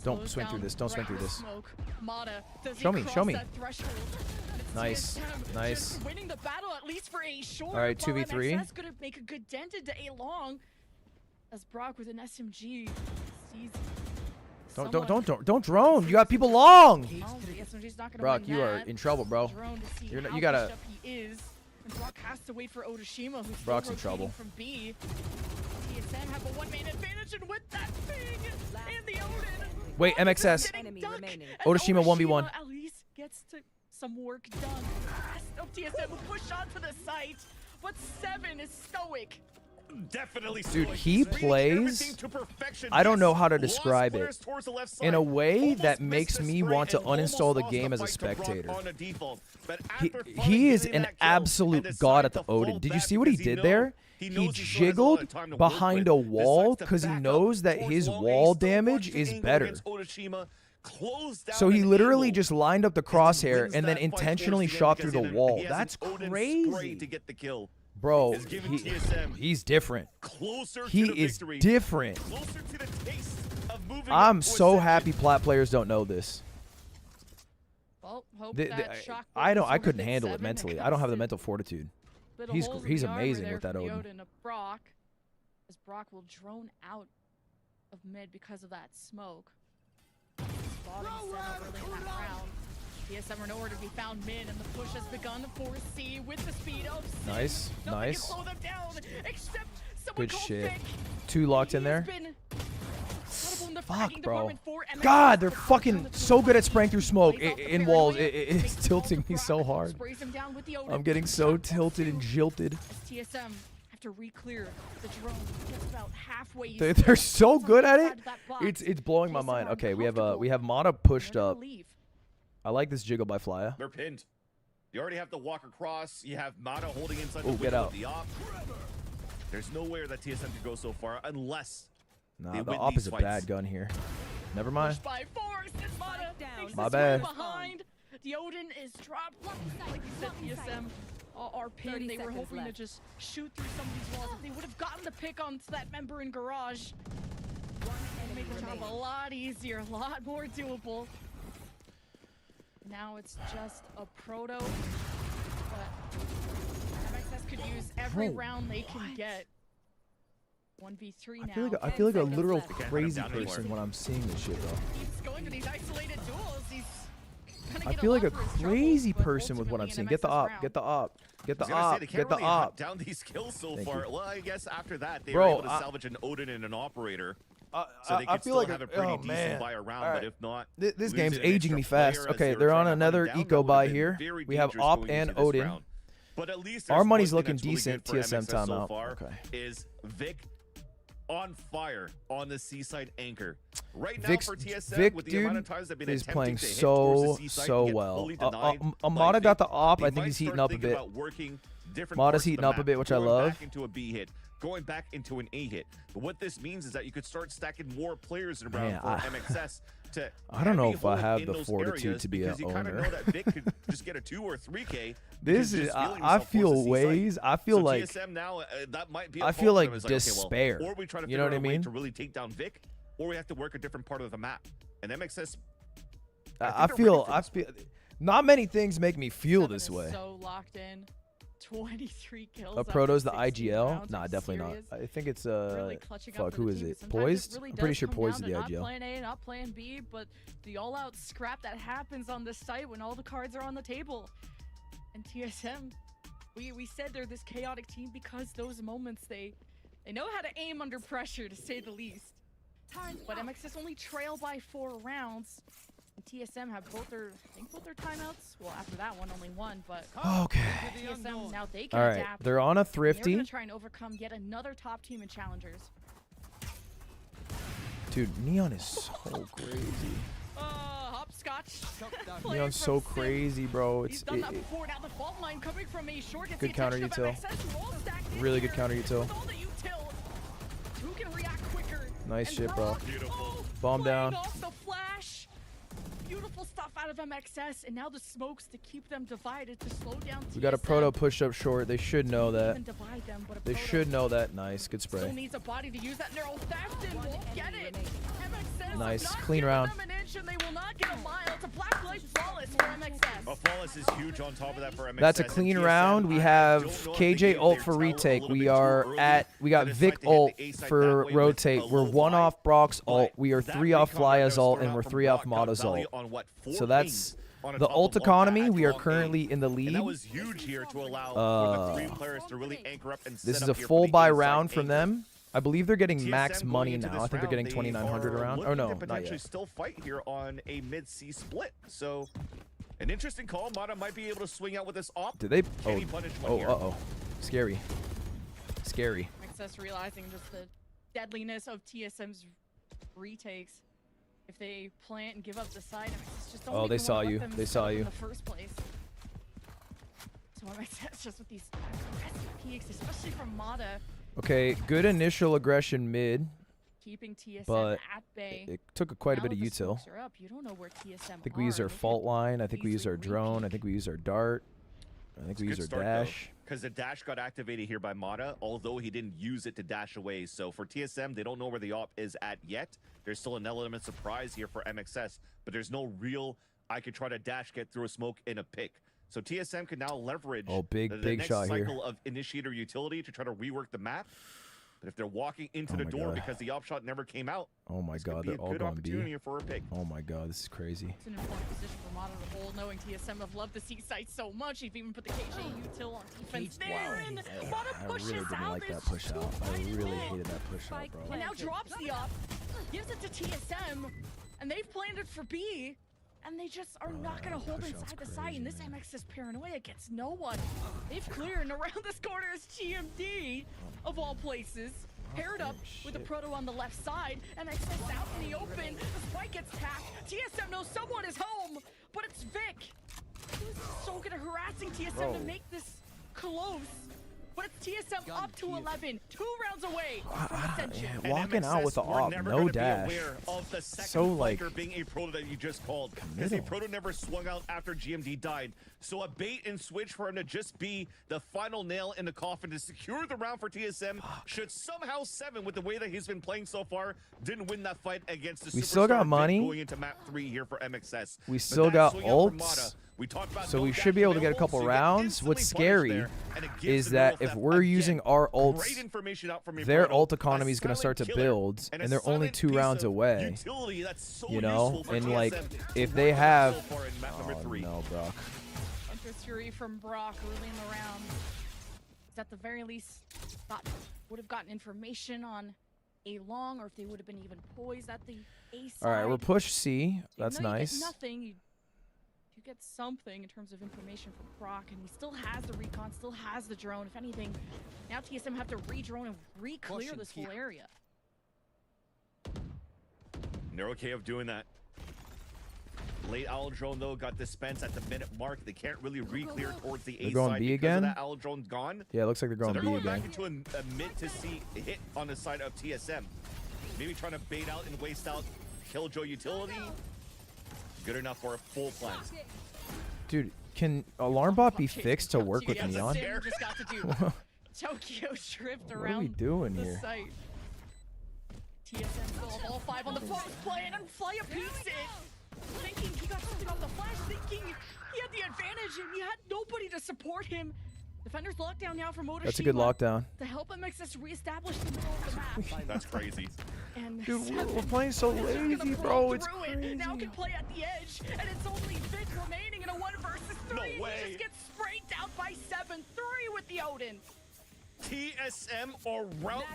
Don't Slows swing through down this, don't swing right through in the this. smoke. Mata, does he Show me, cross show me. that threshold? It's Nice, TSM nice. just winning the battle at least for a short. All right, while 2v3. MXS gonna make a good dent into A long. As Brock with an SMG sees. Don't drone. You got people long. Oh, the SMG's not gonna Brock, win you are that. in trouble, bro. Drone to see You're not- how you gotta- pushed up he is. And Brock has to wait for Otoshima, who's Brock's in still rotating trouble. from B. TSM have a one-man advantage, and with that thing and the Odin, Wait, Brock is MXS. getting ducked, and Otoshima 1v1. At least gets to some work done. TSM will push onto the site, but 7 is stoic. Definitely Dude, stoic. he He's reading plays- everything to perfection. I don't Yes, know how to lost describe players it. towards the left In a side. way Almost that missed makes the me spray want to and almost uninstall the lost game as a fight to Brock spectator. on a default. But He after finally is getting an that kill absolute and god decided at the to fall Odin. Did you back see what he because did knows- there? he He knows he still has a lot of jiggled time to work behind with. a wall Decides to because he back up knows that towards his long A, wall still damage watching is angle better. against Otoshima. closed down So he an literally angle just lined up the and crosshair wins and then that fight intentionally towards the end shot through the because he wall. has That's an Odin crazy. spray to get the kill. Bro, Is giving TSM he's different. closer He to the is victory, different. closer to the taste of moving I'm up to a so second. happy Plat players don't know this. Well, hope The- that the- shock I was couldn't worth handle it 7. mentally. I comes don't have the to mental fortitude. bit of He's holes in he's the armor amazing there with that from the Odin. of Brock, as Brock will drone out of mid because of that smoke. Spotting Senna early in that round. TSM are nowhere to be found mid, and the push has begun for C with the speed of C. Nice, Nothing nice. can slow them down except someone Good called shit. Vic. 2 locked in He has there. been incredible in the Fuck, fragging bro. department for MX. God, they're The push fucking on the so good at 2-5. spraying through smoke Plays off the in fairway, walls. takes It's the ball tilting to me Brock, so hard. sprays him down with the Odin. I'm getting so Shot tilted two. and jilted. As TSM have to re-clear the drone just about halfway. They're so good at it. Inside that box. It's blowing my TSM mind. are Okay, we have uncomfortable. Mata pushed They're gonna up. leave. I like this jiggle by Flya. They're pinned. You already have to walk across. You have Mata holding inside Oh, the get window out. of the op. There's nowhere that TSM could go so far unless Nah, they the win op these is a fights. bad gun here. Never mind. Pushed by force. It's Mata takes My the bad. swing behind. The Odin is dropped. Like you said, TSM are pinned. They were hoping to just shoot through some of these walls. If they would have gotten the pick onto that member in garage, it'd make the job a lot easier, a lot more doable. Now it's just a proto, but MXS could use every Bro, round they can get. 1v3 now. I feel like a 10 seconds literal left. They can't crazy hunt him down person anymore. when I'm seeing this shit, bro. Keeps going for these isolated duels. He's gonna I get feel like a lot for his crazy troubles, but person with what I'm ultimately seeing. an Get the MXS op, round. get the op, get the I was gonna say, op, they can't get the really hunt op. down these kills so Thank far. you. Well, I guess after that they Bro, were able to I- salvage an Odin and an operator, I so they could feel still like have a- a pretty oh, decent man. buy around. All But right. if not, This losing game's an aging extra me fast. player as Okay, they were they're trying on to hunt another him down, eco that would buy have been here. very We have dangerous op going and into this Odin. round. But at least Our there's money's one looking thing that's really decent. good for TSM MXS so timeout. far Okay. is Vic on fire on the Seaside anchor. Right now Vic's- for TSM, Vic, with the amount of dude, times they've been is attempting playing to hit so towards the Seaside so and get well. fully denied Amada by got the Vic, op. they I think might he's heating start up a thinking bit. about working different Mada's parts of the heating up a map, bit, which I going love. back into a B hit, going back into an A hit. But what this means is that you could start stacking more players around Man, for MXS to I don't know heavy if I hold have in the those fortitude areas to be because a you kind of owner. know that Vic could just get a 2 or 3K. This because is just feeling I himself towards feel the Seaside. ways. I feel So like TSM now, that might be a I call feel for like them. It's okay, well, despair. or we try to You know figure what I out a way mean? to really take down Vic, or we have to work a different part of the map. And MXS, I think they're feel ready for I this feel not many things make me feel Seven this is way. So locked in. 23 kills. A after proto's the 16 IGL? rounds. Nah, Are you definitely serious? not. I think it's Really clutching up fuck. for Who the is team. it? Sometimes Poised? really I'm pretty does sure come Poised is down the to not IGL. plan A, not plan B, but the all-out scrap that happens on this site when all the cards are on the table. And TSM, we said they're this chaotic team because those moments they know how to aim under pressure, to say the least. But MXS only trail by 4 rounds. And TSM have both their timeouts. Well, after that one, only one, but Okay. TSM now they can All right. adapt. They're on a They're thrifty. gonna try and overcome yet another top team in challengers. Dude, Neon is so crazy. Hopscotch. Neon's so crazy, bro. He's It's done that before. Now the fault line coming from a short. Gets Good the counter attention of util. MXS, wall stacked in Really good here counter util. with all the util. Who can react quicker? Nice And shit, bro. Brock, oh, Bomb playing down. off the flash. Beautiful stuff out of MXS, and now the smokes to keep them divided to slow down. We got a TSM. proto push up short. They should know that. Even divide them, but a They proto should know that. Nice, good still spray. needs a body to use that neural theft and won't get it. MXS Nice, not clean giving round. them an inch, and they will not get a mile. It's a black light flawless for MXS. a flawless is huge on top of that for MXS. That's a and clean TSM, round. We I have don't know if they KJ used ult their for tower a retake. little We bit too are early at. We got to decide Vic to hit the ult A side for that way with rotate. a We're low 1 buy, off Brock's but ult. We are that 3 off recon that Flya's was ult, thrown and out we're from 3 off Brock got Mata's value ult. on what, 4 So that's pings on a the top ult of economy. at We are long currently range. in the And lead. that was huge here to allow for the 3 players to really anchor up and This set is up a here for full the buy inside round from anchor. them. I believe they're getting max TSM going money into now. this I think they're getting round, 2,900 they around. are Oh no, looking to not potentially yet. still fight here on a mid-C split. So an interesting call. Mata might be able to swing out with this op. Did they? Can he punish one Oh, here? uh-oh. Scary. Scary. MXS realizing just the deadliness of TSM's retakes. If they plant and give up the side, MXS just don't Oh, they even saw wanna let you. them They set saw up in you. the first place. So MXS just with these aggressive peaks, especially from Mata. Okay, good initial aggression mid. keeping TSM but at bay. it took quite a Now bit of that the util. smokes are up, you don't know where TSM I think we used our fault line. I think we used our drone. I think we used our dart. I think we used our dash. Because the dash got activated here by Mata, although he didn't use it to dash away. So for TSM, they don't know where the op is at yet. There's still an element of surprise here for MXS, but there's no real, I could try to dash get through a smoke in a pick. So TSM can now leverage the next shot cycle here of initiator utility to try to rework the map. But if they're walking into the door because the op shot never came out, oh my god, they're all good going B. opportunity for a pick. Oh my god, this is crazy. It's an important position for Mata to hold, knowing TSM have loved the C site so much. He'd even put the KJ util on defense there, and Mata I pushes really didn't out. like that push out. I really hated that push out, bro. And now drops the op, gives it to TSM, and they've planned it for B, and they just are not going to hold inside the site. And this MX's paranoia gets no one. They've cleared, and around this corner is GMD, of all places. Paired up with the Proto on the left side, MXS out in the open. The spike gets tapped. TSM knows someone is home, but it's Vic. Who's so good at harassing TSM to make this close. But it's TSM up to 11, 2 rounds away from Ascension. Walking out with the op, no dash. So like being a Proto that you just called, because the Proto never swung out after GMD died. So a bait and switch for him to just be the final nail in the coffin to secure the round for TSM. Should somehow 7, with the way that he's been playing so far, didn't win that fight against the We still got money going into map 3 here for MXS. We still got ults. So we should be able to get a couple rounds. What's scary is that if we're using our ults, their ult economy is going to start to build, and they're only 2 rounds away. You know, and like if they have, oh no, Brock. Fury from Brock early in the round. Is at the very least would have gotten information on A long, or if they would have been even poised at the A side. All right, we're push C. That's nice. You get nothing. You get something in terms of information from Brock, and he still has the recon, still has the drone. If anything, now TSM have to re-drone and re-clear this whole area. They're okay of doing that. Late owl drone though got dispensed at the minute mark. They can't really re-clear towards the A going side B because again? of that owl drone's gone. Yeah, it looks like they're going so they're B going again. back into a mid to C hit on the side of TSM. Maybe trying to bait out and waste out Killjoy utility. Good enough for a full plant. Dude, can Alarm Bot be fixed to work with Neon? Just got to do Tokyo drift around. What are we doing the here? Site. TSM still have all 5 on the first play, and then Flya peeks it. Thinking he got something off the flash, thinking he had the advantage, and he had nobody to support him. Defenders lockdown now from Motoshima. That's a good lockdown. To help MXS reestablish the middle of the map. That's crazy. And Dude, we're playing so lazy, bro. It's crazy. Now can play at the edge, and it's only Vic remaining in a 1 versus 3. No and way. He just gets sprayed down by 7-3 with the Odin. TSM are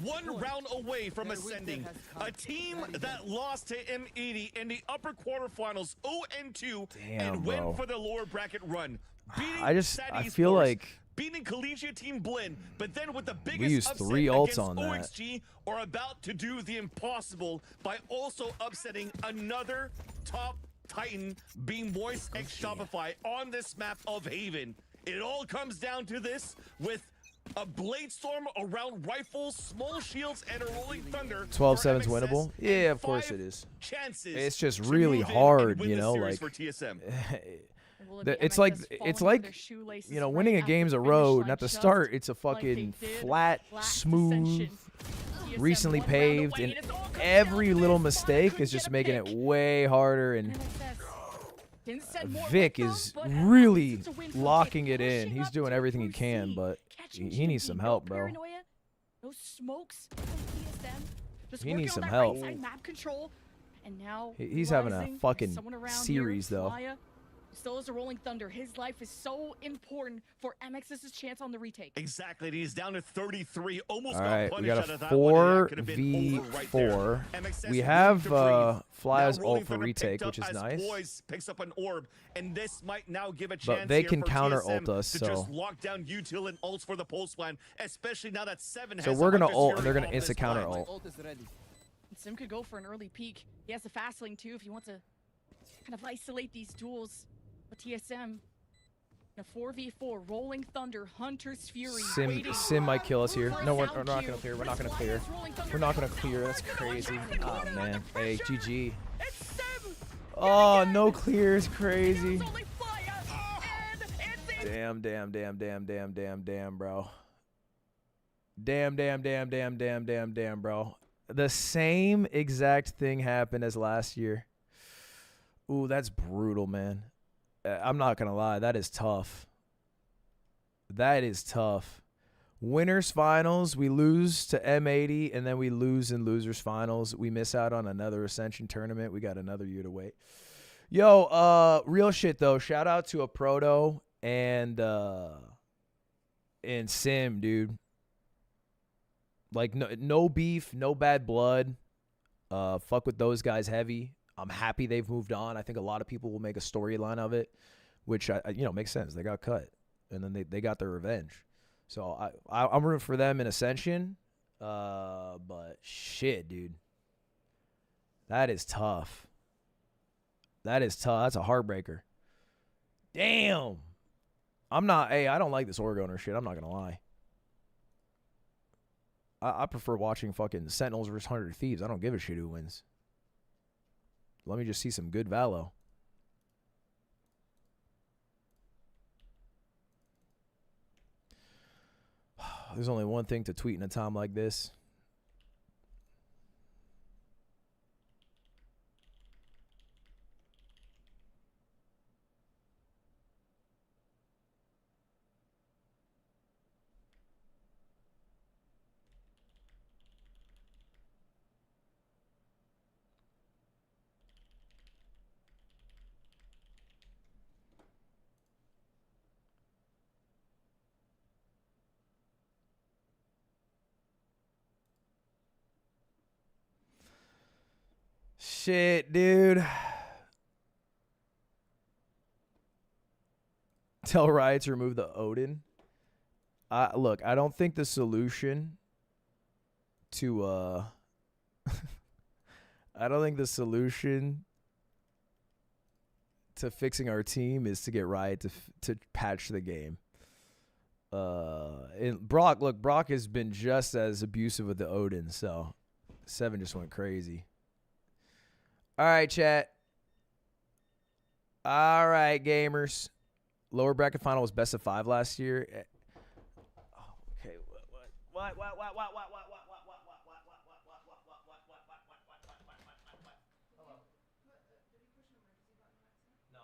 one round away from ascending. A team that lost to M80 in the upper quarterfinals 0-2 and went for the lower bracket run. I feel like beating Collegiate Team Blinn, but then with the biggest we used upset 3 ults against on that. OXG are about to do the impossible by also upsetting another top Titan being Moist X Shopify on this map of Haven. It all comes down to this with a Blade Storm around rifles, small shields, and a Rolling Thunder. 12-7's winnable? Yeah, of course it is. Chances it's just really hard, you know, like for TSM. it's like you know, winning a game's a road, and at the start it's a fucking flat, smooth, recently paved, and every little mistake is just making it way harder. And Vic is really locking it in. He's doing everything he can, but he needs some help, bro. No smokes from TSM. Just he needs some on that help. right side map control. And now He's having a fucking series, though. Flya still is a Rolling Thunder. His life is so important for MXS's chance on the retake. Exactly. He's down to 33. Almost All got right, punished we got out of a that one. That could have been 4v4. MXS We have waiting to breathe. Flya's Now Rolling ult for Thunder retake, picked which up is as nice. Poise picks up an orb, and this might now give a chance But they here can for counter TSM ult us, to so just lock down util and ults for the pulse plan, especially now that 7 So has we're gonna Hunter's ult, and Fury they're gonna on this insta counter plan. ult. Sim could go for an early peek. He has the fast lane too if you want to kind of isolate these duels. But TSM, A 4v4, Rolling Thunder, Hunter's Fury. Sim might kill us here. No, we're not gonna clear. We're not gonna clear. We're not gonna clear. That's crazy. Oh man. Hey, GG. Oh, no clear is crazy. Damn, bro. Damn, bro. The same exact thing happened as last year. Ooh, that's brutal, man. I'm not gonna lie, that is tough. That is tough. Winners finals, we lose to M80, and then we lose in losers finals. We miss out on another Ascension tournament. We got another year to wait. Yo, real shit though. Shout out to a Proto and Sim, dude. Like no beef, no bad blood. Fuck with those guys heavy. I'm happy they've moved on. I think a lot of people will make a storyline of it, which makes sense. They got cut, and then they got their revenge. So I'm rooting for them in Ascension. But shit, dude, that is tough. That is tough. That's a heartbreaker. Damn. I don't like this org owner shit. I'm not gonna lie. I prefer watching fucking Sentinels versus 100 Thieves. I don't give a shit who wins. Let me just see some good Valo. There's only one thing to tweet in a time like this. Shit, dude. Tell Riot to remove the Odin. Look, I don't think the solution to I don't think the solution to fixing our team is to get Riot to patch the game. And Brock has been just as abusive with the Odin, so 7 just went crazy. All right, chat. All right, gamers. Lower bracket final was best of 5 last year. Okay, what? No, I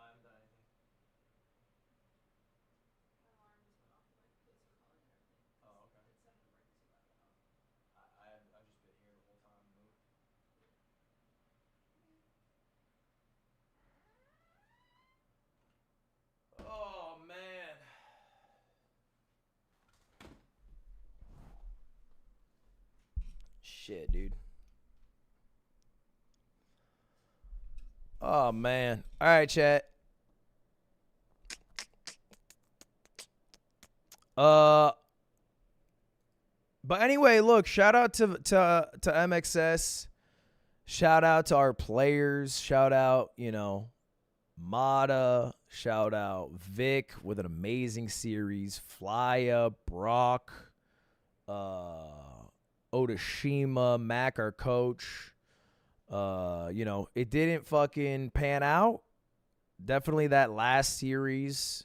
haven't done anything. Oh, okay. I've just been here the whole time. Oh, man. Shit, dude. Oh, man. All right, chat. But anyway, look, shout out to MXS. Shout out to our players. Shout out, Mata. Shout out Vic with an amazing series. Flya, Brock, Odashima, Mac, our coach. It didn't fucking pan out. Definitely that last series,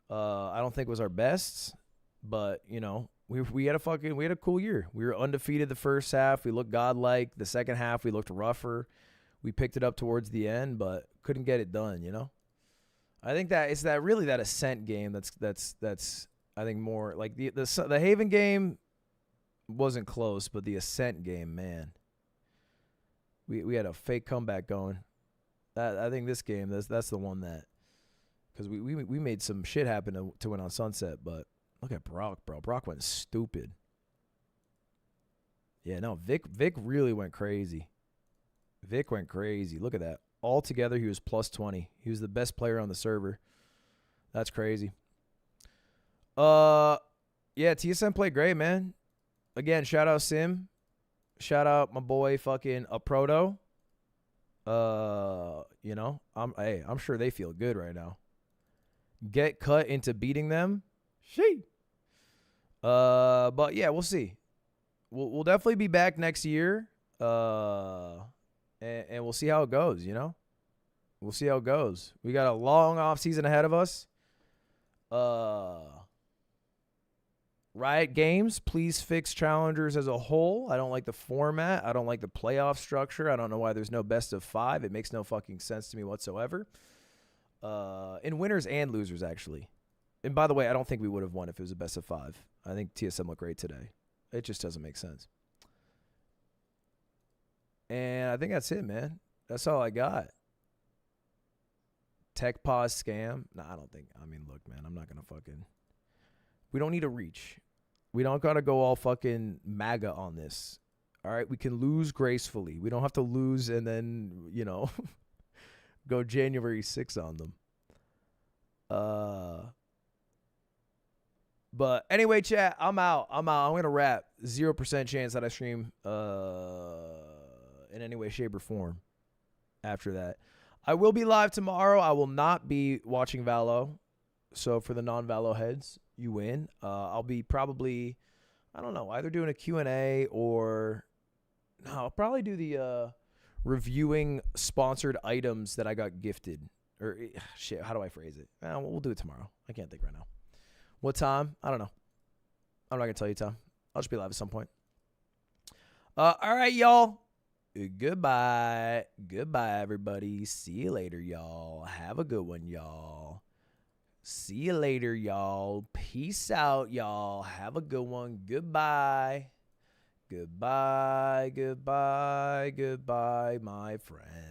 I don't think was our best. But, we had a cool year. We were undefeated the first half. We looked godlike. The second half, we looked rougher. We picked it up towards the end, but couldn't get it done, I think that it's that Ascent game that's I think more like the Haven game wasn't close, but the Ascent game, man. We had a fake comeback going. I think this game that's the one that, because we made some shit happen to win on Sunset, but look at Brock, bro. Brock went stupid. Yeah, no, Vic really went crazy. Vic went crazy. Look at that. Altogether, he was plus 20. He was the best player on the server. That's crazy. Yeah, TSM played great, man. Again, shout out Sim. Shout out my boy fucking Aproto. I'm sure they feel good right now. get cut into beating them. She. But yeah, we'll see. We'll definitely be back next year. And we'll see how it goes, you know? We'll see how it goes. We got a long off season ahead of us. Riot Games, please fix challengers as a whole. I don't like the format. I don't like the playoff structure. I don't know why there's no best of 5. It makes no fucking sense to me whatsoever. In winners and losers, actually. And by the way, I don't think we would have won if it was a best of 5. I think TSM looked great today. It just doesn't make sense. And I think that's it, man. That's all I got. Tech pause scam. No, I don't think. I mean, look, man, I'm not going to fucking. We don't need a reach. We don't got to go all fucking MAGA on this. All right? We can lose gracefully. We don't have to lose and then, you know, go January 6th on them. But anyway, chat, I'm out. I'm going to wrap. 0% chance that I stream in any way, shape, or form after that. I will be live tomorrow. I will not be watching Valo. So for the non-Valo heads, you win. I'll be probably, I don't know, either doing a Q&A or, no, I'll probably do the reviewing sponsored items that I got gifted. Or, shit, how do I phrase it? We'll do it tomorrow. I can't think right now. What time? I don't know. I'm not going to tell you time. I'll just be live at some point. All right, y'all. Goodbye. Goodbye, everybody. See you later, y'all. Have a good one, y'all. See you later, y'all. Peace out, y'all. Have a good one. Goodbye. Goodbye, goodbye, goodbye, my friend.